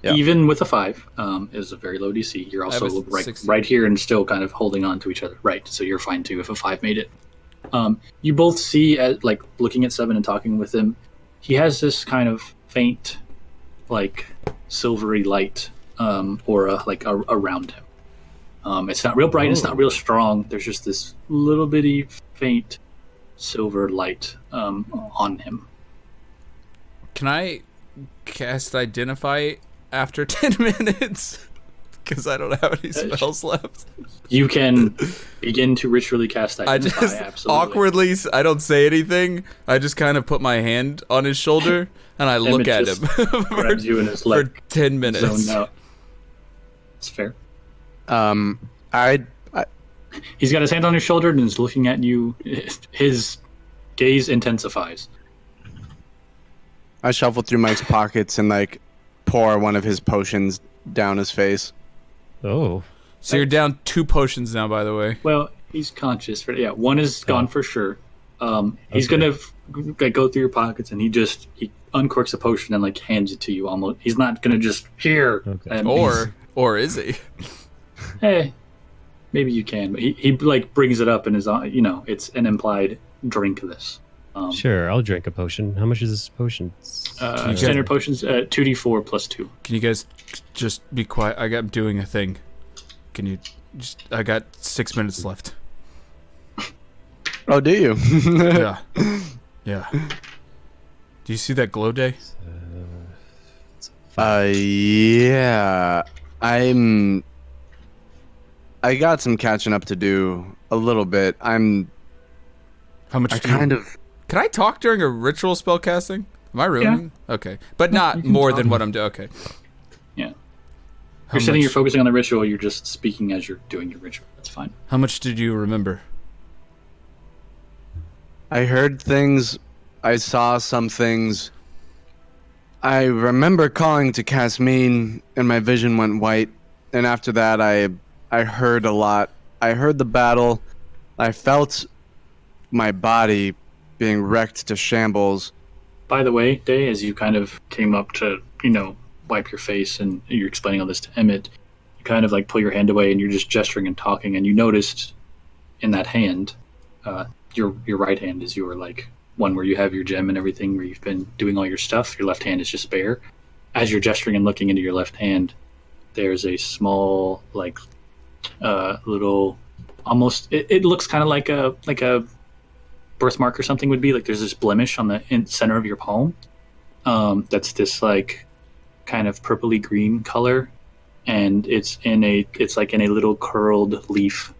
Yeah. Even with a 5 is a very low DC. You're I have also a 16. right here and still kind of holding on to each other. Right. So you're fine too if a 5 made it. You both see, like looking at Seven and talking with him, he has this kind of faint, like silvery light aura like around him. It's not real bright. It's not real strong. There's just this little bitty faint silver light on him. Can I cast Identify after 10 minutes? Because I don't have any spells left. You can begin to ritually cast I Identify. just Absolutely. awkwardly, I don't say anything. I just kind of put my hand on his shoulder and I look at him just grabs you in his for leg. 10 minutes. Zoned out. It's fair. I He's got his hand on your shoulder and is looking at you. His gaze intensifies. I shuffle through Mike's pockets and like pour one of his potions down his face. Oh. So you're down 2 potions now, by the way. Well, he's conscious. One is gone for sure. He's gonna go through your pockets and he uncorks a potion and like hands it to you. Almost, he's not gonna just here. Okay. And Or is he? hey, maybe you can. But he like brings it up and is it's an implied drink this. Sure, I'll drink a potion. How much is this potion? Standard potions 2d4 plus 2. Can you guys just be quiet? I'm doing a thing. Can you just? I got 6 minutes left. Oh, do you? Yeah. Yeah. Do you see that glow day? Yeah. I got some catching up to do. a little bit. How much? Can I talk during a ritual spell casting? Am I ruining? Yeah. Okay, but not more than what I'm doing. Okay. Yeah. You're focusing on the ritual. You're just speaking as you're doing your ritual. That's fine. How much did you remember? I heard things. I saw some things. I remember calling to Casmine, and my vision went white. And after that, I heard a lot. I heard the battle. I felt my body being wrecked to shambles. By the way, Day, as you kind of came up to, wipe your face and you're explaining all this to Emmett, you kind of like pull your hand away and you're just gesturing and talking, and you noticed in that hand, your right hand is your like one where you have your gem and everything, where you've been doing all your stuff. Your left hand is just bare. As you're gesturing and looking into your left hand, there's a small like little, almost it looks kind of like a birthmark or something would be. Like there's this blemish on the center of your palm. That's this like kind of purpley green color, and it's like in a little curled leaf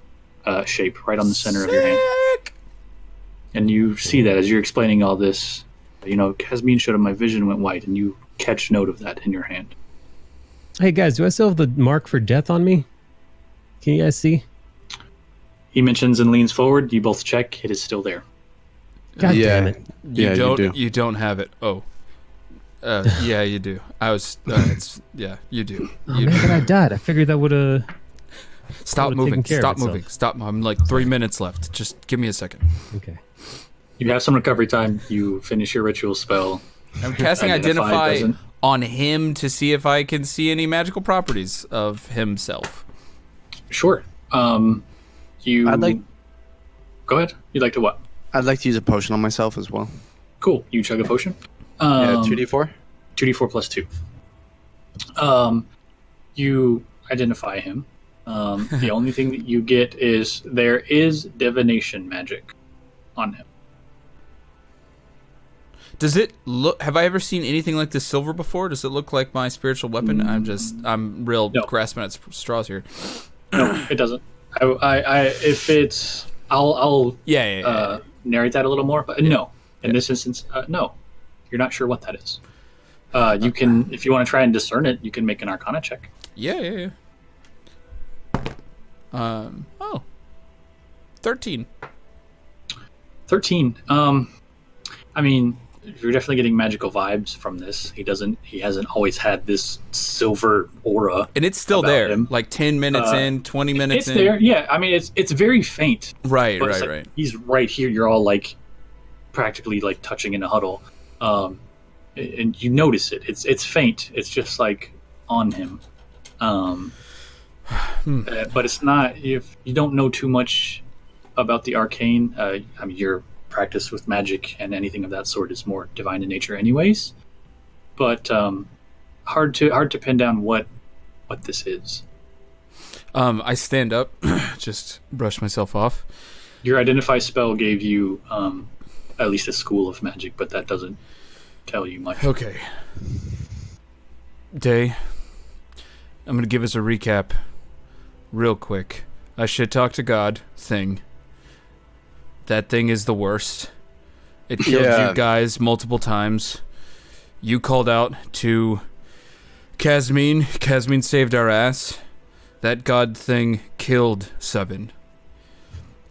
shape right on the center of your hand. And you see that as you're explaining all this, Casmine showed him my vision went white, and you catch note of that in your hand. Hey guys, do I still have the mark for death on me? Can you guys see? He mentions and leans forward. You both check. It is still there. God damn it. You don't have it. Oh. Yeah, you do. You do. Man, but I died. I figured that would have... Stop moving. Stop moving. Stop. I'm like 3 minutes left. Just give me a second. Okay. You have some recovery time. You finish your ritual spell. I'm casting Identify on him to see if I can see any magical properties of himself. Sure. Go ahead. You'd like to what? I'd like to use a potion on myself as well. Cool. You chug a potion? 2d4? 2d4 plus 2. You identify him. The only thing that you get is there is divination magic on him. Does it look... Have I ever seen anything like this silver before? Does it look like my spiritual weapon? I'm real grasping at straws here. No, it doesn't. If it's... I'll narrate that a little more, but no. In this instance, no. You're not sure what that is. You can, if you want to try and discern it, you can make an Arcana check. Yeah. 13. 13. I mean, you're definitely getting magical vibes from this. He hasn't always had this silver aura. And it's still there. Him. Like 10 minutes in, 20 minutes in. It's there, yeah. I mean, it's very faint. Right. He's right here. You're all like practically like touching in a huddle. And you notice it. It's faint. It's just like on him. But it's not, if you don't know too much about the arcane, I mean, your practice with magic and anything of that sort is more divine in nature anyways, but hard to pin down what this is. I stand up, just brush myself off. Your identify spell gave you at least a school of magic, but that doesn't tell you much. Okay. Day, I'm gonna give us a recap real quick. I should talk to God thing. That thing is the worst. It killed you guys multiple times. You called out to Casmine. Casmine saved our ass. That god thing killed Subin.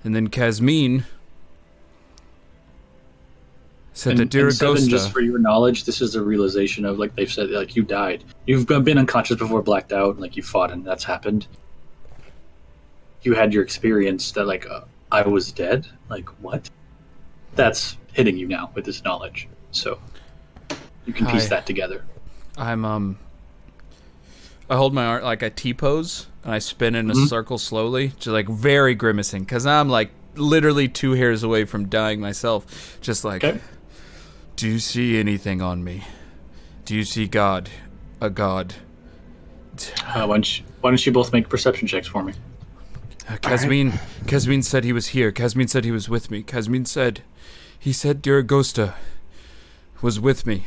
And then Casmine said that Denicola... Just for your knowledge, this is a realization of, like they've said, like you died. You've been unconscious before, blacked out, like you fought, and that's happened. You had your experience that, like, I was dead? Like, what? That's hitting you now with this knowledge. So, you can piece that together. I hold my arm, like I T-pose, and I spin in a circle slowly, just like very grimacing, because I'm like literally 2 hairs away from dying myself. Just like, do you see anything on me? Do you see God? A God? Why don't you both make perception checks for me? Casmine said he was here. Casmine said he was with me. Casmine said, Duragosta was with me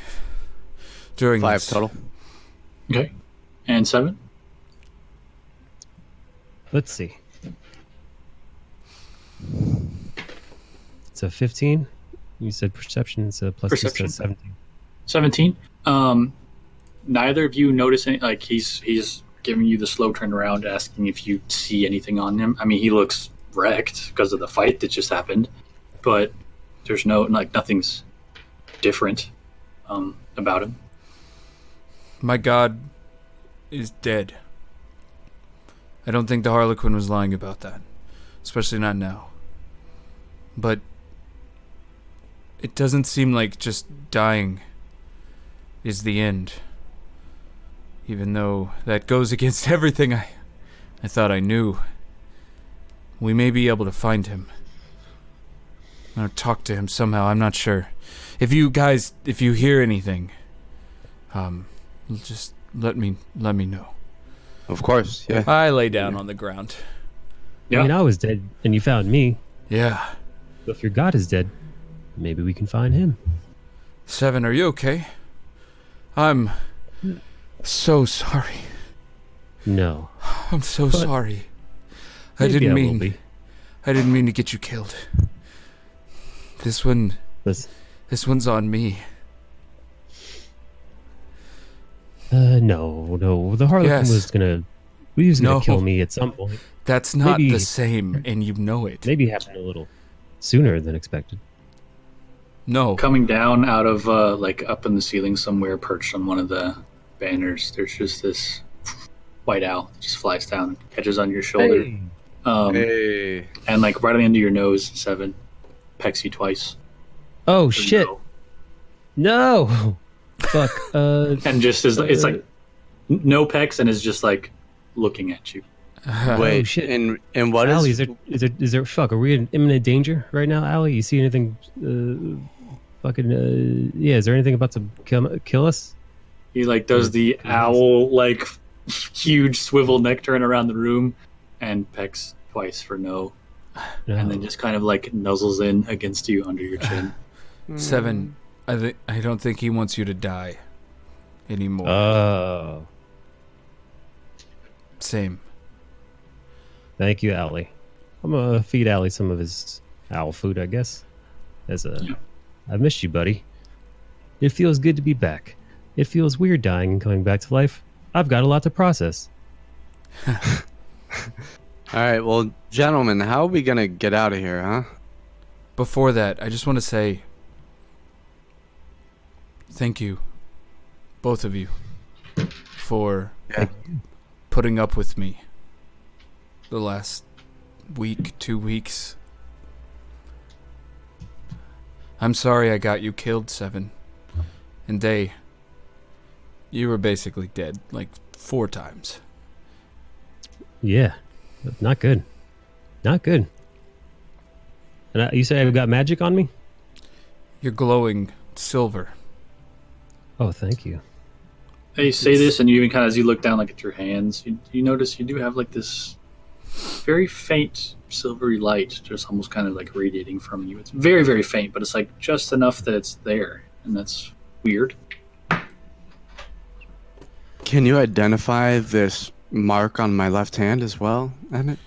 during 5 this. total. Okay. And 7? Let's see. It's a 15. You said perception. It's a plus Perception. 17. 17. Neither of you notice any. Like he's giving you the slow turnaround, asking if you see anything on him. I mean, he looks wrecked because of the fight that just happened, but there's nothing's different about him. My god is dead. I don't think the Harlequin was lying about that, especially not now. But it doesn't seem like just dying is the end. Even though that goes against everything I thought I knew. We may be able to find him. Or talk to him somehow, I'm not sure. If you hear anything, just let me know. Of course, yeah. I lay down on the ground. Yeah. I mean, I was dead, and you found me. Yeah. So if your god is dead, maybe we can find him. 7, are you okay? I'm so sorry. No. I'm so But sorry. I maybe didn't will mean be. I didn't mean to get you killed. This one's on me. No. The Harlequin Yes. was gonna kill me at some point. That's not Maybe- the same, and you know it. Maybe it happened a little sooner than expected. No. Coming down out of up in the ceiling somewhere, perched on one of the banners, there's just this white owl that just flies down, catches on your shoulder, Hey. and like right on the end of your nose, 7 pecks you twice. Oh shit! No. Fuck. And just it's like no pecks, and is just like looking at you. Wait, oh shit! and what Allie, is... is there? Fuck. Are we in imminent danger right now, Allie? You see anything? Yeah. Is there anything about to kill us? He like does the owl like huge swivel neck turn around the room, and pecks twice for no, and then just kind of like nuzzles in against you under your chin. 7, I don't think he wants you to die anymore. Oh. Same. Thank you, Allie. I'm gonna feed Allie some of his owl food, I guess. I missed you, buddy. It feels good to be back. It feels weird dying and coming back to life. I've got a lot to process. All right, well, gentlemen, how are we gonna get out of here, huh? Before that, I just want to say thank you, both of you, for putting up with me the last week, 2 weeks. I'm sorry I got you killed, 7. And Day, you were basically dead like 4 times. Yeah. Not good. Not good. And you say I've got magic on me? You're glowing silver. Oh, thank you. They say this, and you even kind of, as you look down like at your hands, you notice you do have like this very faint silvery light, just almost kind of like radiating from you. It's very, very faint, but it's like just enough that it's there, and that's weird. Can you identify this mark on my left hand as well, Emmett?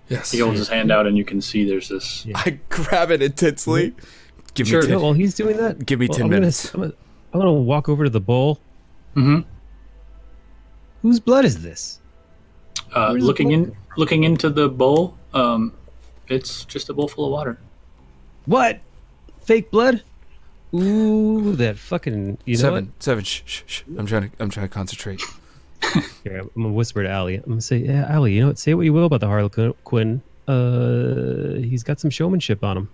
Yes. He holds his hand out, and you can see there's this. Yeah. I grab it intensely. Give Sure. me 10. While he's doing that, Give me 10 minutes. I'm gonna walk over to the bowl. Mm-hmm. Whose blood is this? Where's the bowl? Looking into the bowl, it's just a bowl full of water. What? Fake blood? Ooh, that fuckin'. You know what? 7. Shh. I'm trying to concentrate. Here, I'm gonna whisper to Allie. I'm gonna say, yeah, Allie, you know what? Say what you will about the Harlequin. He's got some showmanship on him.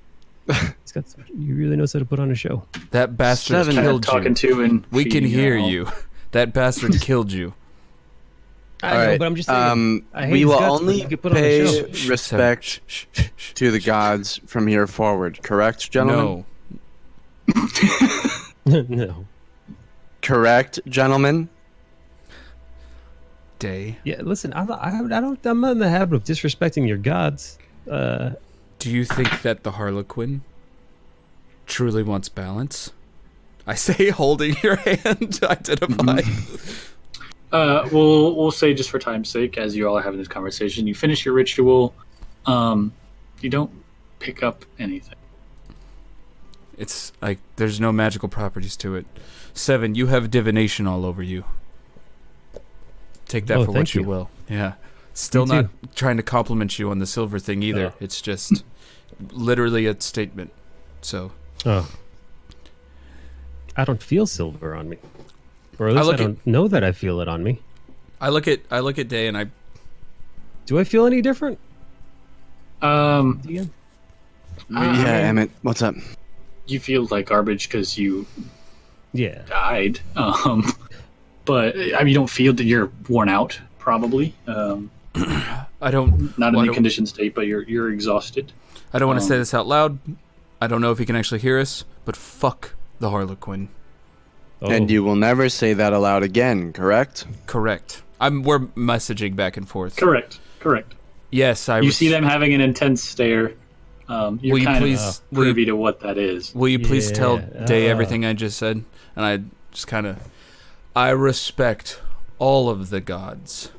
He really knows how to put on a show. That bastard 7 killed Talking you. to and We can feeding hear all. you. That bastard killed you. I All know, right. but I'm just saying. I hate We his will guts, but only he could put on a pay show. respect Shh. to the gods from here forward. Correct, gentlemen? No. No. Correct, gentlemen. Day. Yeah, listen, I'm not in the habit of disrespecting your gods. Do you think that the Harlequin truly wants balance? I say holding your hand to identify. We'll say, just for time's sake, as you all are having this conversation, you finish your ritual. You don't pick up anything. It's like there's no magical properties to it. 7, you have divination all over you. Take that for what you will. Yeah. Still not trying to compliment you on the silver thing either. Oh. It's just literally a statement. So. Oh. I don't feel silver on me. Or at least I don't know that I feel it on me. I look at Day and I... Do I feel any different? Yeah, Emmett, what's up? You feel like garbage because you died. But I mean, you don't feel that you're worn out, probably. I don't... Not in a conditioned state, but you're exhausted. I don't want to say this out loud. I don't know if he can actually hear us, but fuck the Harlequin. Oh. And you will never say that aloud again, correct? Correct. We're messaging back and forth. Correct. Yes, You see them having an intense stare. You're kind of privy to what that is. Will you please tell Day everything I just said? And I just kind of... I respect all of the gods.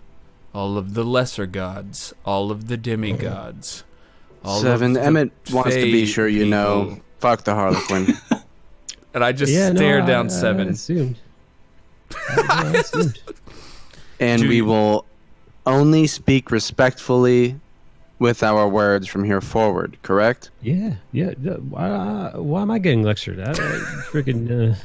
All of the lesser gods. All of the demigods. 7, Emmett wants to be sure you know. Fuck the Harlequin. And I just stared down 7. I assumed. I assumed. And we will only speak respectfully with our words from here forward, correct? Yeah. Why am I getting lectured? Freaking.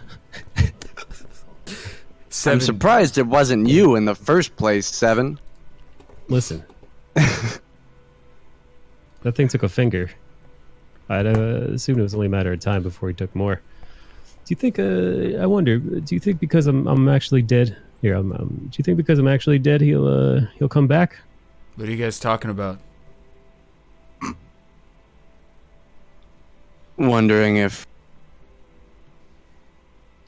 7. I'm surprised it wasn't you in the first place, 7. Listen. That thing took a finger. I'd assumed it was only a matter of time before he took more. Do you think? I wonder. Do you think because I'm actually dead? Here, do you think because I'm actually dead, he'll come back? What are you guys talking about? Wondering if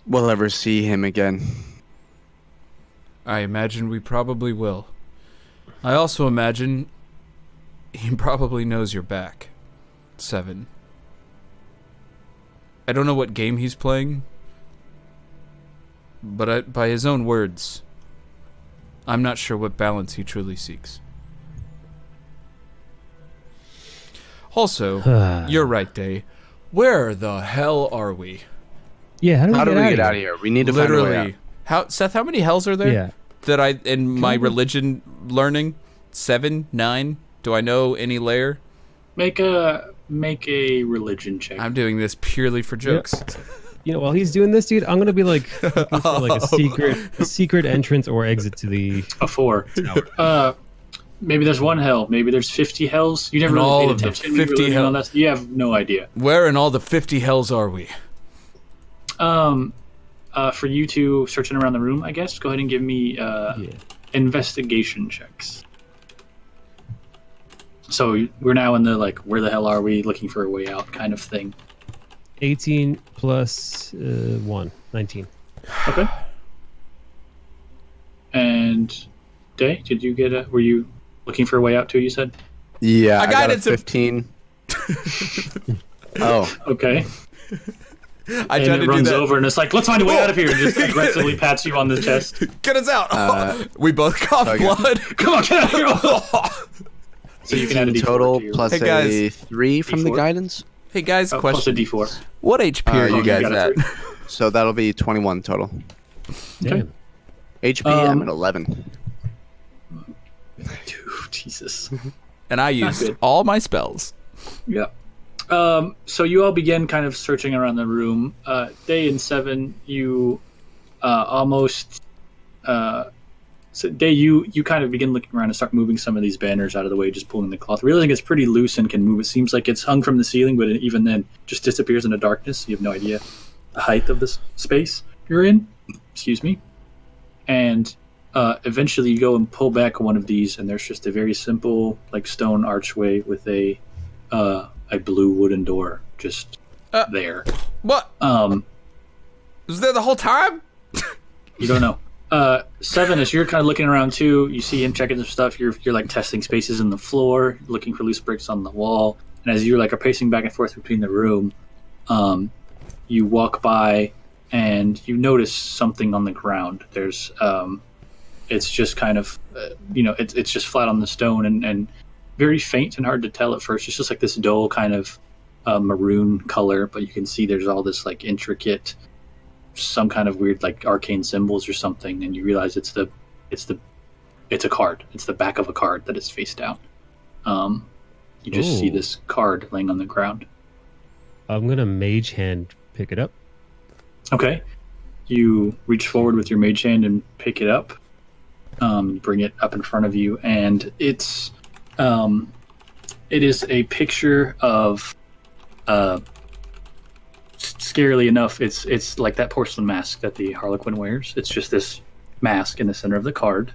we'll ever see him again. I imagine we probably will. I also imagine he probably knows you're back. 7. I don't know what game he's playing, but by his own words, I'm not sure what balance he truly seeks. Also, you're right, Day. Where the hell are we? Yeah, how do we get out of here? We need to find a way out. Seth, how many hells are there? Yeah. That I, in my religion learning, 7, 9? Do I know any layer? Make a religion check. I'm doing this purely for jokes. Yep. You know, while he's doing this, dude, I'm gonna be like looking for like a secret entrance or exit to the 4. Maybe there's 1 hell. Maybe there's 50 hells. You never really paid attention. 50 hells. You have no idea. Where in all the 50 hells are we? For you two searching around the room, I guess. Go ahead and give me investigation checks. So we're now in the where the hell are we, looking for a way out kind of thing. 18 plus 1, 19. Okay. And Day, did you get were you looking for a way out too, you said? Yeah, I got a 15. Oh. Okay. It runs over and it's like, let's find a way out of here, and just aggressively pats you on the chest. Get us out! We both cough blood. Come on, get out of here! So you can add a D4 total to your plus a 3 from the guidance. Hey guys, plus question. a D4. What HP are you guys at? So that'll be 21 total. Okay. HP, I'm at 11. Dude, Jesus. And I used all my spells. Yeah. So you all begin kind of searching around the room. Day and 7, you almost... So Day, you kind of begin looking around and start moving some of these banners out of the way, just pulling the cloth, realizing it's pretty loose and can move. It seems like it's hung from the ceiling, but it even then just disappears in the darkness. You have no idea the height of this space you're in. Excuse me. And eventually you go and pull back one of these, and there's just a very simple stone archway with a blue wooden door just there. What? Was there the whole time? You don't know. 7, as you're kind of looking around too, you see him checking some stuff. You're testing spaces in the floor, looking for loose bricks on the wall. And as you are pacing back and forth between the room, you walk by and you notice something on the ground. There's it's just kind of it's just flat on the stone, and very faint and hard to tell at first. It's just like this dull kind of maroon color, but you can see there's all this like intricate, some kind of weird like arcane symbols or something, and you realize it's a card. It's the back of a card that is face down. You just see this card laying on the ground. I'm gonna mage hand pick it up. Okay. You reach forward with your mage hand and pick it up. Bring it up in front of you, and it is a picture of, scarily enough, it's like that porcelain mask that the Harlequin wears. It's just this mask in the center of the card,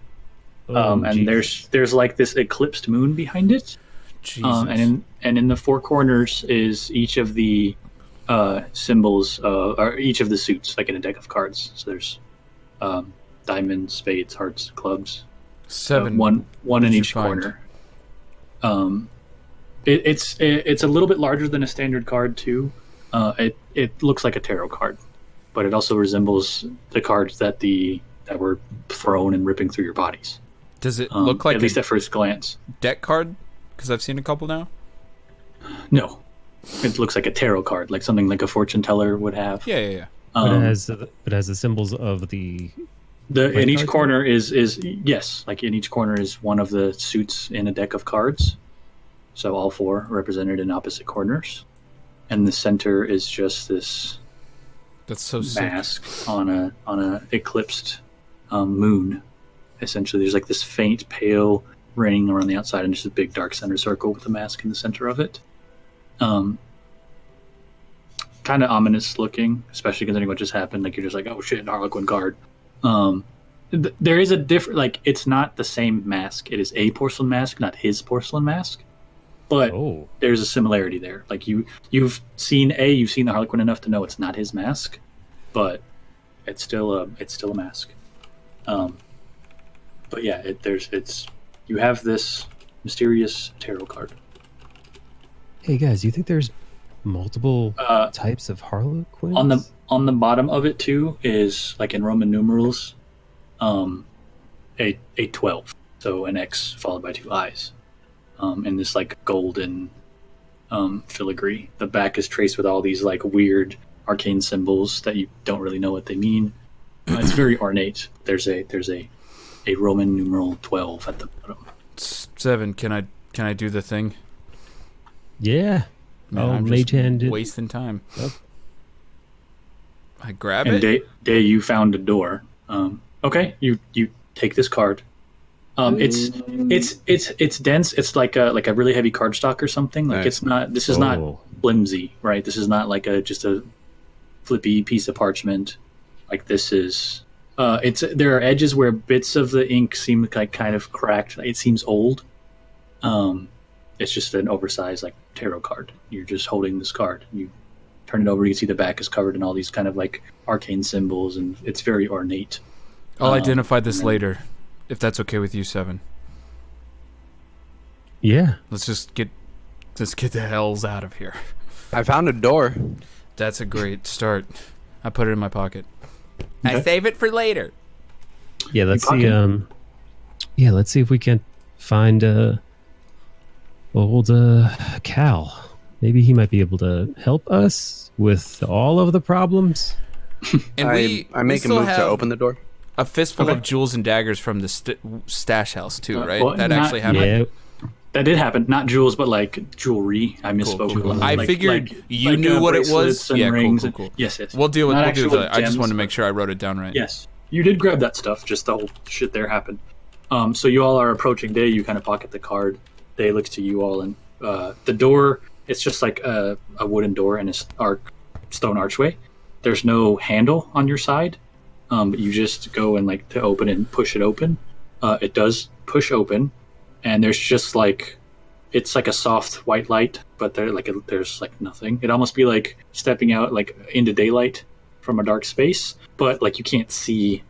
and there's like this eclipsed moon behind it. And in the four corners is each of the symbols, or each of the suits, like in a deck of cards. So there's diamonds, spades, hearts, clubs. 7. One in each corner. It's a little bit larger than a standard card too. It looks like a tarot card, but it also resembles the cards that were thrown and ripping through your bodies. Does it look like at least at first glance deck card? Because I've seen a couple now. No, it looks like a tarot card, like something like a fortune teller would have. Yeah. But it has the symbols of the. In each corner is yes, like in each corner is one of the suits in a deck of cards. So all four represented in opposite corners, and the center is just this. That's so mask sick. on a eclipsed moon. Essentially, there's like this faint pale ring around the outside, and just a big dark center circle with a mask in the center of it. Kind of ominous looking, especially considering what just happened. Like you're just like, oh shit, an Harlequin card. There is a different, like it's not the same mask. It is a porcelain mask, not his porcelain mask. But there's a similarity there. Like you've seen the Harlequin enough to know it's not his mask, but it's still a mask. But yeah, you have this mysterious tarot card. Hey guys, do you think there's multiple types of Harlequins? On the bottom of it too is, like in Roman numerals, a 12. So an X followed by two I's. In this like golden filigree. The back is traced with all these like weird arcane symbols that you don't really know what they mean. It's very ornate. There's a Roman numeral 12 at the bottom. 7. Can I do the thing? Yeah. Man, I'm mage just hand wasting time. Yep. I grab And it. Day, you found a door. Okay, you take this card. It's dense. It's like a really heavy cardstock or something. Like it's not. This is not flimsy, right? This is not like just a flippy piece of parchment. Like this is. There are edges where bits of the ink seem like kind of cracked. It seems old. It's just an oversized like tarot card. You're just holding this card. You turn it over. You see the back is covered in all these kind of like arcane symbols, and it's very ornate. I'll identify this later, if that's okay with you, 7. Yeah. Let's get the hells out of here. I found a door. That's a great start. I put it in my pocket. I save it for later. Yeah, let's see. Let's see if we can find old Cal. Maybe he might be able to help us with all of the problems. And I make a move to open the door. A fistful of jewels and daggers from the stash house too, right? Well, that actually happened. Yeah. That did happen. Not jewels, but like jewelry. I misspoke. Cool. I figured you knew what it was. And Yeah, rings cool. Yes. We'll deal with Not it. I just gems, wanted to make sure I wrote it down right. Yes, you did grab that stuff. Just the whole shit there happened. So you all are approaching Day. You kind of pocket the card. Day looks to you all, and the door. It's just like a wooden door and a stone archway. There's no handle on your side. But you just go and like to open and push it open. It does push open, and there's just like it's like a soft white light, but there's like nothing. It'd almost be like stepping out like into daylight from a dark space, but like you can't see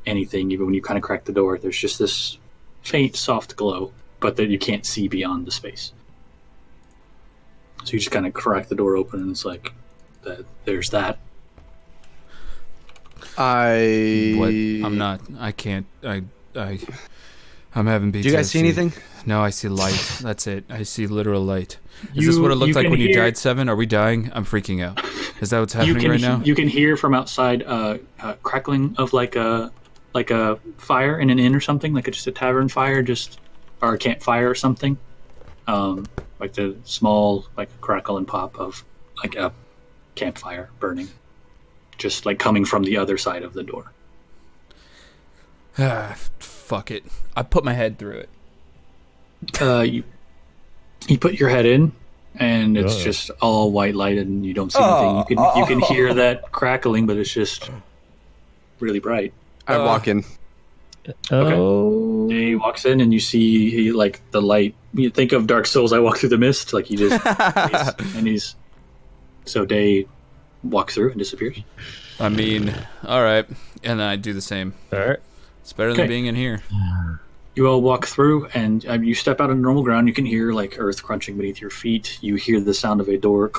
anything even when you kind of crack the door. There's just this faint soft glow, but that you can't see beyond the space. So you just kind of crack the door open, and it's like there's that. I'm not. I can't. I I'm having PTSD. Do you guys see anything? No, I see light. That's it. I see literal light. Is this what it looked like when you died, Seven? Are we dying? I'm freaking out. Is that what's happening right now? You can hear from outside crackling of like a fire in an inn or something, like just a tavern fire, or a campfire or something. Like the small like crackle and pop of like a campfire burning, just like coming from the other side of the door. Fuck it. I put my head through it. You put your head in, and it's just all white light, and you don't see anything. You can hear that crackling, but it's just really bright. I walk in. Oh. Okay. Day walks in, and you see like the light. You think of Dark Souls. I walk through the mist, like he just, so Day walks through and disappears. I mean, all right, and then I do the same. All right. It's better than being in here. You all walk through, and you step out on normal ground. You can hear like earth crunching beneath your feet. You hear the sound of a door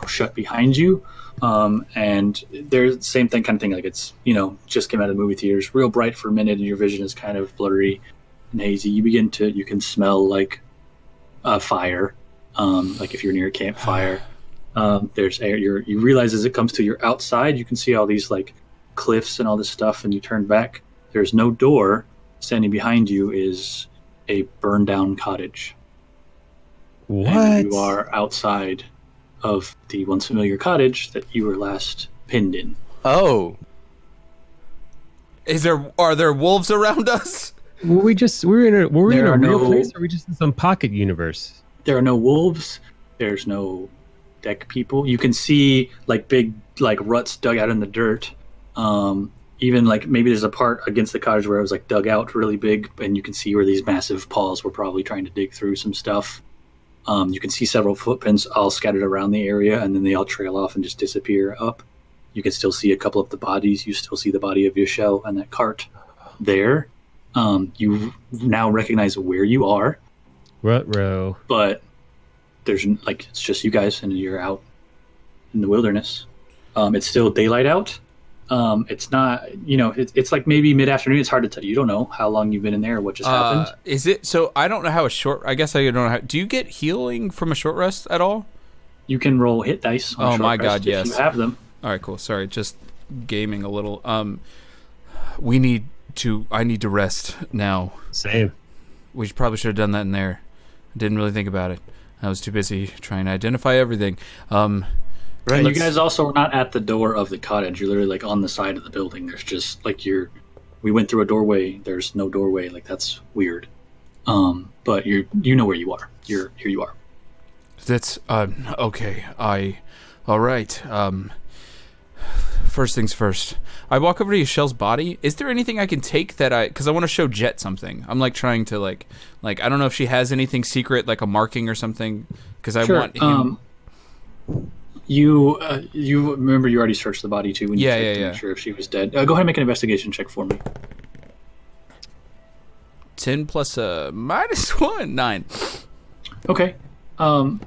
shut behind you, and there's the same kind of thing. Like it's just came out of the movie theaters, real bright for a minute, and your vision is kind of blurry and hazy. You can smell like a fire, like if you're near a campfire. There's air. You realize as it comes to your outside, you can see all these like cliffs and all this stuff, and you turn back. There's no door. Standing behind you is a burned down cottage. What? And you are outside of the once familiar cottage that you were last pinned in. Oh. Are there wolves around us? Were we in a real place, or are we just in some pocket universe? There are no wolves. There's no deck people. You can see like big like ruts dug out in the dirt. Even like maybe there's a part against the cottage where it was like dug out really big, and you can see where these massive paws were probably trying to dig through some stuff. You can see several footprints all scattered around the area, and then they all trail off and just disappear up. You can still see a couple of the bodies. You still see the body of Yashel and that cart there. You now recognize where you are. Ruh-roh. But there's like it's just you guys, and you're out in the wilderness. It's still daylight out. It's not, it's like maybe mid-afternoon. It's hard to tell. You don't know how long you've been in there or what just happened. Is it? So I don't know how I guess I don't know how. Do you get healing from a short rest at all? You can roll hit dice on Oh short my rest god, yes. if you have them. All right, cool. Sorry, just gaming a little. I need to rest now. Same. We probably should have done that in there. I didn't really think about it. I was too busy trying to identify everything. Right. And you guys also are not at the door of the cottage. You're literally like on the side of the building. There's just like we went through a doorway. There's no doorway. Like that's weird. But you know where you are. Here you are. That's okay. All right. First things first. I walk over to Yashel's body. Is there anything I can take because I want to show Jet something. I'm like trying to like I don't know if she has anything secret, like a marking or something, because I want him. You remember you already searched the body too when you checked to make sure if she was dead. Go ahead and make an investigation check for me. 10 plus -1, 9. Okay.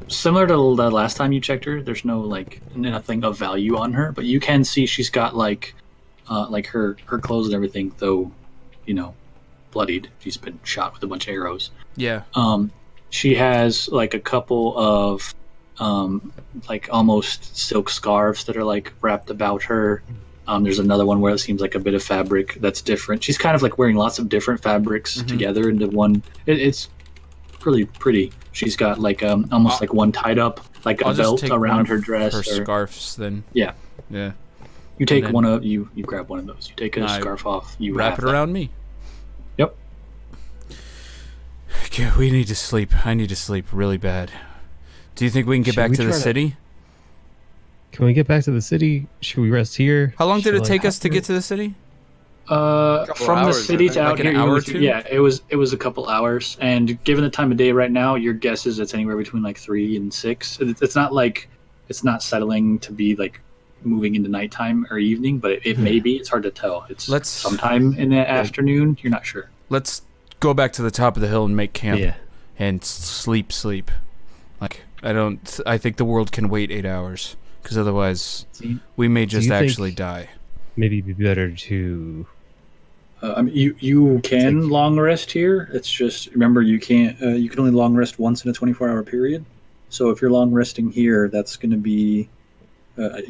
Similar to the last time you checked her, there's no like nothing of value on her, but you can see she's got like her clothes and everything, though, bloodied. She's been shot with a bunch of arrows. Yeah. She has like a couple of like almost silk scarves that are like wrapped about her. There's another one where it seems like a bit of fabric that's different. She's kind of like wearing lots of different fabrics together into one. It's really pretty. She's got like almost like one tied up, like a belt around her dress. Her scarves, then. Yeah. Yeah. You take one of you grab one of those. You take a scarf off. You wrap it around me. Yep. Okay, we need to sleep. I need to sleep really bad. Do you think we can get back to the city? Can we get back to the city? Should we rest here? How long did it take us to get to the city? From the city to out like here, an hour or two? Yeah, it was a couple hours. And given the time of day right now, your guess is it's anywhere between like 3 and 6. It's not settling to be like moving into nighttime or evening, but it may be. It's hard to tell. It's sometime in the afternoon. You're not sure. Let's go back to the top of the hill and make camp and sleep. Like I think the world can wait 8 hours, because otherwise we may just actually die. Maybe it'd be better to I mean, you can long rest here. It's just remember you can't. You can only long rest once in a 24-hour period. So if you're long resting here, that's going to be.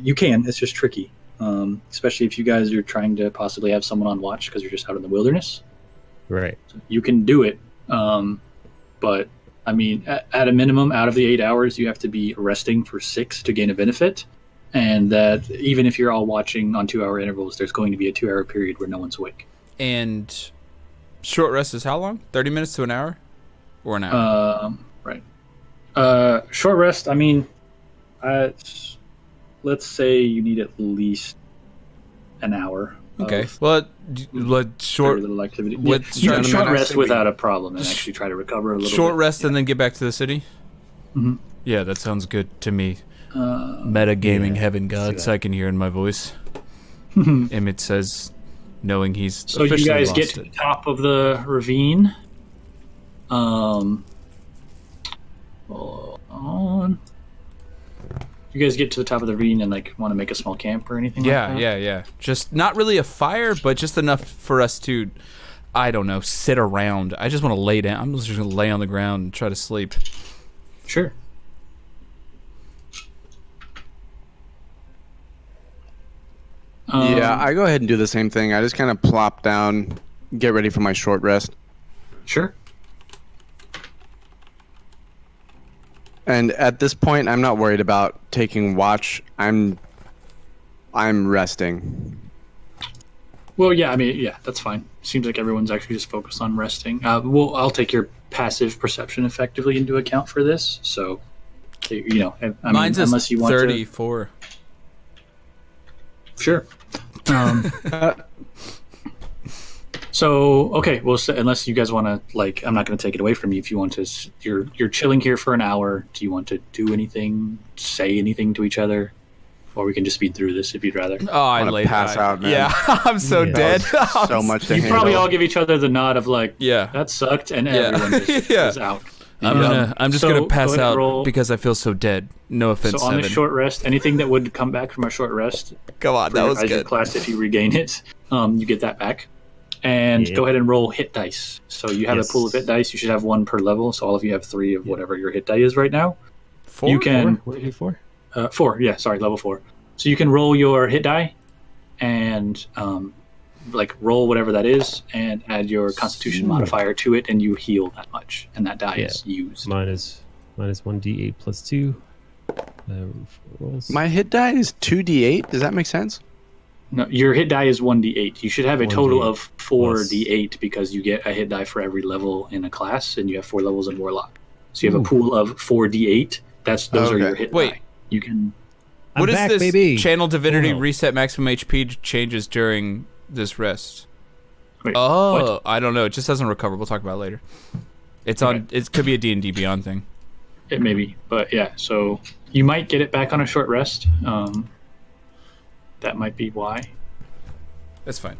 You can. It's just tricky, especially if you guys are trying to possibly have someone on watch because you're just out in the wilderness. Right. So you can do it, but I mean, at a minimum, out of the 8 hours, you have to be resting for 6 to gain a benefit. And that even if you're all watching on 2-hour intervals, there's going to be a 2-hour period where no one's awake. And short rest is how long? 30 minutes to an hour? Or an hour? Right. Short rest, I mean, let's say you need at least an hour. Okay. Well, short little activity. You can short rest without a problem and actually try to recover a little short bit. rest and then get back to the city? Mm-hmm. Yeah, that sounds good to me. Metagaming heaven gods, I can hear in my voice. Emmett says, knowing he's so you guys get to the top of the ravine. Hold on. You guys get to the top of the ravine and like want to make a small camp or anything? Yeah, like that? yeah. Just not really a fire, but just enough for us to, I don't know, sit around. I just want to lay down. I'm just gonna lay on the ground and try to sleep. Sure. Yeah, I go ahead and do the same thing. I just kind of plop down, get ready for my short rest. Sure. And at this point, I'm not worried about taking watch. I'm resting. Well, yeah, I mean, yeah, that's fine. Seems like everyone's actually just focused on resting. I'll take your passive perception effectively into account for this. So, you know, Mine's unless you want 34. Sure. So okay, well, unless you guys want to, like, I'm not going to take it away from you. If you want to, you're chilling here for an hour. Do you want to do anything, say anything to each other, or we can just speed through this if you'd rather? Oh, I wanna pass out, man. Yeah, I'm so dead. So much to You handle. probably all give each other the nod of like, Yeah. that sucked, and everyone just is out. I'm just gonna pass go ahead and out roll. because I feel so dead. No offense, So on the Seven. short rest, anything that would come back from a short rest, Come on, that was as your good. class, if you regain it, you get that back. And go ahead and roll hit dice. So you have a pool of hit dice. You should have one per level. So all of you have 3 of whatever your hit die is right now. 4? You can What did you 4? 4. Yeah, sorry, level 4. So you can roll your hit die, and like roll whatever that is, and add your Constitution modifier to it, and you heal that much, and that die is used. Minus 1d8 plus 2. Rolls. My hit die is 2d8. Does that make sense? No, your hit die is 1d8. You should have a total 1d8 of 4d8 because you get a hit die for every level in a class, and you have 4 levels in Warlock. So you have a pool of 4d8. Those are your hit die. You can. What is back, this? baby. Channel divinity Oh. reset maximum HP changes during this rest. Wait, Oh, what? I don't know. It just doesn't recover. We'll talk about it later. It's on. It could be a D&D Beyond thing. It may be, but yeah. So you might get it back on a short rest. That might be why. That's fine.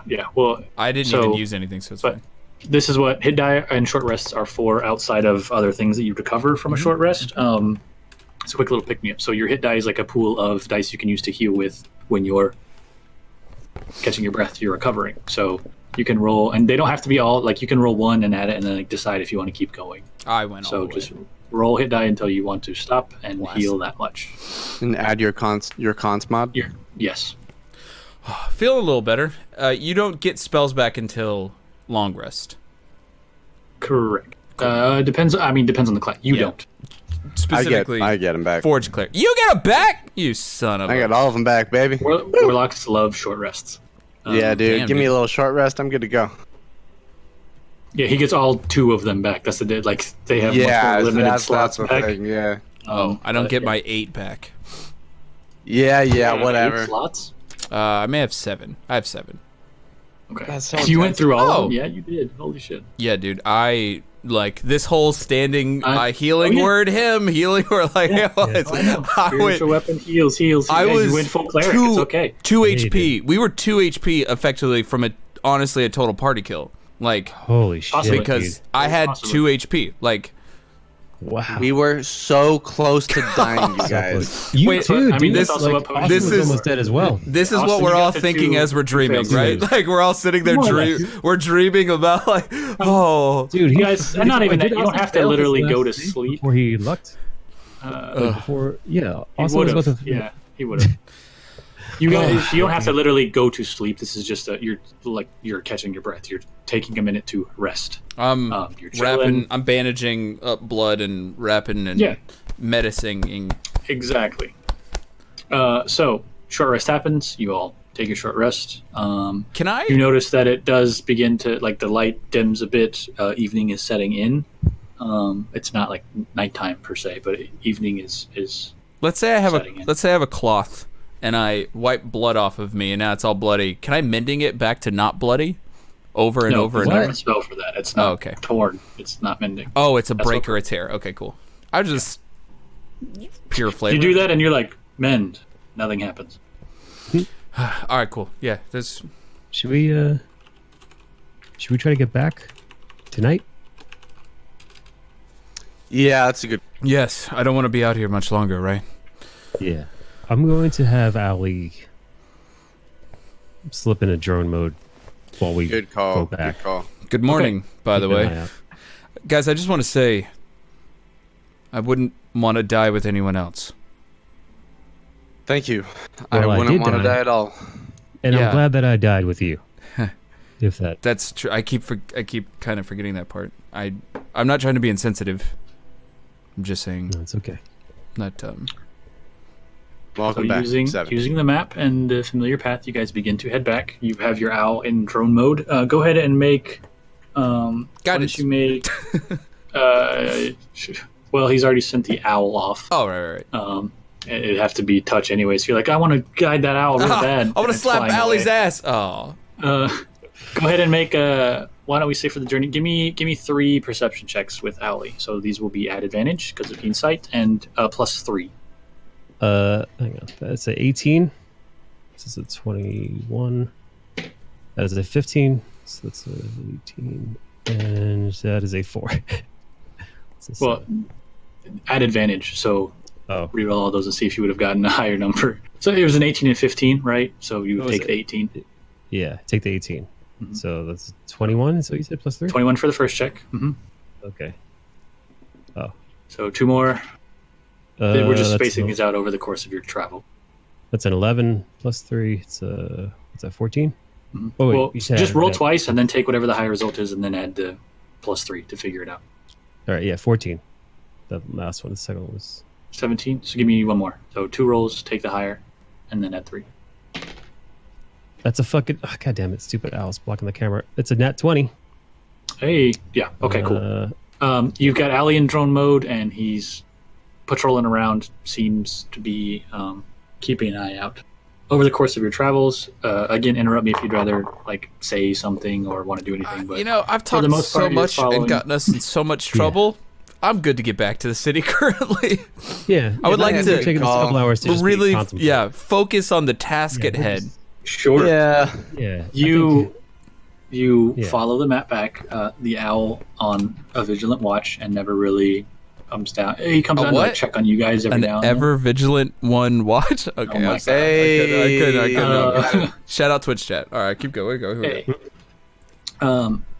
Yeah. Well, I didn't even use anything, so it's fine. This is what hit die and short rests are for outside of other things that you recover from a short rest. It's a quick little pick me up. So your hit die is like a pool of dice you can use to heal with when you're catching your breath, you're recovering. So you can roll, and they don't have to be all, like, you can roll 1 and add it and then like decide if you want to keep going. I went all So the just way. roll hit die until you want to stop and heal that much. And add your cons mod? Yes. Feel a little better. You don't get spells back until long rest. Correct. Depends on the class. You don't. Specifically, I get them back. Forge Cleric. You get them back? You son of I a... got all of them back, baby. Warlocks love short rests. Yeah, dude. damn, Give me dude. a little short rest. I'm good to go. Yeah, he gets all 2 of them back. That's the like they have much more limited that's slots the back. thing. Yeah. Oh, I don't get my 8 back. Yeah, Eight whatever. slots. I may have 7. I have 7. Okay. That's so You went through all Oh. of them? Yeah, you did. Holy shit. Yeah, dude. I like this whole standing healing oh, yeah. word healing word like it was. I went Spiritual weapon heals. I Yeah, was you went full cleric. 2, It's okay. 2 Yeah, you HP. We were 2 HP effectively from honestly a total party kill. Like Holy shit, Possibly. because dude. I had Possibly. 2 HP. Like Wow. We were so close to dying, you guys. You Wait, too, I mean, dude. that's also what Potion this was is- almost dead as well. This is Austin, what you we're got all the thinking two as we're dreaming, fails. right? Like we're all sitting there More or less. we're dreaming about like, oh, Dude, You guys, and not even that. You don't have to literally go to sleep sleep. before he lucked. He Yeah, would Austin was about have. to. Yeah, he would have. You guys, you don't have to literally go to sleep. This is just you're catching your breath. You're taking a minute to rest. I'm You're wrapping, chilling. I'm bandaging up blood and wrapping and Yeah. medicining. Exactly. So short rest happens. You all take a short rest. Can I? You notice that it does begin to the light dims a bit. Evening is setting in. It's not like nighttime per se, but evening is. Let's say I have setting in. let's say I have a cloth and I wipe blood off of me and now it's all bloody. Can I mending it back to not bloody? Over and No, over and there's over. not a spell for that. It's not okay. torn. It's not mending. Oh, it's a That's break what- or a tear. Okay, cool. I just pure flavor. You do that and you're like mend. Nothing happens. All right, cool. Yeah, this. Should we try to get back tonight? Yeah, that's a good. Yes, I don't want to be out here much longer, right? Yeah. I'm going to have Ali slip into drone mode while we Good call. go back. Good call. Good morning, by the Keep an eye way. out. Guys, I just want to say I wouldn't want to die with anyone else. Thank you. Well, I I wouldn't did want to die. die at all. And Yeah. I'm glad that I died with you. If that. That's true. I keep kind of forgetting that part. I'm not trying to be insensitive. I'm just saying No, it's okay. that Welcome So back. using Seven. the map and the familiar path, you guys begin to head back. You have your owl in drone mode. Go ahead and make. Why Guidance. don't you make? Well, he's already sent the owl off. Oh, right. It'd have to be touch anyway. So you're like, I want to guide that owl really bad. I want to It's slap flying Allie's away. ass. Oh. Go ahead and make a. Why don't we say for the journey? Give me 3 perception checks with Owly. So these will be at advantage because of insight and +3. Hang on. That's a 18. This is a 21. That is a 15. So that's a 18. And that is a 4. It's a Well, at advantage. So Oh. reroll all those and see if you would have gotten a higher number. So it was an 18 and 15, right? So you What would was take it? the 18. Yeah, take the 18. Mhm. So that's 21. So you said +3? 21 for the first check. Okay. So 2 more. We're just that's spacing a- these out over the course of your travel. That's an 11 +3. It's what's that, 14? Mhm. Oh, wait, Well, you said just roll that- twice and then take whatever the high result is and then add the +3 to figure it out. All right, yeah, 14. The last one, the second one was 17. So give me one more. So 2 rolls, take the higher, and then add 3. that's a fucking god damn it, stupid owl's blocking the camera. It's a nat 20. Hey, yeah, okay, cool. You've got Ali in drone mode, and he's patrolling around. Seems to be keeping an eye out. Over the course of your travels, again, interrupt me if you'd rather like say something or want to do anything. But You know, I've for the talked most so part, you're much following- and gotten us in so much trouble. I'm good to get back to the city currently. Yeah, I would like it's to taking us a couple hours to just really, contemplate. yeah, focus on the task Yeah, at we're head. just- sure, Yeah. Yeah, I you think- Yeah. follow the map back. The owl on a vigilant watch and never really comes down. He comes A down to like, what? check on you guys every An now and then. ever vigilant one watch. Okay, Oh my I'm sorry. God. I couldn't. Uh, Shout out Twitch chat. All right, keep going. Go. Hey.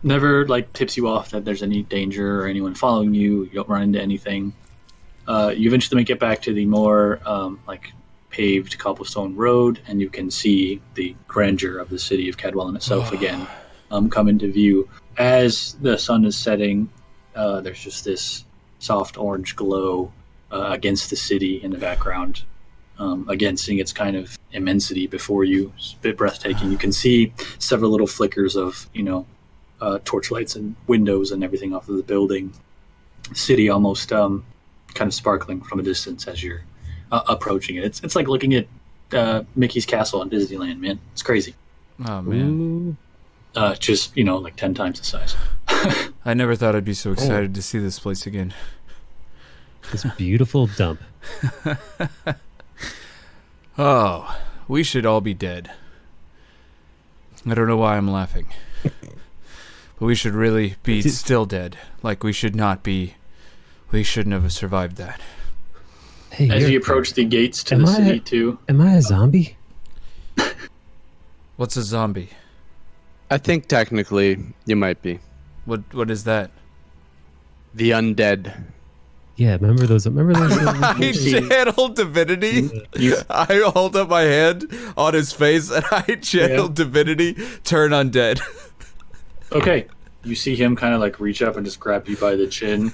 Never like tips you off that there's any danger or anyone following you. You don't run into anything. You eventually get back to the more like paved cobblestone road, and you can see the grandeur of the city of Cadwallon itself again come into view. As the sun is setting, there's just this soft orange glow against the city in the background. Again, seeing its kind of immensity before you, it's a bit breathtaking. You can see several little flickers of, torchlights and windows and everything off of the building. City almost kind of sparkling from a distance as you're approaching it. It's like looking at Mickey's Castle in Disneyland, man. It's crazy. Oh man, Ooh. Just, like 10 times the size. I never thought I'd be so excited to see this place again. This beautiful dump. Oh, we should all be dead. I don't know why I'm laughing. But we should really be still dead. Like we should not be We shouldn't have survived that. Hey, As you're- you approach the gates to Am the I- city, too. Am I a zombie? What's a zombie? I think technically you might be. What is that? The undead. Yeah, remember those? I channeled divinity. I hold up my hand on his face and I channeled divinity, turn undead. Okay. You see him kind of like reach up and just grab you by the chin,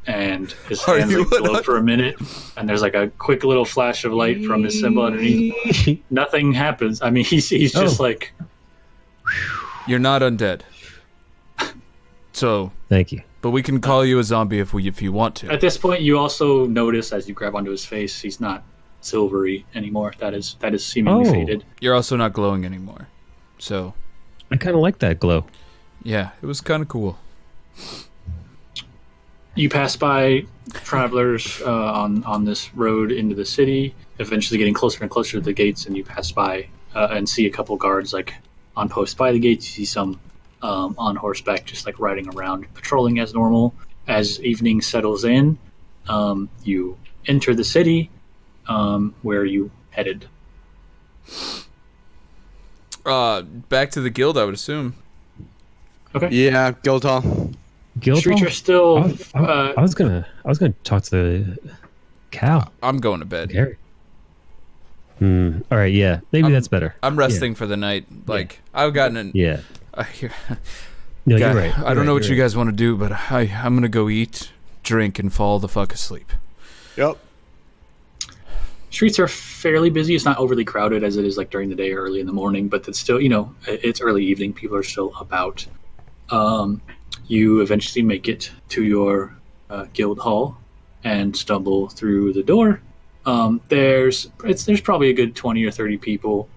and his Are hands you like glow an- for a minute, and there's like a quick little flash of light from his symbol underneath. Nothing happens. I mean, he's just like, You're not undead. So, Thank you. but we can call you a zombie if you want to. at this point, you also notice as you grab onto his face, he's not silvery anymore. That is seemingly Oh. faded. You're also not glowing anymore. So, I kind of like that glow. yeah, it was kind of cool. You pass by travelers on this road into the city, eventually getting closer and closer to the gates, and you pass by and see a couple guards like on post by the gates. You see some on horseback just like riding around, patrolling as normal. As evening settles in, you enter the city. Where you headed? Back to the guild, I would assume. Okay. Yeah, Guildhall. Guild Streets hall? are still. I was gonna talk to the cow. I'm going to bed. Gary. All right. Yeah. Maybe that's better. I'm resting for the night. Like I've gotten an. Yeah. I No, God, you're right. I don't know what you guys want to do, but I'm gonna go eat, drink, and fall the fuck asleep. Yep. Streets are fairly busy. It's not overly crowded as it is like during the day or early in the morning, but it's still, it's early evening. People are still about. You eventually make it to your guild hall and stumble through the door. There's probably a good 20 or 30 people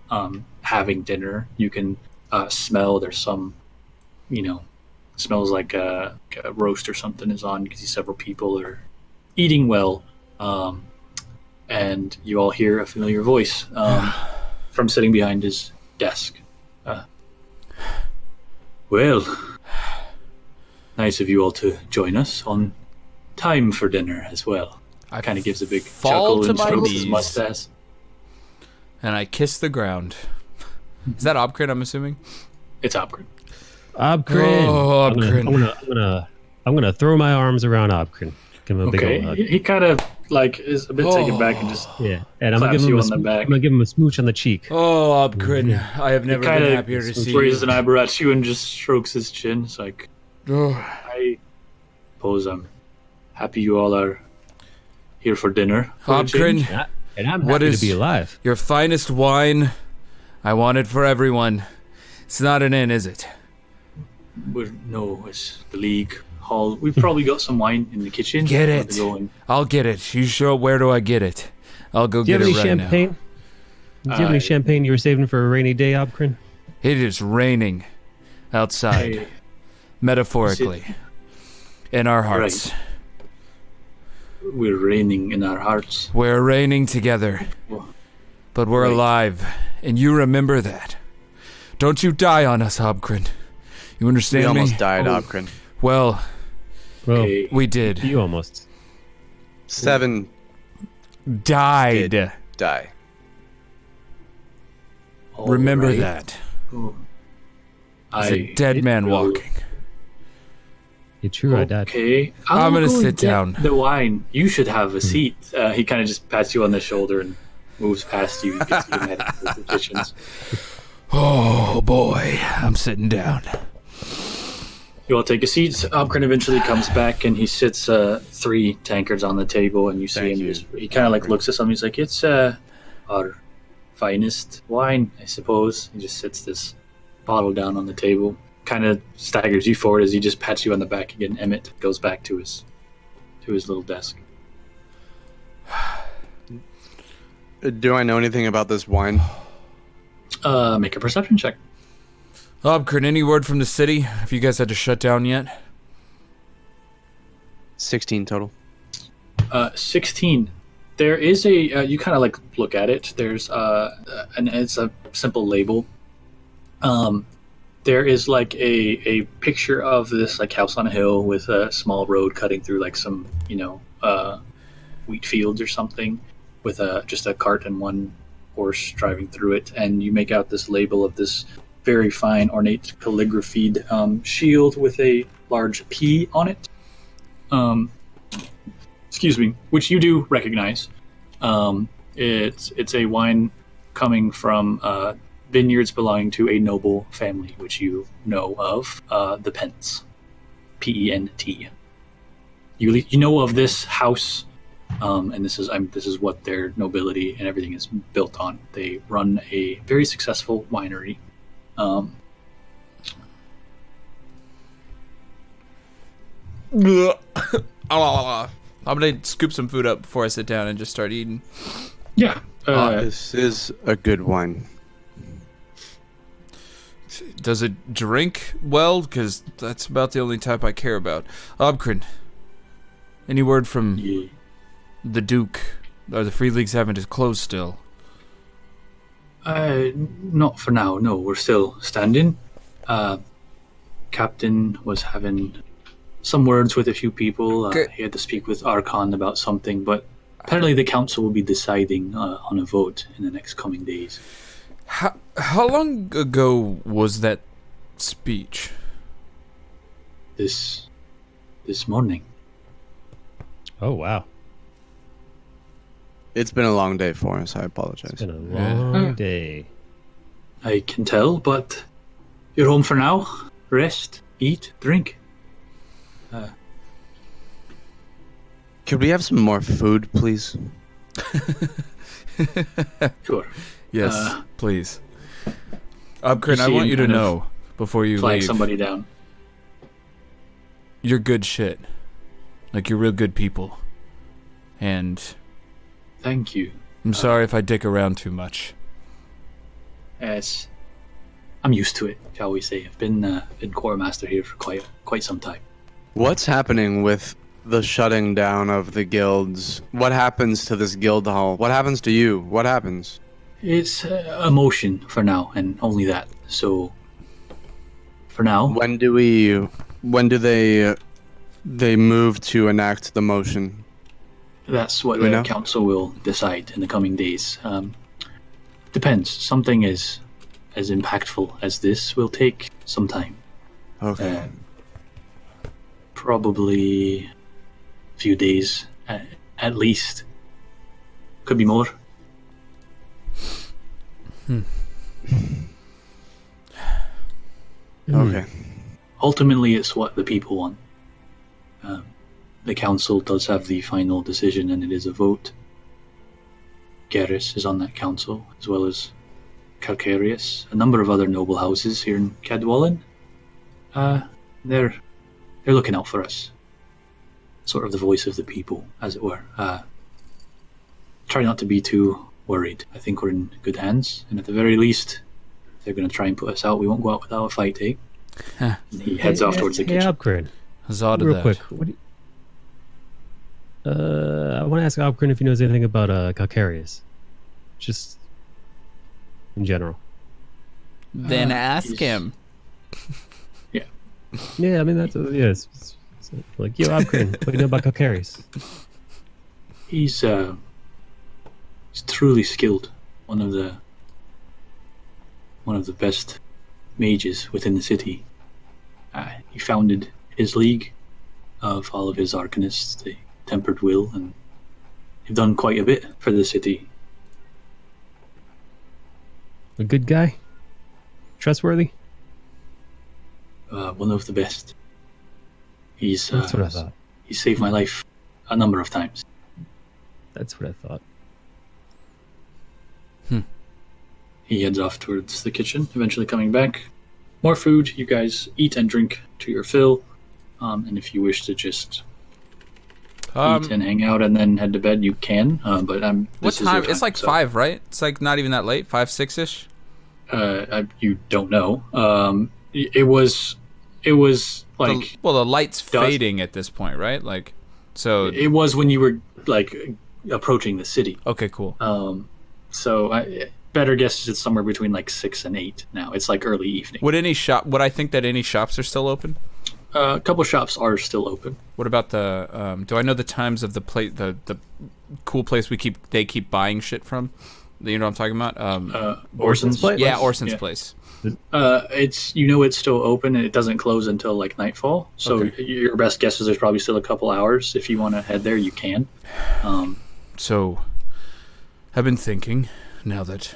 having dinner. You can smell. There's some, smells like a roast or something is on. You can see several people are eating well. And you all hear a familiar voice from sitting behind his desk. Well, nice of you all to join us on time for dinner as well. Kind of gives a big fall chuckle to and my strokes his knees. mustache. And I kiss the ground. Is that Obcrin, I'm assuming? It's Obcrin. Obcrin. Oh, I'm gonna throw my arms around Obcrin. Give him a big Okay, old hug. he kind of like is a bit taken back and just Yeah, and I'm gonna claps give him you a on the back. I'm gonna give him a smooch on the cheek. Oh, Obcrin, I have never kind been of happier to see raises you. an eyebrow at you and just strokes his chin. It's like, Oh, I suppose I'm happy you all are here for dinner. for a change. Obcrin, And I'm What happy is- to be alive. your finest wine. I want it for everyone. It's not an inn, is it? No, it's the league hall. We've probably got some wine in the kitchen. Get We'll it. be going. I'll get it. You sure? Where do I get it? I'll go Do you get have it any right champagne? Do you have any champagne you were saving for a rainy day, Obcrin? now. It is raining outside, Hey, metaphorically, in our hearts. Right. We're reigning in our hearts. We're reigning together, but we're Right. alive, and you remember that. Don't you die on us, Obcrin. You We understand me? almost died, Oh. Obcrin. Well, Well, Okay. we did. you almost. 7 Died. did die. All Remember right. that. Oh. As a dead man will- walking. It's true, I died. Okay, I'm gonna go sit and get down. The wine. You should have a seat. He kind of just pats you on the shoulder and moves past you. Gets you to head into the kitchens. Oh boy, I'm sitting down. You all take a seat. Obcrin eventually comes back and he sits 3 tankards on the table, and you see Thank him. you. He kind of like looks at something. He's like, "It's our finest wine, I suppose." He just sits this bottle down on the table. Kind of staggers you forward as he just pats you on the back again. Emmett goes back to his little desk. Do I know anything about this wine? Make a perception check. Obcrin, any word from the city? Have you guys had to shut down yet? 16 total. 16. There is a you kind of like look at it. There's and it's a simple label. there is like a picture of this like house on a hill with a small road cutting through like some wheat fields or something, with just a cart and one horse driving through it, and you make out this label of this very fine ornate calligraphied shield with a large P on it. Excuse me, which you do recognize. It's a wine coming from vineyards belonging to a noble family, which you know of, the Pents, Pent. You know of this house, and this is what their nobility and everything is built on. They run a very successful winery. I'm gonna scoop some food up before I sit down and just start eating. Yeah. This is a good wine. Does it drink well? Because that's about the only type I care about. Obkrin, any word from the Duke? Are the Free Leagues having to close still? Not for now. No, we're still standing. Captain was having some words with a few people. He had to speak with Archon about something, but apparently the council will be deciding on a vote in the next coming days. How long ago was that speech? This morning. Oh, wow. It's been a long day for us. I apologize. It's been a long day. I can tell, but you're home for now. Rest, eat, drink. Could we have some more food, please? Sure. Yes, please. Obkrin, I want you to know before you flag leave. Somebody down. You're good shit. Like, you're real good people. And Thank you. I'm sorry if I dick around too much. Yes. I'm used to it, shall we say. I've been quartermaster here for quite some time. What's happening with the shutting down of the guilds? What happens to this guild hall? What happens to you? What happens? It's a motion for now, and only that. So, for now, When do they move to enact the motion? that's what Do we the know? council will decide in the coming days. Depends. Something as impactful as this will take some time. Okay. Probably a few days, at least. Could be more. Okay. Ultimately, it's what the people want. The council does have the final decision, and it is a vote. Garrus is on that council, as well as Calcareus, a number of other noble houses here in Cadwallon. They're looking out for us. Sort of the voice of the people, as it were. Try not to be too worried. I think we're in good hands, and at the very least, if they're going to try and put us out, we won't go out without a fight, eh? And he heads off towards the kitchen. Yeah, Obkrin. Huzzah to Real that. quick. I want to ask Obkrin if he knows anything about Calcareus. Just in general. Then ask he's- him. Yeah, I mean, that's... it's like, yo, Obkrin, what do you know about Calcareus? He's truly skilled. One of the best mages within the city. He founded his league of all of his arcanists, the Tempered Will, and they've done quite a bit for the city. A good guy? Trustworthy? One of the best. He's That's what I thought. he saved my life a number of times. That's what I thought. He heads off towards the kitchen, eventually coming back. More food. You guys eat and drink to your fill. And if you wish to just eat and hang out and then head to bed, you can. But What time? It's like 5, right? It's like not even that late. 5, 6-ish. You don't know. It was like the light's fading at this point, right? Like, so it was when you were like approaching the city. okay, cool. So better guess is it's somewhere between like 6 and 8 now. It's like early evening. Would I think that any shops are still open? A couple shops are still open. What about the? Do I know the times of the the cool place they keep buying shit from? You know what I'm talking about? Orson's place. Yeah, Orson's place. It's it's still open and it doesn't close until like nightfall. So your best guess is there's probably still a couple hours. If you want to head there, you can. So, I've been thinking now that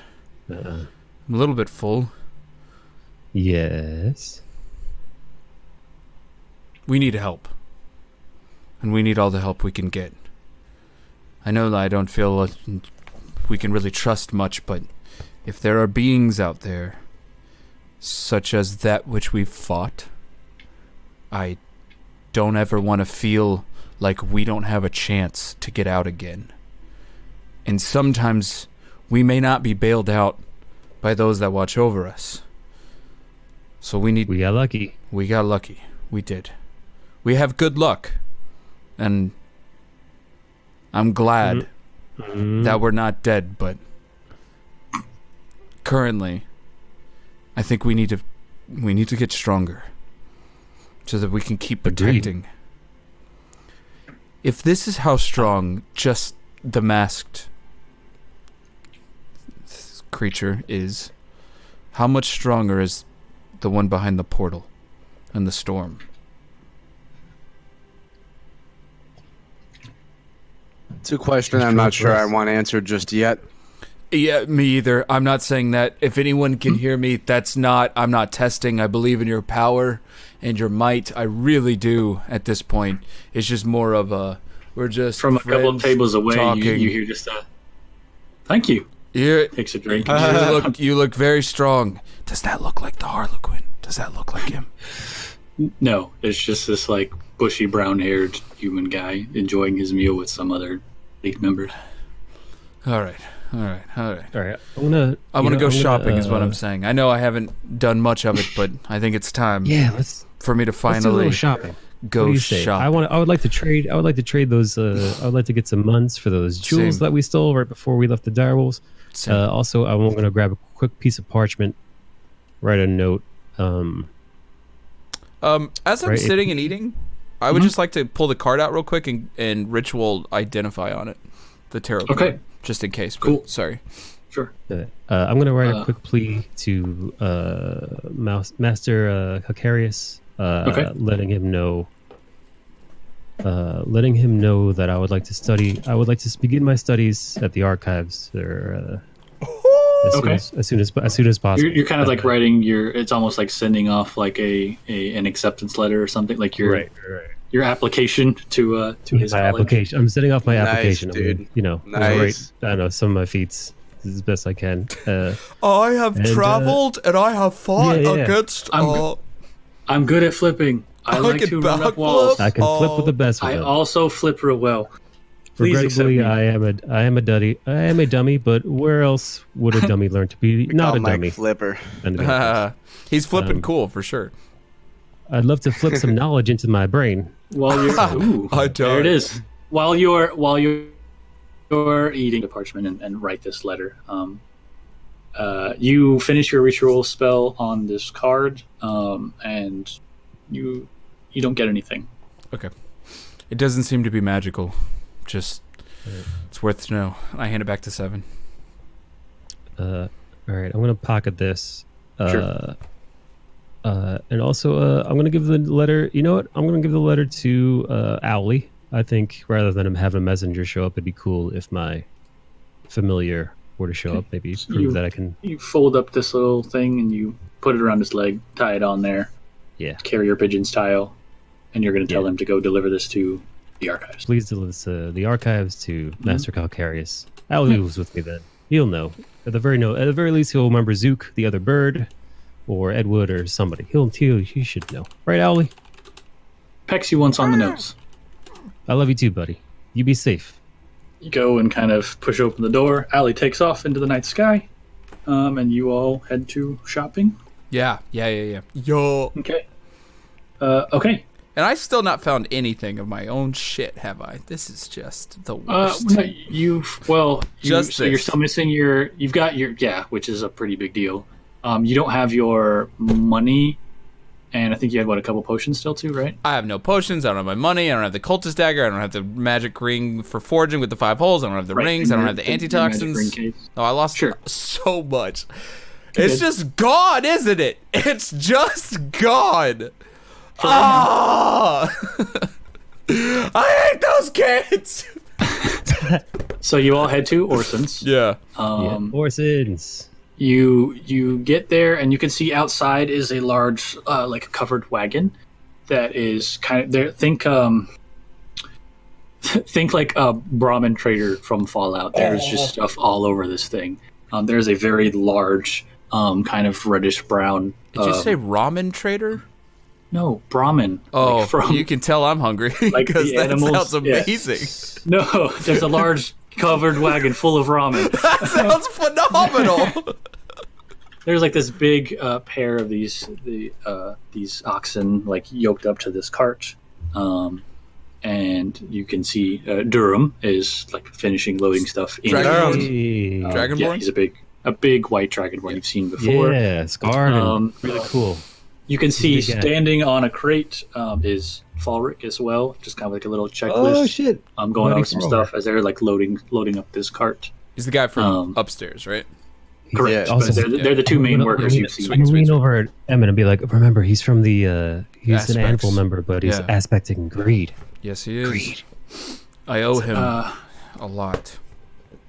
I'm a little bit full. Yes. We need help. And we need all the help we can get. I know that I don't feel we can really trust much, but if there are beings out there, such as that which we've fought, I don't ever want to feel like we don't have a chance to get out again. And sometimes we may not be bailed out by those that watch over us. So we got lucky. We got lucky. We did. We have good luck. And I'm glad that we're not dead, but currently I think we need to get stronger so that we can keep protecting. If this is how strong just the masked creature is, how much stronger is the one behind the portal and the storm? It's a question I'm not sure I want answered just yet. Yeah, me either. I'm not saying that. If anyone can hear me, I'm not testing. I believe in your power and your might. I really do at this point. It's just more of we're just from a couple of tables away, you hear just thank you. Takes a drink. You look very strong. Does that look like the Harlequin? Does that look like him? No, it's just this like bushy brown-haired human guy enjoying his meal with some other league members. All right. I want to go shopping is what I'm saying. I know I haven't done much of it, but I think it's time. For me to finally do a little shopping. Go shopping. I would like to trade. I would like to trade those. I would like to get some munts for those jewels that we stole right before we left the direwolves. Also, I'm going to grab a quick piece of parchment, write a note. As I'm sitting and eating, I would just like to pull the card out real quick and ritual identify on it, the tarot card. Okay. Just in case. Cool. Sorry. Sure. I'm going to write a quick plea to Master Calcarius, letting him know that I would like to study. I would like to begin my studies at the archives, or as soon as possible. You're kind of like writing it's almost like sending off like an acceptance letter or something, like your application to his application. I'm setting off my application. Dude. Nice. I don't know, some of my feats as best I can. I have traveled and I have fought against. I'm good at flipping. I like to run up walls. I can flip with the best of them. I also flip real well. Please Regrettably, I am a dummy, but where else would a dummy learn to be not a dummy? Flipper. He's flipping cool for sure. I'd love to flip some knowledge into my brain. While you're, there it is. While you're eating the parchment and write this letter, you finish your ritual spell on this card, and you don't get anything. Okay. It doesn't seem to be magical. Just, it's worth to know. I hand it back to 7. All right, I'm gonna pocket this. Sure. And also, I'm gonna give the letter. You know what? I'm gonna give the letter to Owly. I think rather than him having a messenger show up, it'd be cool if my familiar were to show up. Maybe prove that I can. You fold up this little thing and you put it around his leg, tie it on there. Yeah. Carrier pigeon style, and you're gonna tell him to go deliver this to the archives. Please deliver this the archives to Master Calcarius. Owly was with me then. He'll know. At the very least, he'll remember Zook, the other bird, or Edward, or somebody. He should know, right, Owly? Pecks you once on the nose. I love you too, buddy. You be safe. You go and kind of push open the door. Owly takes off into the night sky, and you all head to shopping. Yeah. Yo. Okay. Okay. And I still not found anything of my own shit, have I? This is just the worst. So you're still missing you've got your, which is a pretty big deal. You don't have your money, and I think you had, a couple potions still too, right? I have no potions, I don't have my money, I don't have the cultist dagger, I don't have the magic ring for forging with the 5 holes, I don't have the rings, I don't have the antitoxins. Oh, I lost so much. It's just gone, isn't it? It's just gone. Ah! I hate those kids. So you all head to Orson's. Yeah. Orson's. You get there, and you can see outside is a large, covered wagon that is kind of there. Think like a Brahmin trader from Fallout. There's just stuff all over this thing. There's a very large, kind of reddish brown. Did you say ramen trader? No, Brahmin. Oh, you can tell I'm hungry because that animals, sounds amazing. Yeah. No, there's a large covered wagon full of ramen. That sounds phenomenal. There's this big pair of these oxen yoked up to this cart, and you can see Durham is finishing loading stuff in Dragonborn. Yeah, he's a big white dragonborn you've seen before. Yeah, scarred and really cool. You can see standing on a crate is Falric as well, just kind of a little checklist. Oh shit! I'm going over some stuff as they're loading up this cart. He's the guy from upstairs, right? Correct. Also, they're the two main workers you've seen. I'm gonna lean over at Emmett and be like, remember, he's from the he's an Anvil member, but he's aspecting greed. Yes, he is. Greed. I owe him a lot.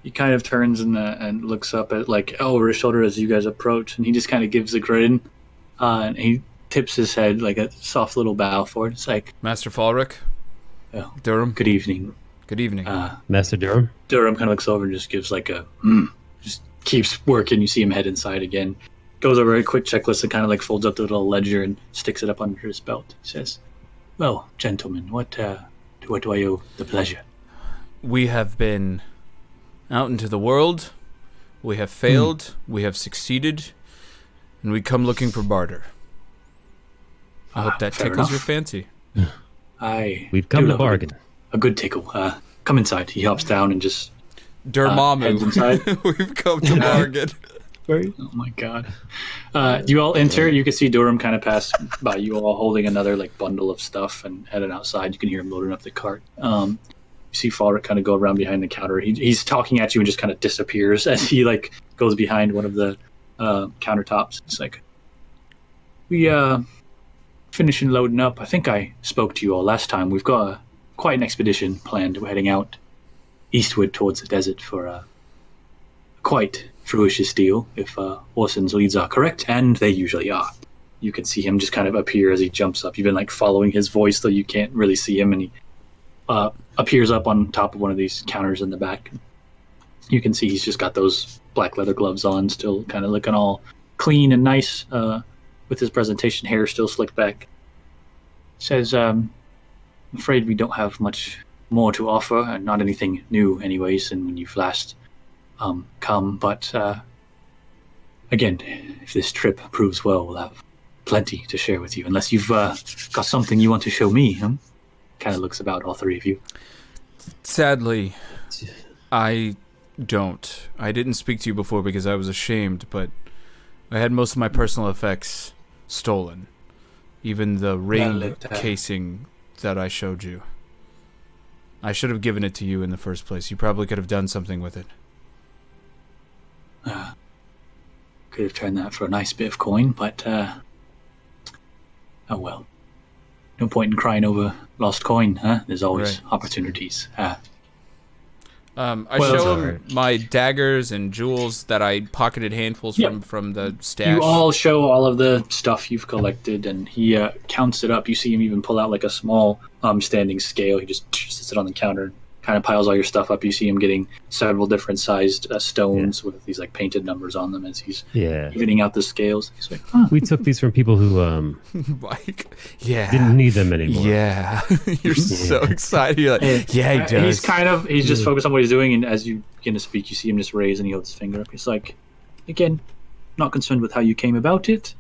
He kind of turns and looks up at over his shoulder as you guys approach, and he just kind of gives a grin, and he tips his head a soft little bow forward. It's Master Falric. Oh, Durham. Good evening. Good evening. Master Durham. Durham kind of looks over and just gives just keeps working. You see him head inside again. Goes over a quick checklist and kind of folds up the little ledger and sticks it up under his belt. He says, "Well, gentlemen, what do I owe the pleasure?" We have been out into the world. We have failed. We have succeeded. And we come looking for barter. I hope that tickles your fancy. We've come to bargain. A good tickle. Come inside. He hops down and just Dormammu. heads inside. We've come to bargain. Oh my god. You all enter. You can see Durham kind of pass by you all holding another bundle of stuff and heading outside. You can hear him loading up the cart. You see Falric kind of go around behind the counter. He's talking at you and just kind of disappears as he goes behind one of the countertops. It's we finishing loading up. I think I spoke to you all last time. We've got quite an expedition planned. We're heading out eastward towards the desert for a quite fruitious deal, if Orson's leads are correct, and they usually are. You can see him just kind of appear as he jumps up. You've been following his voice, though you can't really see him, and he appears up on top of one of these counters in the back. You can see he's just got those black leather gloves on, still kind of looking all clean and nice, with his presentation hair still slicked back. Says, I'm afraid we don't have much more to offer, and not anything new anyways than when you've last come, but again, if this trip proves well, we'll have plenty to share with you, unless you've got something you want to show me. Kind of looks about all three of you. Sadly, I don't. I didn't speak to you before because I was ashamed, but I had most of my personal effects stolen. Even the ring casing that I showed you. I should have given it to you in the first place. You probably could have done something with it. Could have turned that for a nice bit of coin, but oh well. No point in crying over lost coin, huh? There's always opportunities. I show him my daggers and jewels that I pocketed handfuls from the stash. You all show all of the stuff you've collected, and he counts it up. You see him even pull out a small standing scale. He just sits it on the counter, kind of piles all your stuff up. You see him getting several different sized stones with these painted numbers on them as he's evening out the scales. He's like, we took these from people who didn't need them anymore. Yeah. You're so excited. You're like, yeah, he does. He's just focused on what he's doing, and as you begin to speak, you see him just raise and he holds his finger up. He's like, again, not concerned with how you came about it,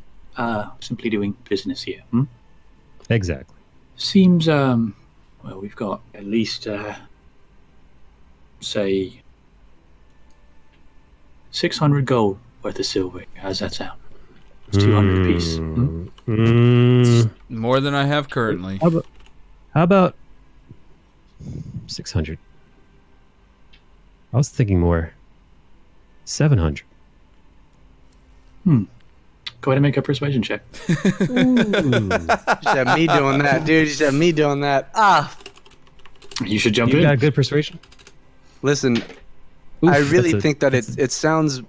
simply doing business here. Exactly. Seems, well, we've got at least, say, 600 gold worth of silver. How's that sound? It's 200 apiece. More than I have currently. How about 600? I was thinking more. 700. Go ahead and make a persuasion check. You said me doing that, dude. You said me doing that. You should jump You in. got good persuasion? Listen, Oof, I really that's a- think that it sounds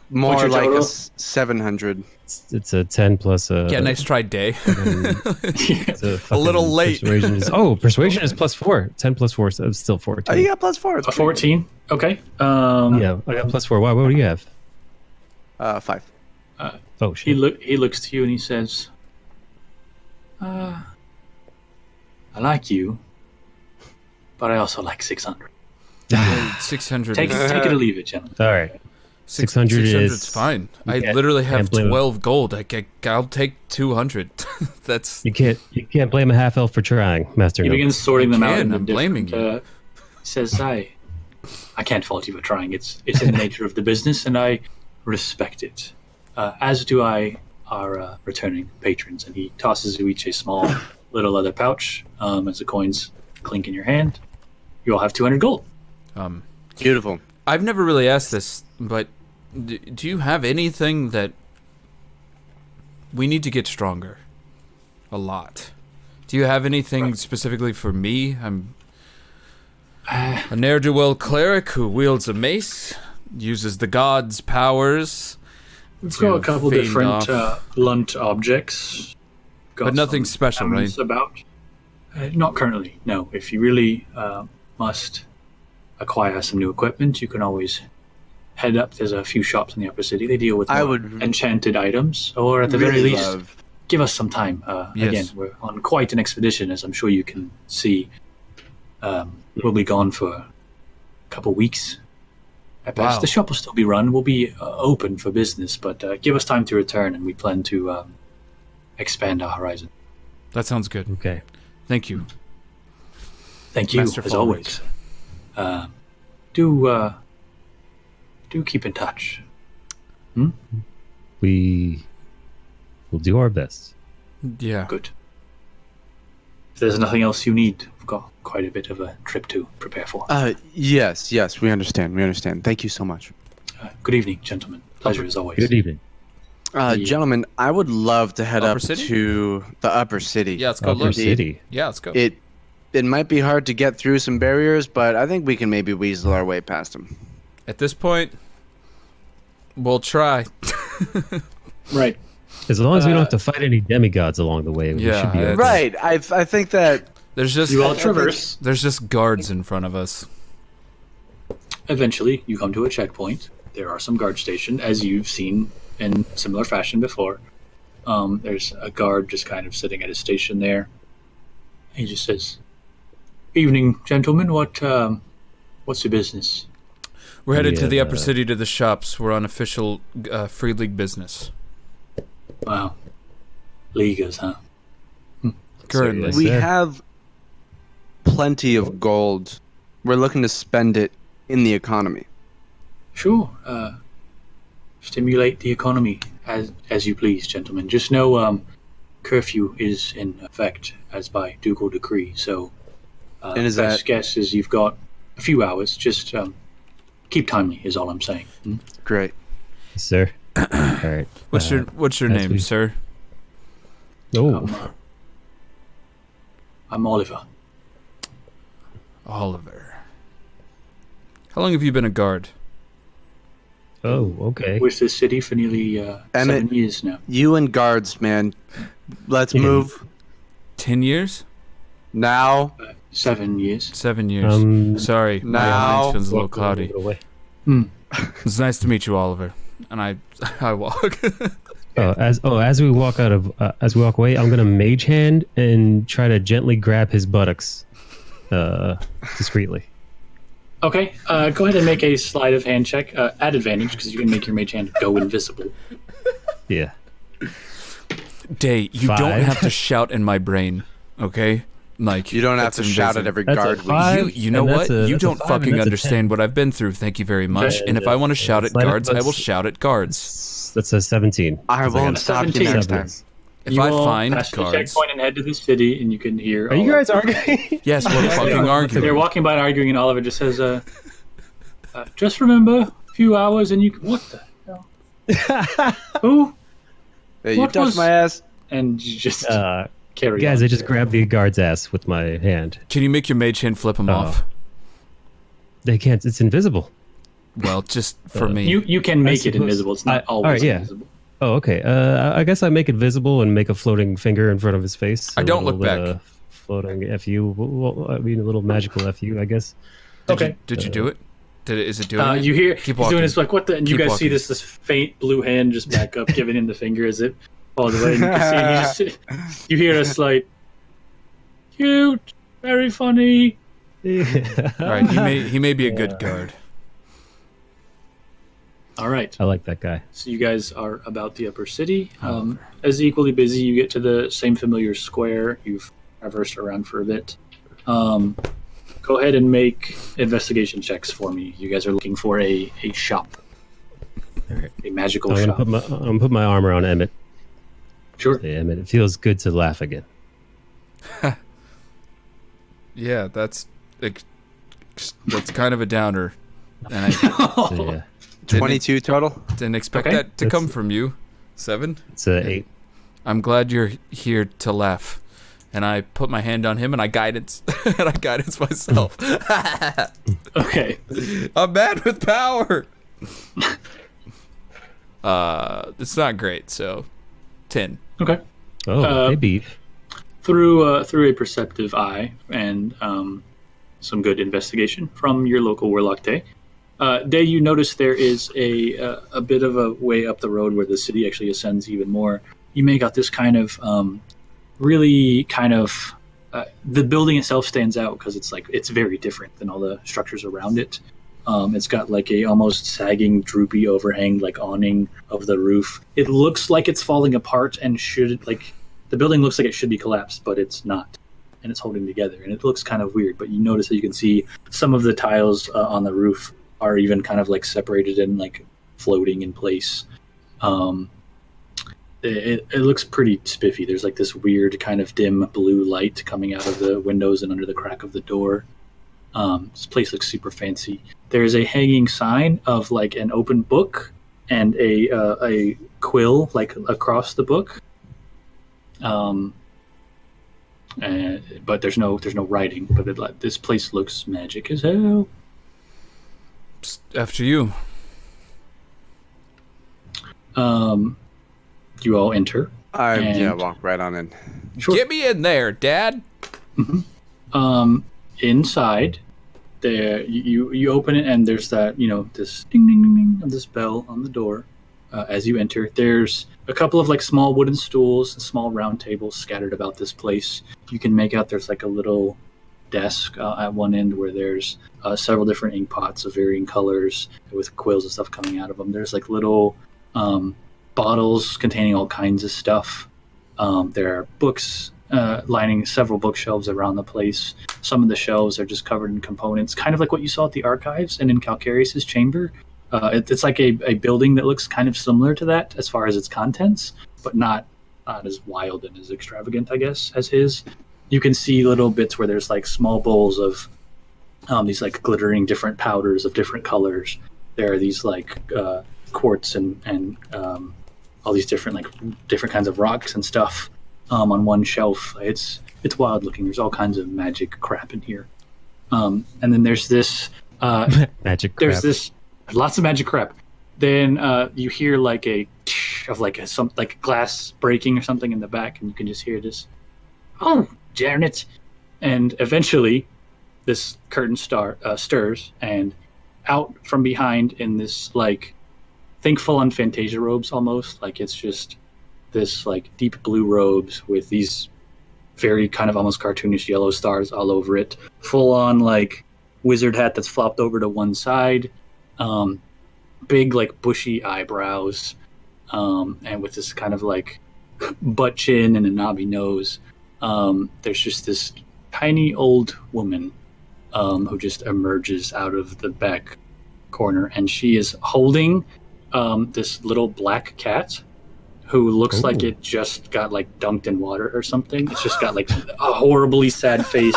more What's your like total? 700. It's a 10 plus a... Yeah, nice try, Day. it's a fucking little late. Persuasion is, persuasion is plus 4. 10 plus 4 is still 14. Oh, you got plus 4. It's A 14? Okay. Yeah, I got plus 4. Why? What do you have? 5. Oh, shit. He looks to you and he says, I like you, but I also like 600. 600. Take it or leave it, gentlemen. All right. 600 600's fine. I can't- literally have can't blame him. 12 gold. I'll take 200. That's You can't blame a half elf for trying, Master. He Noble. begins sorting them out. can, into I'm blaming different, he says, I can't fault you for trying. It's in the nature of the business, and I respect it. As do our returning patrons. And he tosses you each a small little leather pouch as the coins clink in your hand. You all have 200 gold. Beautiful. I've never really asked this, but do you have anything that we need to get stronger? A lot. Do you have anything specifically for me? I'm a ne'er-do-well cleric who wields a mace, uses the gods' powers. We've got a couple fend different off. blunt objects. Got But nothing some special, right? hammers about. Not currently, no. If you really must acquire some new equipment, you can always head up. There's a few shops in the upper city. They deal with I more would enchanted items, or at the very Really least, love. give us some time. Yes. Again, we're on quite an expedition, as I'm sure you can see. We'll be gone for a couple weeks. At best, Wow. the shop will still be run. We'll be open for business, but give us time to return, and we plan to expand our horizon. That sounds good. Okay. Thank you. Thank you, Master as Fallright. always. Do keep in touch. We will do our best. Yeah. Good. If there's nothing else you need, we've got quite a bit of a trip to prepare for. Yes, we understand. We understand. Thank you so much. Good evening, gentlemen. Pleasure as always. Good evening. Gentlemen, I would love to head Upper up city? to the upper city. Yeah, let's go Upper look. City. Yeah, let's go. It might be hard to get through some barriers, but I think we can maybe weasel our way past them. At this point, we'll try. Right. As long as we don't have to fight any demigods along the way, we Yeah, should be okay. Right. I think that There's just You all traverse. There's just guards in front of us. Eventually, you come to a checkpoint. There are some guards stationed, as you've seen in similar fashion before. There's a guard just kind of sitting at his station there. He just says, "Evening, gentlemen. What's your business?" We're headed to the Yeah. upper city to the shops. We're on official Free League business. Wow, leaguers, huh? Currently. Yes, we sir. have plenty of gold. We're looking to spend it in the economy. Sure. Stimulate the economy as you please, gentlemen. Just know, curfew is in effect as by ducal decree. So, And is best that- guess is you've got a few hours. Just keep timely is all I'm saying. Great. Yes, sir. All right. What's your as name, we- sir? Oh, I'm Oliver. Oliver. How long have you been a guard? okay. With this city for nearly 7 years now. You and guards, man. Let's Yeah. move 10 years? now. 7 years. 7 years. Sorry, my Now- mind feels a little cloudy. Away. It's nice to meet you, Oliver. And I walk. As we walk away, I'm gonna mage hand and try to gently grab his buttocks, discreetly. Okay, go ahead and make a sleight of hand check at advantage because you can make your mage hand go invisible. Yeah. Day, you don't 5. have to shout in my brain. Okay, like You don't have to shout at every That's a guard. five. You know and what? that's a- You that's a don't five, and fucking that's a understand 10. what I've been through. Thank you very much. Okay, And if I want to shout at guards, I will shout at guards. That's a 17. I won't stop you next time. If You I all find pass the guards, checkpoint and head to the city, and you can hear. Are you guys arguing? yes, we're fucking arguing. They're walking by and arguing, and Oliver just says, "Just remember, a few hours, and you can." What the hell? Who? Hey, you What touched was- my ass. And you just carry. Guys, on. I just grabbed the guard's ass with my hand. Can you make your mage hand flip him off? They can't. It's invisible. Well, just for me. You can make it suppose- invisible. It's not always alright, yeah. invisible. Oh, okay. I guess I make it visible and make a floating finger in front of his face. I don't look back. Floating FU. Well, I mean, a little magical FU, I guess. Did you do it? Is it doing it? You hear Keep he's walking. doing this like what the? And you Keep guys see walking. this faint blue hand just back up, giving him the finger as it falls away. And you can see he just you hear a slight, cute, very funny. All right, he may be a good guard. All right. I like that guy. So you guys are about the upper city. As equally busy, you get to the same familiar square. You've traversed around for a bit. Go ahead and make investigation checks for me. You guys are looking for a shop. All right. A magical I'm shop. gonna put my armor on Emmett. Sure. Hey, Emmett, it feels good to laugh again. Yeah, that's kind of a downer, and I So, yeah, 22 total. didn't expect Okay. that to come from you. 7. it's a 8. I'm glad you're here to laugh. And I put my hand on him and I guidance and I guidance myself. Okay. I'm bad with power. It's not great, so 10. Okay. Oh, hey, beef. Through a perceptive eye and some good investigation from your local warlock Day. Day, you notice there is a bit of a way up the road where the city actually ascends even more. You make out this kind of really kind of the building itself stands out because it's very different than all the structures around it. It's got like a almost sagging, droopy overhang, like awning of the roof. It looks like it's falling apart and the building looks like it should be collapsed, but it's not, and it's holding together. And it looks kind of weird. But you notice that you can see some of the tiles on the roof are even kind of like separated and like floating in place. It looks pretty spiffy. There's like this weird kind of dim blue light coming out of the windows and under the crack of the door. This place looks super fancy. There's a hanging sign of like an open book and a quill like across the book. But there's no writing. But this place looks magic as hell. Just after you. You all enter. Walk right on in. Sure. Get me in there, Dad. Inside, there you open it and there's that this ding ding ding ding of this bell on the door. As you enter, there's a couple of like small wooden stools and small round tables scattered about this place. You can make out there's like a little desk at one end where there's several different ink pots of varying colors with quills and stuff coming out of them. There's like little bottles containing all kinds of stuff. There are books lining several bookshelves around the place. Some of the shelves are just covered in components, kind of like what you saw at the archives and in Calcarius's chamber. It's like a building that looks kind of similar to that as far as its contents, but not as wild and as extravagant, I guess, as his. You can see little bits where there's like small bowls of these like glittering different powders of different colors. There are these like quartz and all these different kinds of rocks and stuff on one shelf. It's wild looking. There's all kinds of magic crap in here. And then there's this Magic crap. there's this lots of magic crap. Then you hear like some glass breaking or something in the back, and you can just hear this. Oh, Janet! And eventually, this curtain stirs, and out from behind in this think full on Fantasia robes almost. Like it's just this like deep blue robes with these very kind of almost cartoonish yellow stars all over it. Full on like wizard hat that's flopped over to one side. Big like bushy eyebrows. And with this kind of like butt chin and a knobby nose. there's just this tiny old woman who just emerges out of the back corner, and she is holding this little black cat who looks like it just got like dunked in water or something. It's just got like a horribly sad face,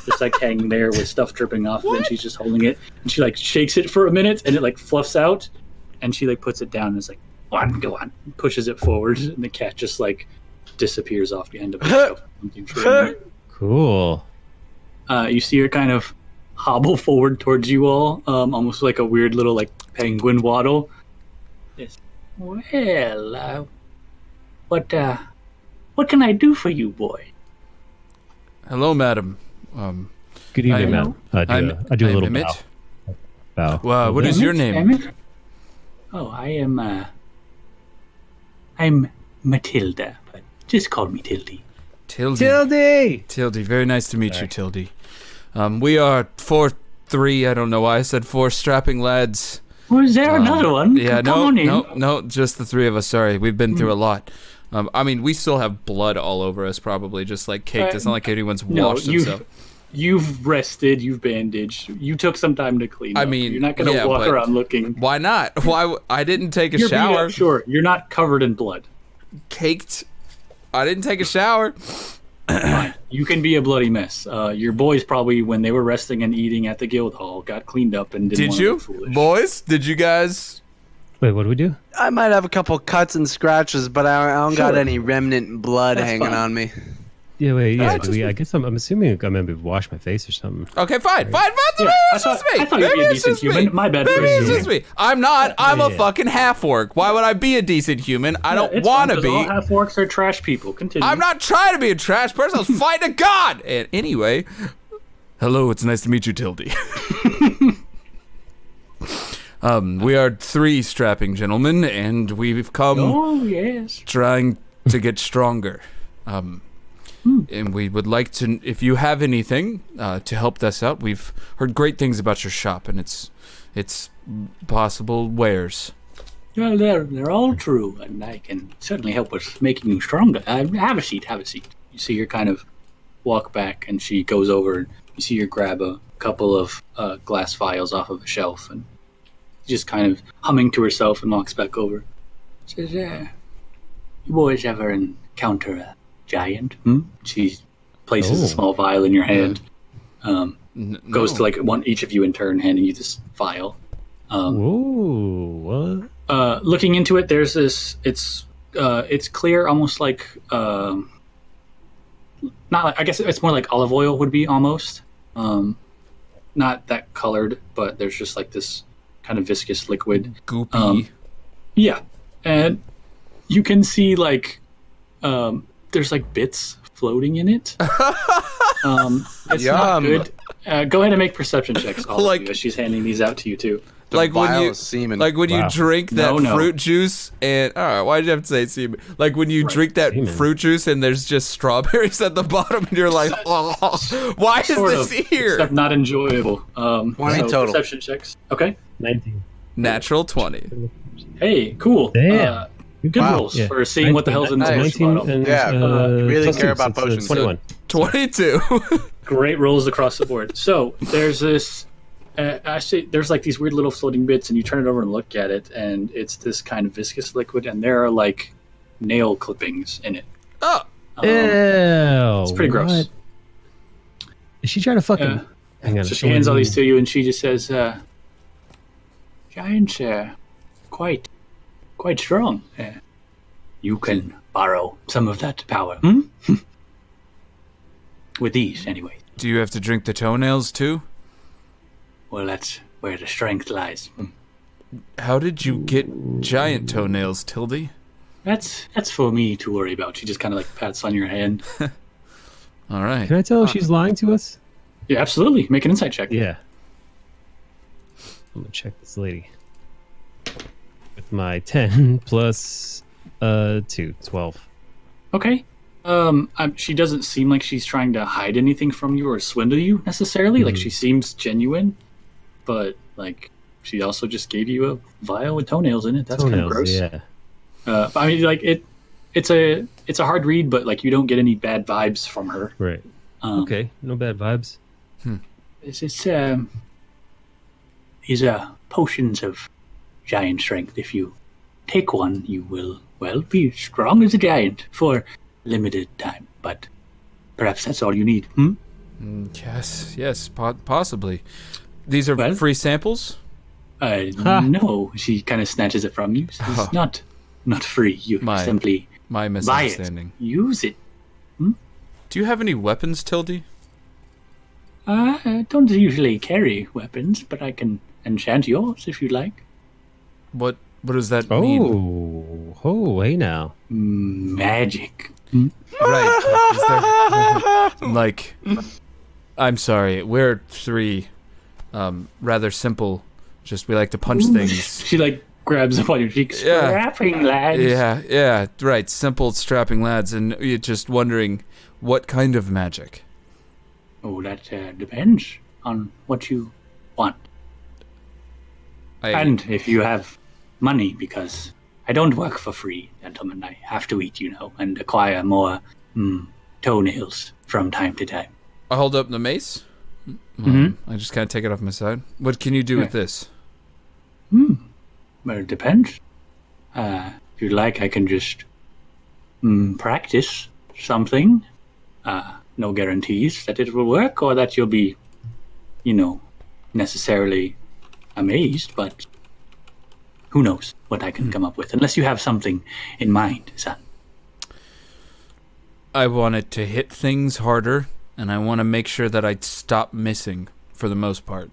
just like hanging there with stuff dripping off, and she's just holding it, and she like shakes it for a minute, and it like fluffs out, and she like puts it down and is like, go on, pushes it forward, and the cat just like disappears off behind a bookshelf. Cool. You see her kind of hobble forward towards you all, almost like a weird little like penguin waddle. Yes. Well, what can I do for you, boy? Hello, madam. Good evening, ma'am. I do a little Emmett. bow. Wow, what is your name? Emmett? Oh, I'm Matilda, but just call me Tildy. Tildy, very nice to meet you, Tildy. We are 4-3, I don't know why I said 4 strapping lads. Was there another one? Yeah, Come on in. no, just the 3 of us, sorry. We've been through a lot. I mean, we still have blood all over us, probably, just like caked. It's not like anyone's washed himself. You've rested, you've bandaged, you took some time to clean up. I mean, you're not going to walk around looking. Why not? Why? I didn't take a shower. Sure, you're not covered in blood. Caked. I didn't take a shower. Fine. You can be a bloody mess. Your boys probably, when they were resting and eating at the guild hall, got cleaned up and didn't want to look foolish. Boys? Did you guys? Wait, what do we do? I might have a couple cuts and scratches, but I don't got any remnant blood hanging on me. Yeah, wait, yeah. I guess I'm assuming I maybe wash my face or something. Okay, fine. I thought you'd be a decent human. My bad for assuming. I'm not. I'm a fucking half-orc. Why would I be a decent human? I don't want to be. All half-orcs are trash people. Continue. I'm not trying to be a trash person. I was fighting a god. And anyway, hello, it's nice to meet you, Tildy. We are 3 strapping gentlemen, and we've come trying to get stronger. And we would like to, if you have anything to help us out, we've heard great things about your shop and its possible wares. Well, they're all true, and I can certainly help with making you stronger. Have a seat. You see her kind of walk back, and she goes over, and you see her grab a couple of glass vials off of a shelf, and just kind of humming to herself and walks back over. Says, you boys ever encounter a giant? She places a small vial in your hand. Goes to like each of you in turn, handing you this vial. What? Looking into it, there's this. It's clear, almost like not like, I guess it's more like olive oil would be almost. Not that colored, but there's just like this kind of viscous liquid. Goopy. Yeah, and you can see like there's like bits floating in it. It's not good. Go ahead and make perception checks, all of you, as she's handing these out to you too. Like when you drink that fruit juice and why did you have to say semen? Like when you drink that fruit juice and there's just strawberries at the bottom and you're like, oh, why is this here? Except not enjoyable. 20 total. Perception checks. Okay. 19. Natural 20. Hey, cool. Damn. Good rolls for seeing what the hell's in this bottle. Really care about potions. 21. 22. Great rolls across the board. So there's this. I see. There's like these weird little floating bits, and you turn it over and look at it, and it's this kind of viscous liquid, and there are like nail clippings in it. Oh, ew! It's pretty gross. What? Is she trying to fucking? Hang on. So she hands all these to you, and she just says, "Giants are quite strong. You can borrow some of that power. With these, anyway." Do you have to drink the toenails too? Well, that's where the strength lies. How did you get giant toenails, Tildy? That's for me to worry about. She just kind of like pats on your hand. All right. Can I tell if she's lying to us? Yeah, absolutely. Make an insight check. Yeah. I'm gonna check this lady. With my 10 plus 2, 12. Okay. She doesn't seem like she's trying to hide anything from you or swindle you necessarily. Like she seems genuine, but like she also just gave you a vial with toenails in it. That's kind of gross. Yeah. I mean, like it's it's a hard read, but like you don't get any bad vibes from her. Right. Okay. No bad vibes. These are potions of giant strength. If you take one, you will, well, be strong as a giant for limited time. But perhaps that's all you need. Yes, possibly. These are free samples? No. She kind of snatches it from you. It's not free. You simply my buy it, misunderstanding. use it. Do you have any weapons, Tildy? I don't usually carry weapons, but I can enchant yours if you like. What does that mean? Hey now. Magic. Right. Like, I'm sorry. We're three rather simple. Just we like to punch things. She like grabs up on your cheek. Strapping lads. Yeah, right. Simple strapping lads, and you're just wondering what kind of magic. Oh, that depends on what you want. And if you have money, because I don't work for free, gentlemen. I have to eat, and acquire more toenails from time to time. I hold up the mace. I just kind of take it off my side. What can you do with this? Well, it depends. If you'd like, I can just practice something. No guarantees that it will work or that you'll be, necessarily amazed, but who knows what I can come up with, unless you have something in mind, son. I wanted to hit things harder, and I want to make sure that I stop missing for the most part.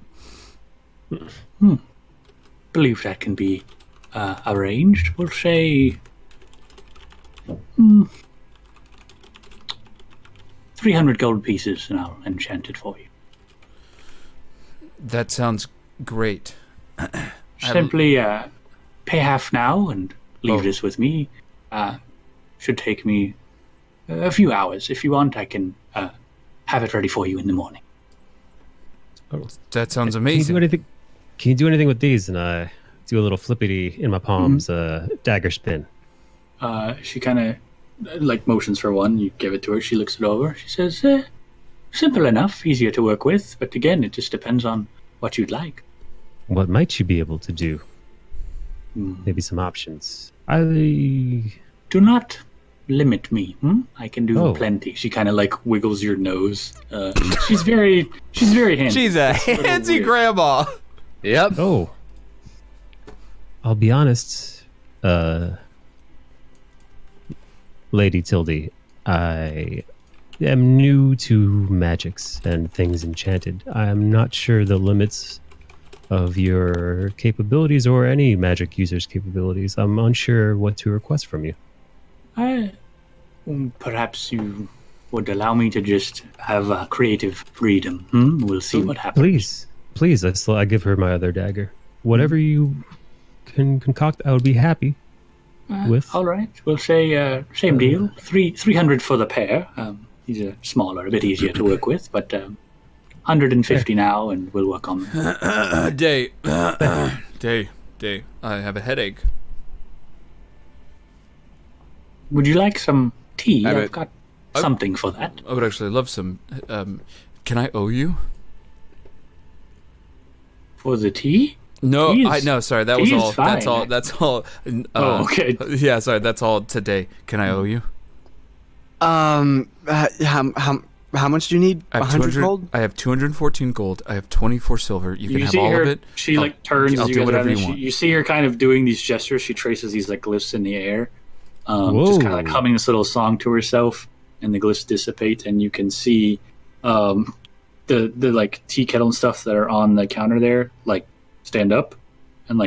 Believe that can be arranged. We'll say 300 gold pieces, and I'll enchant it for you. That sounds great. Simply pay half now and leave this with me. Should take me a few hours. If you want, I can have it ready for you in the morning. That sounds amazing. Can you do anything with these? And I do a little flippity in my palms, dagger spin. She kind of motions for one. You give it to her. She looks it over. She says, simple enough, easier to work with. But again, it just depends on what you'd like. What might you be able to do? Maybe some options. Do not limit me. I can do plenty. She kind of wiggles your nose. She's very handy. She's a handsy grandma. Yep. Oh. I'll be honest, Lady Tildy, I am new to magics and things enchanted. I am not sure the limits of your capabilities or any magic user's capabilities. I'm unsure what to request from you. Perhaps you would allow me to just have creative freedom. We'll see what happens. Please. I give her my other dagger. Whatever you can concoct, I would be happy with. All right. We'll say same deal. 300 for the pair. These are smaller, a bit easier to work with, but 150 now, and we'll work on them. Day. I have a headache. Would you like some tea? I've got something for that. I would actually love some. Can I owe you? For the tea? No, sorry, that was all. Fine. That's all. Okay. Yeah, sorry, that's all today. Can I owe you? How much do you need? I have 100 gold? I have 214 gold. I have 24 silver. You can have all of it. She turns. I'll do whatever you want. You see her kind of doing these gestures. She traces these glyphs in the air, just kind of humming this little song to herself, and the glyphs dissipate, and you can see the tea kettle and stuff that are on the counter there, stand up and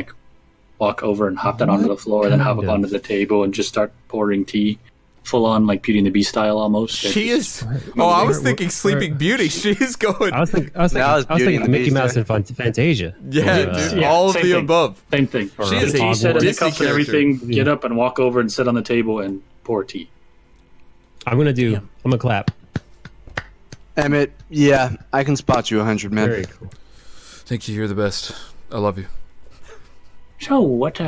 walk over and hop that onto the floor, and then hop up onto the table and just start pouring tea. Full on Beauty and the Beast style almost. She is. Oh, I was thinking Sleeping Beauty. She is going. I was thinking Mickey Mouse and Fantasia. Yeah, dude, all of the above. Same thing. She is a set in the Disney cups and everything. Get up and walk over and sit on the table and pour tea. I'm gonna clap. Emmett, yeah, I can spot you 100, man. Very cool. Thank you. You're the best. I love you. So, what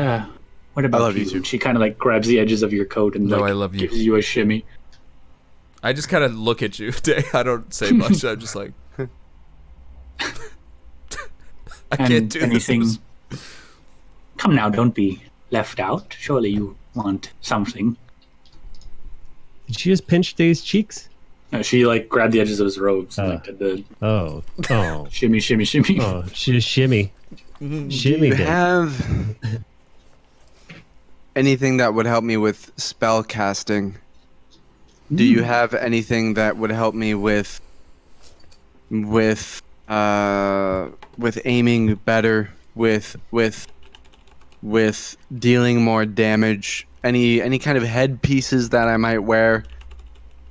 What about love you? you too. And she kind of like grabs the edges of your coat and No, like I love you. gives you a shimmy. I just kind of look at you, Day. I don't say much. I'm just like, I can't do anything. this. Come now, don't be left out. Surely you want something. Did she just pinch Day's cheeks? No, she like grabbed the edges of his robes and like did the Oh. shimmy, shimmy, shimmy. Oh, she just shimmy. Do Shimmy you Day. have anything that would help me with spell casting? Do you have anything that would help me with aiming better, with dealing more damage? Any kind of headpieces that I might wear?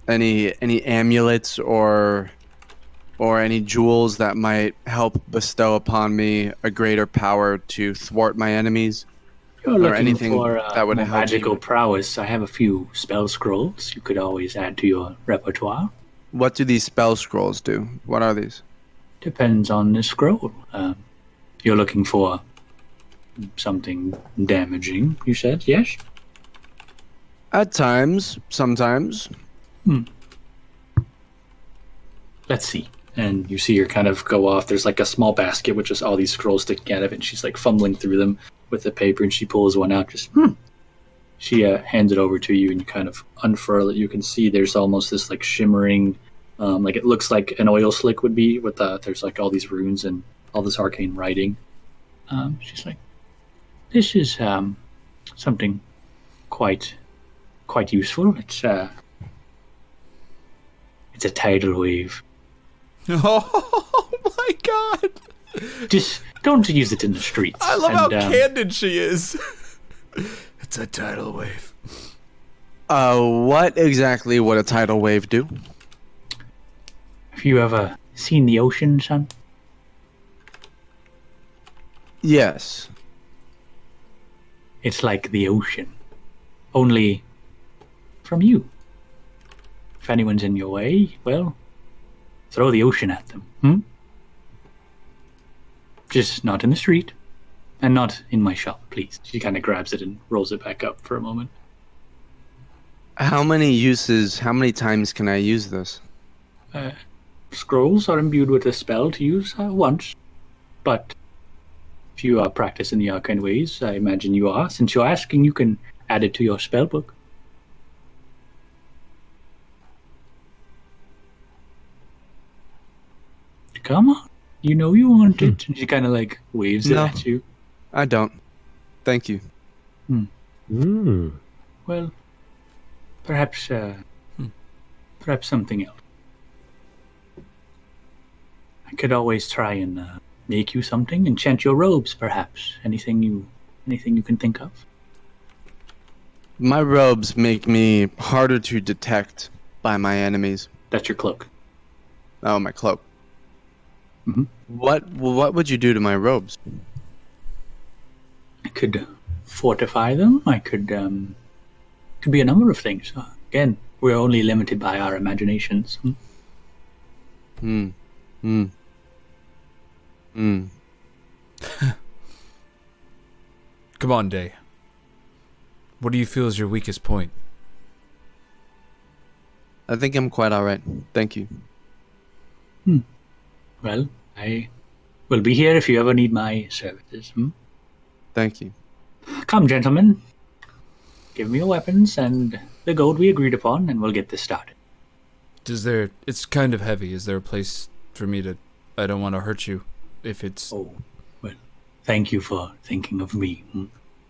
Any amulets or any jewels that might help bestow upon me a greater power to thwart my enemies? You're Or looking anything for that would more help magical you. prowess. I have a few spell scrolls you could always add to your repertoire. What do these spell scrolls do? What are these? Depends on the scroll. You're looking for something damaging, you said, yes? At times, sometimes. Let's see. And you see her kind of go off. There's like a small basket with just all these scrolls sticking out of it, and she's like fumbling through them with the paper, and she pulls one out. She hands it over to you, and you kind of unfurl it. You can see there's almost this like shimmering, like it looks like an oil slick would be. With there's like all these runes and all this arcane writing. She's like, "This is something quite useful. It's a tidal wave. Oh my god! Just don't use it in the streets." I love how candid she is. It's a tidal wave. What exactly would a tidal wave do? Have you ever seen the ocean, son? Yes. It's like the ocean, only from you. If anyone's in your way, well, throw the ocean at them. Just not in the street, and not in my shop, please. She kind of grabs it and rolls it back up for a moment. How many times can I use this? Scrolls are imbued with a spell to use once, but if you are practicing the arcane ways, I imagine you are. Since you're asking, you can add it to your spell book. Come on. You know you want it. And she kind of like waves it No. at you. I don't. Thank you. Well, perhaps something else. I could always try and make you something. Enchant your robes, perhaps. Anything you can think of. My robes make me harder to detect by my enemies. That's your cloak. Oh, my cloak. Mhm. What would you do to my robes? I could fortify them. I could be a number of things. Again, we're only limited by our imaginations. Come on, Day. What do you feel is your weakest point? I think I'm quite alright. Thank you. Well, I will be here if you ever need my services. Thank you. Come, gentlemen. Give me your weapons and the gold we agreed upon, and we'll get this started. It's kind of heavy. Is there a place for me to... I don't want to hurt you if it's... Oh, well, thank you for thinking of me.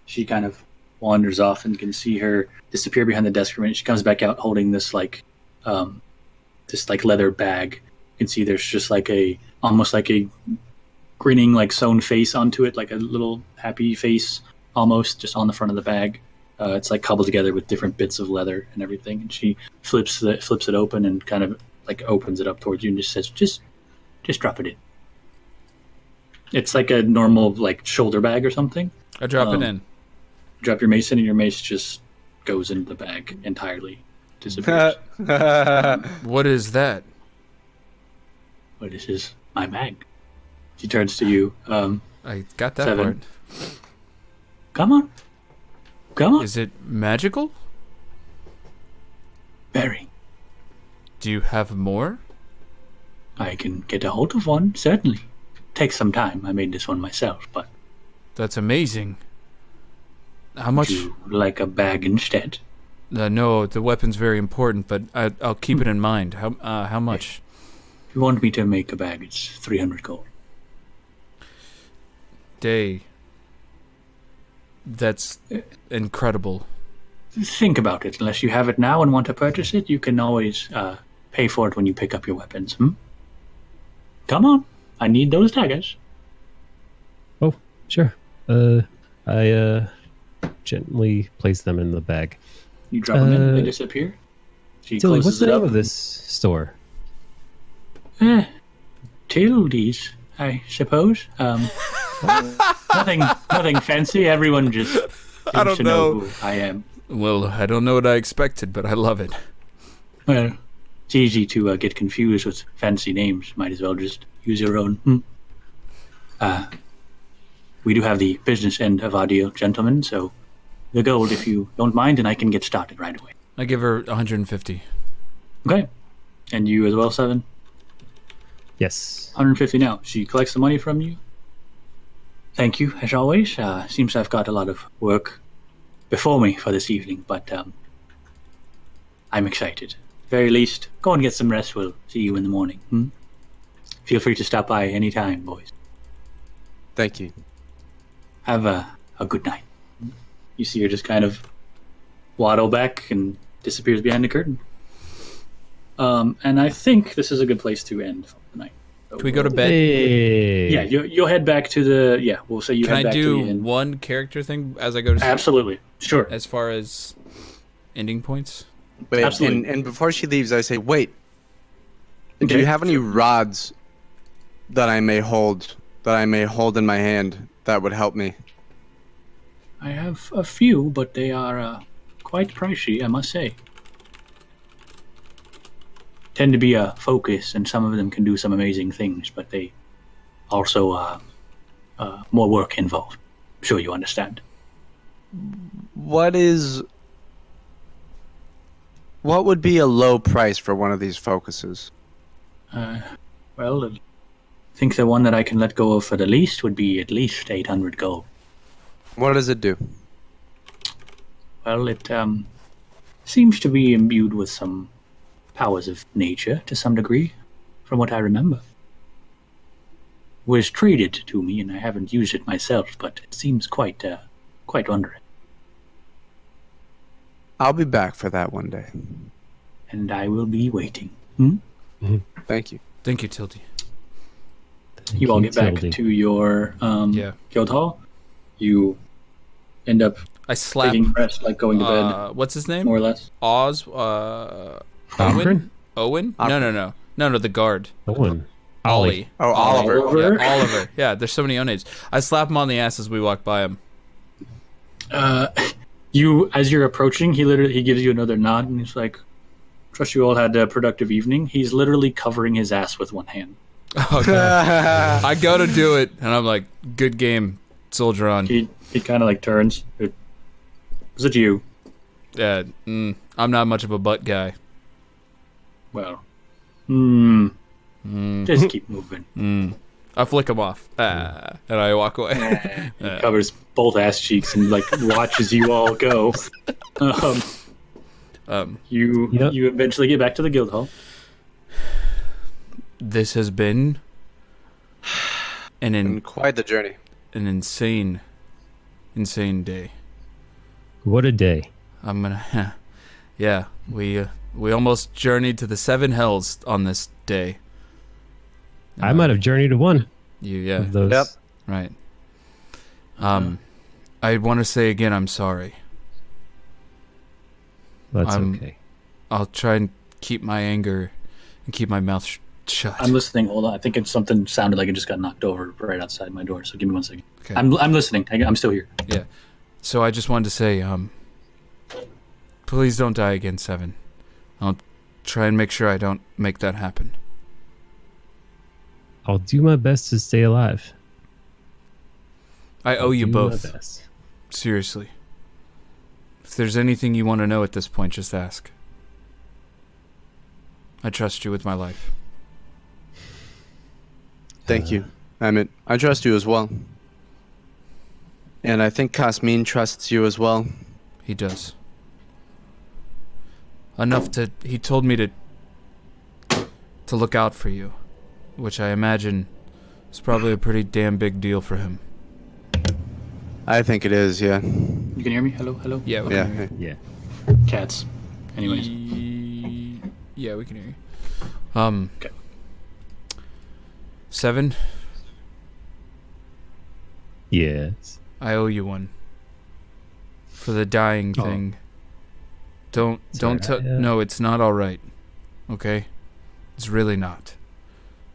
She kind of wanders off, and you can see her disappear behind the desk for a minute. She comes back out holding this leather bag. You can see there's just almost like a grinning, like sewn face onto it, like a little happy face almost just on the front of the bag. It's like cobbled together with different bits of leather and everything. And she flips it open and kind of like opens it up towards you and just says, just drop it in. It's like a normal like shoulder bag or something. I drop it in. Drop your mace in, and your mace just goes into the bag entirely. Disappears. What is that? Well, this is my bag. She turns to you. I got that 7. part. Come on. Come on. Is it magical? Very. Do you have more? I can get a hold of one, certainly. Takes some time. I made this one myself, but... That's amazing. How Would much? you like a bag instead? No, the weapon's very important, but I'll keep it in mind. How much? If you want me to make a bag, it's 300 gold. Day. That's incredible. Think about it. Unless you have it now and want to purchase it, you can always pay for it when you pick up your weapons. Come on. I need those daggers. Oh, sure. I gently place them in the bag. You drop them in, they disappear. She Tilly, what's closes the it name up. of this store? Tildy's, I suppose. Nothing fancy. Everyone just seems to know who I am. Well, I don't know what I expected, but I love it. Well, it's easy to get confused with fancy names. Might as well just use your own. We do have the business end of our deal, gentlemen, so the gold, if you don't mind, and I can get started right away. I give her 150. Okay. And you as well, 7? Yes. 150 now. She collects the money from you. Thank you, as always. Seems I've got a lot of work before me for this evening, but I'm excited. Very least, go and get some rest. We'll see you in the morning. Feel free to stop by anytime, boys. Thank you. Have a good night. You see her just kind of waddle back and disappears behind the curtain. And I think this is a good place to end the night. So Can we go to bed? Hey. Yeah, you'll head back to the... Yeah, we'll say you Can head I back to the do inn. one character thing as I go to sleep? Absolutely. Sure. As far as ending points? Wait, Absolutely. and before she leaves, I say, wait. Do Okay. you have any rods that I may hold in my hand that would help me? I have a few, but they are quite pricey, I must say. Tend to be a focus, and some of them can do some amazing things, but they also more work involved. I'm sure you understand. What would be a low price for one of these focuses? Well, I think the one that I can let go of for the least would be at least 800 gold. What does it do? Well, it seems to be imbued with some powers of nature to some degree, from what I remember. Was traded to me, and I haven't used it myself, but it seems quite wondrous. I'll be back for that one day. And I will be waiting. Thank you. Thank you, Tildy. You all get back Tildy. to your Yeah. guild hall. You end up I slap. taking rest, like going to bed, What's his name? more or less. Oz. Owen? Owen? No, the guard. Owen. Ollie. Oh, Oliver. Oliver. Yeah, Oliver. Yeah, there's so many O-names. I slap him on the ass as we walk by him. You, as you're approaching, he gives you another nod, and he's like, "Trust you all had a productive evening." He's literally covering his ass with one hand. Okay. I go to do it, and I'm like, good game, soldier on. He kind of like turns. Was it you? I'm not much of a butt guy. Well, just keep moving. I flick him off, and I walk away. He covers both ass cheeks and like watches you all go. You eventually get back to the guild hall. This has been And quite the journey. an insane day. What a day. I'm gonna, yeah. We almost journeyed to the 7 hells on this day. I might have journeyed to one Yeah. of those. Yep. Right. I want to say again, I'm sorry. That's I'm- okay. I'll try and keep my anger and keep my mouth shut. I'm listening. Hold on. I think it's something sounded like it just got knocked over right outside my door. So give me 1 second. Okay. I'm listening. I'm still here. Yeah. So I just wanted to say, please don't die again, 7. I'll try and make sure I don't make that happen. I'll do my best to stay alive. I owe you Do my both. best. Seriously. If there's anything you want to know at this point, just ask. I trust you with my life. Thank you, Emmett. I trust you as well. And I think Kasmin trusts you as well. He does. Enough to... He told me to look out for you, which I imagine is probably a pretty damn big deal for him. I think it is, yeah. You can hear me? Hello, hello? Yeah, we can hear you. Yeah. Cats. Anyways. Yeah, we can hear you. Okay. 7, Yes. I owe you one. For the dying thing. Don't alright, yeah. No, it's not all right. Okay? It's really not.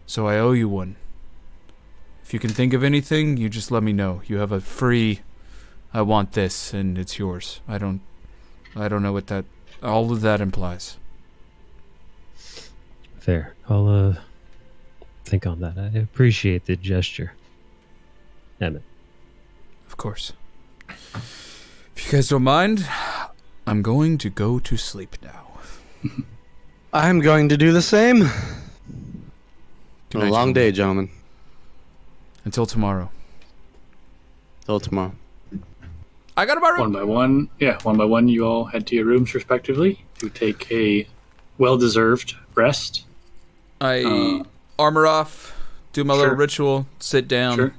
So I owe you one. If you can think of anything, you just let me know. You have a free I want this and it's yours. I don't know what that all of that implies. Fair. I'll think on that. I appreciate the gesture. Emmett. Of course. If you guys don't mind, I'm going to go to sleep now. I'm going to do the same. Good A night, long gentlemen. day, gentlemen. Until tomorrow. Till tomorrow. I got my room. One by one, you all head to your rooms respectively to take a well-deserved rest. I armor off, do my little Sure. ritual, sit down. Sure.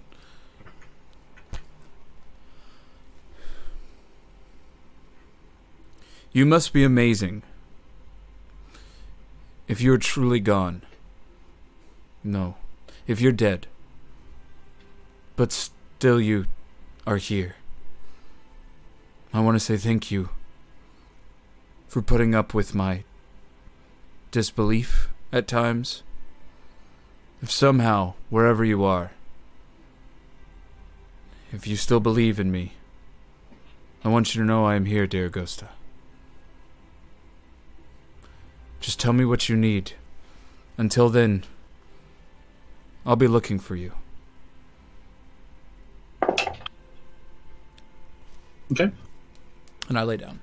You must be amazing. If you're truly gone. No. If you're dead. But still you are here. I want to say thank you for putting up with my disbelief at times. If somehow, wherever you are, if you still believe in me, I want you to know I am here, dear Agosta. Just tell me what you need. Until then, I'll be looking for you. Okay. And I lay down.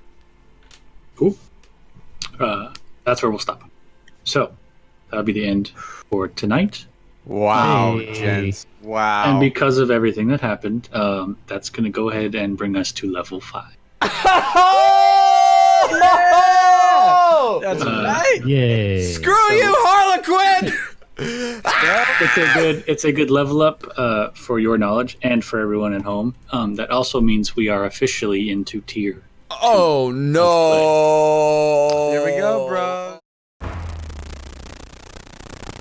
Cool. That's where we'll stop. So, that'll be the end for tonight. Wow, Hey. gents. Wow. And because of everything that happened, that's going to go ahead and bring us to level 5. That's right. Yay. Screw you, Harlequin! It's a good level up for your knowledge and for everyone at home. That also means we are officially into tier. Oh no!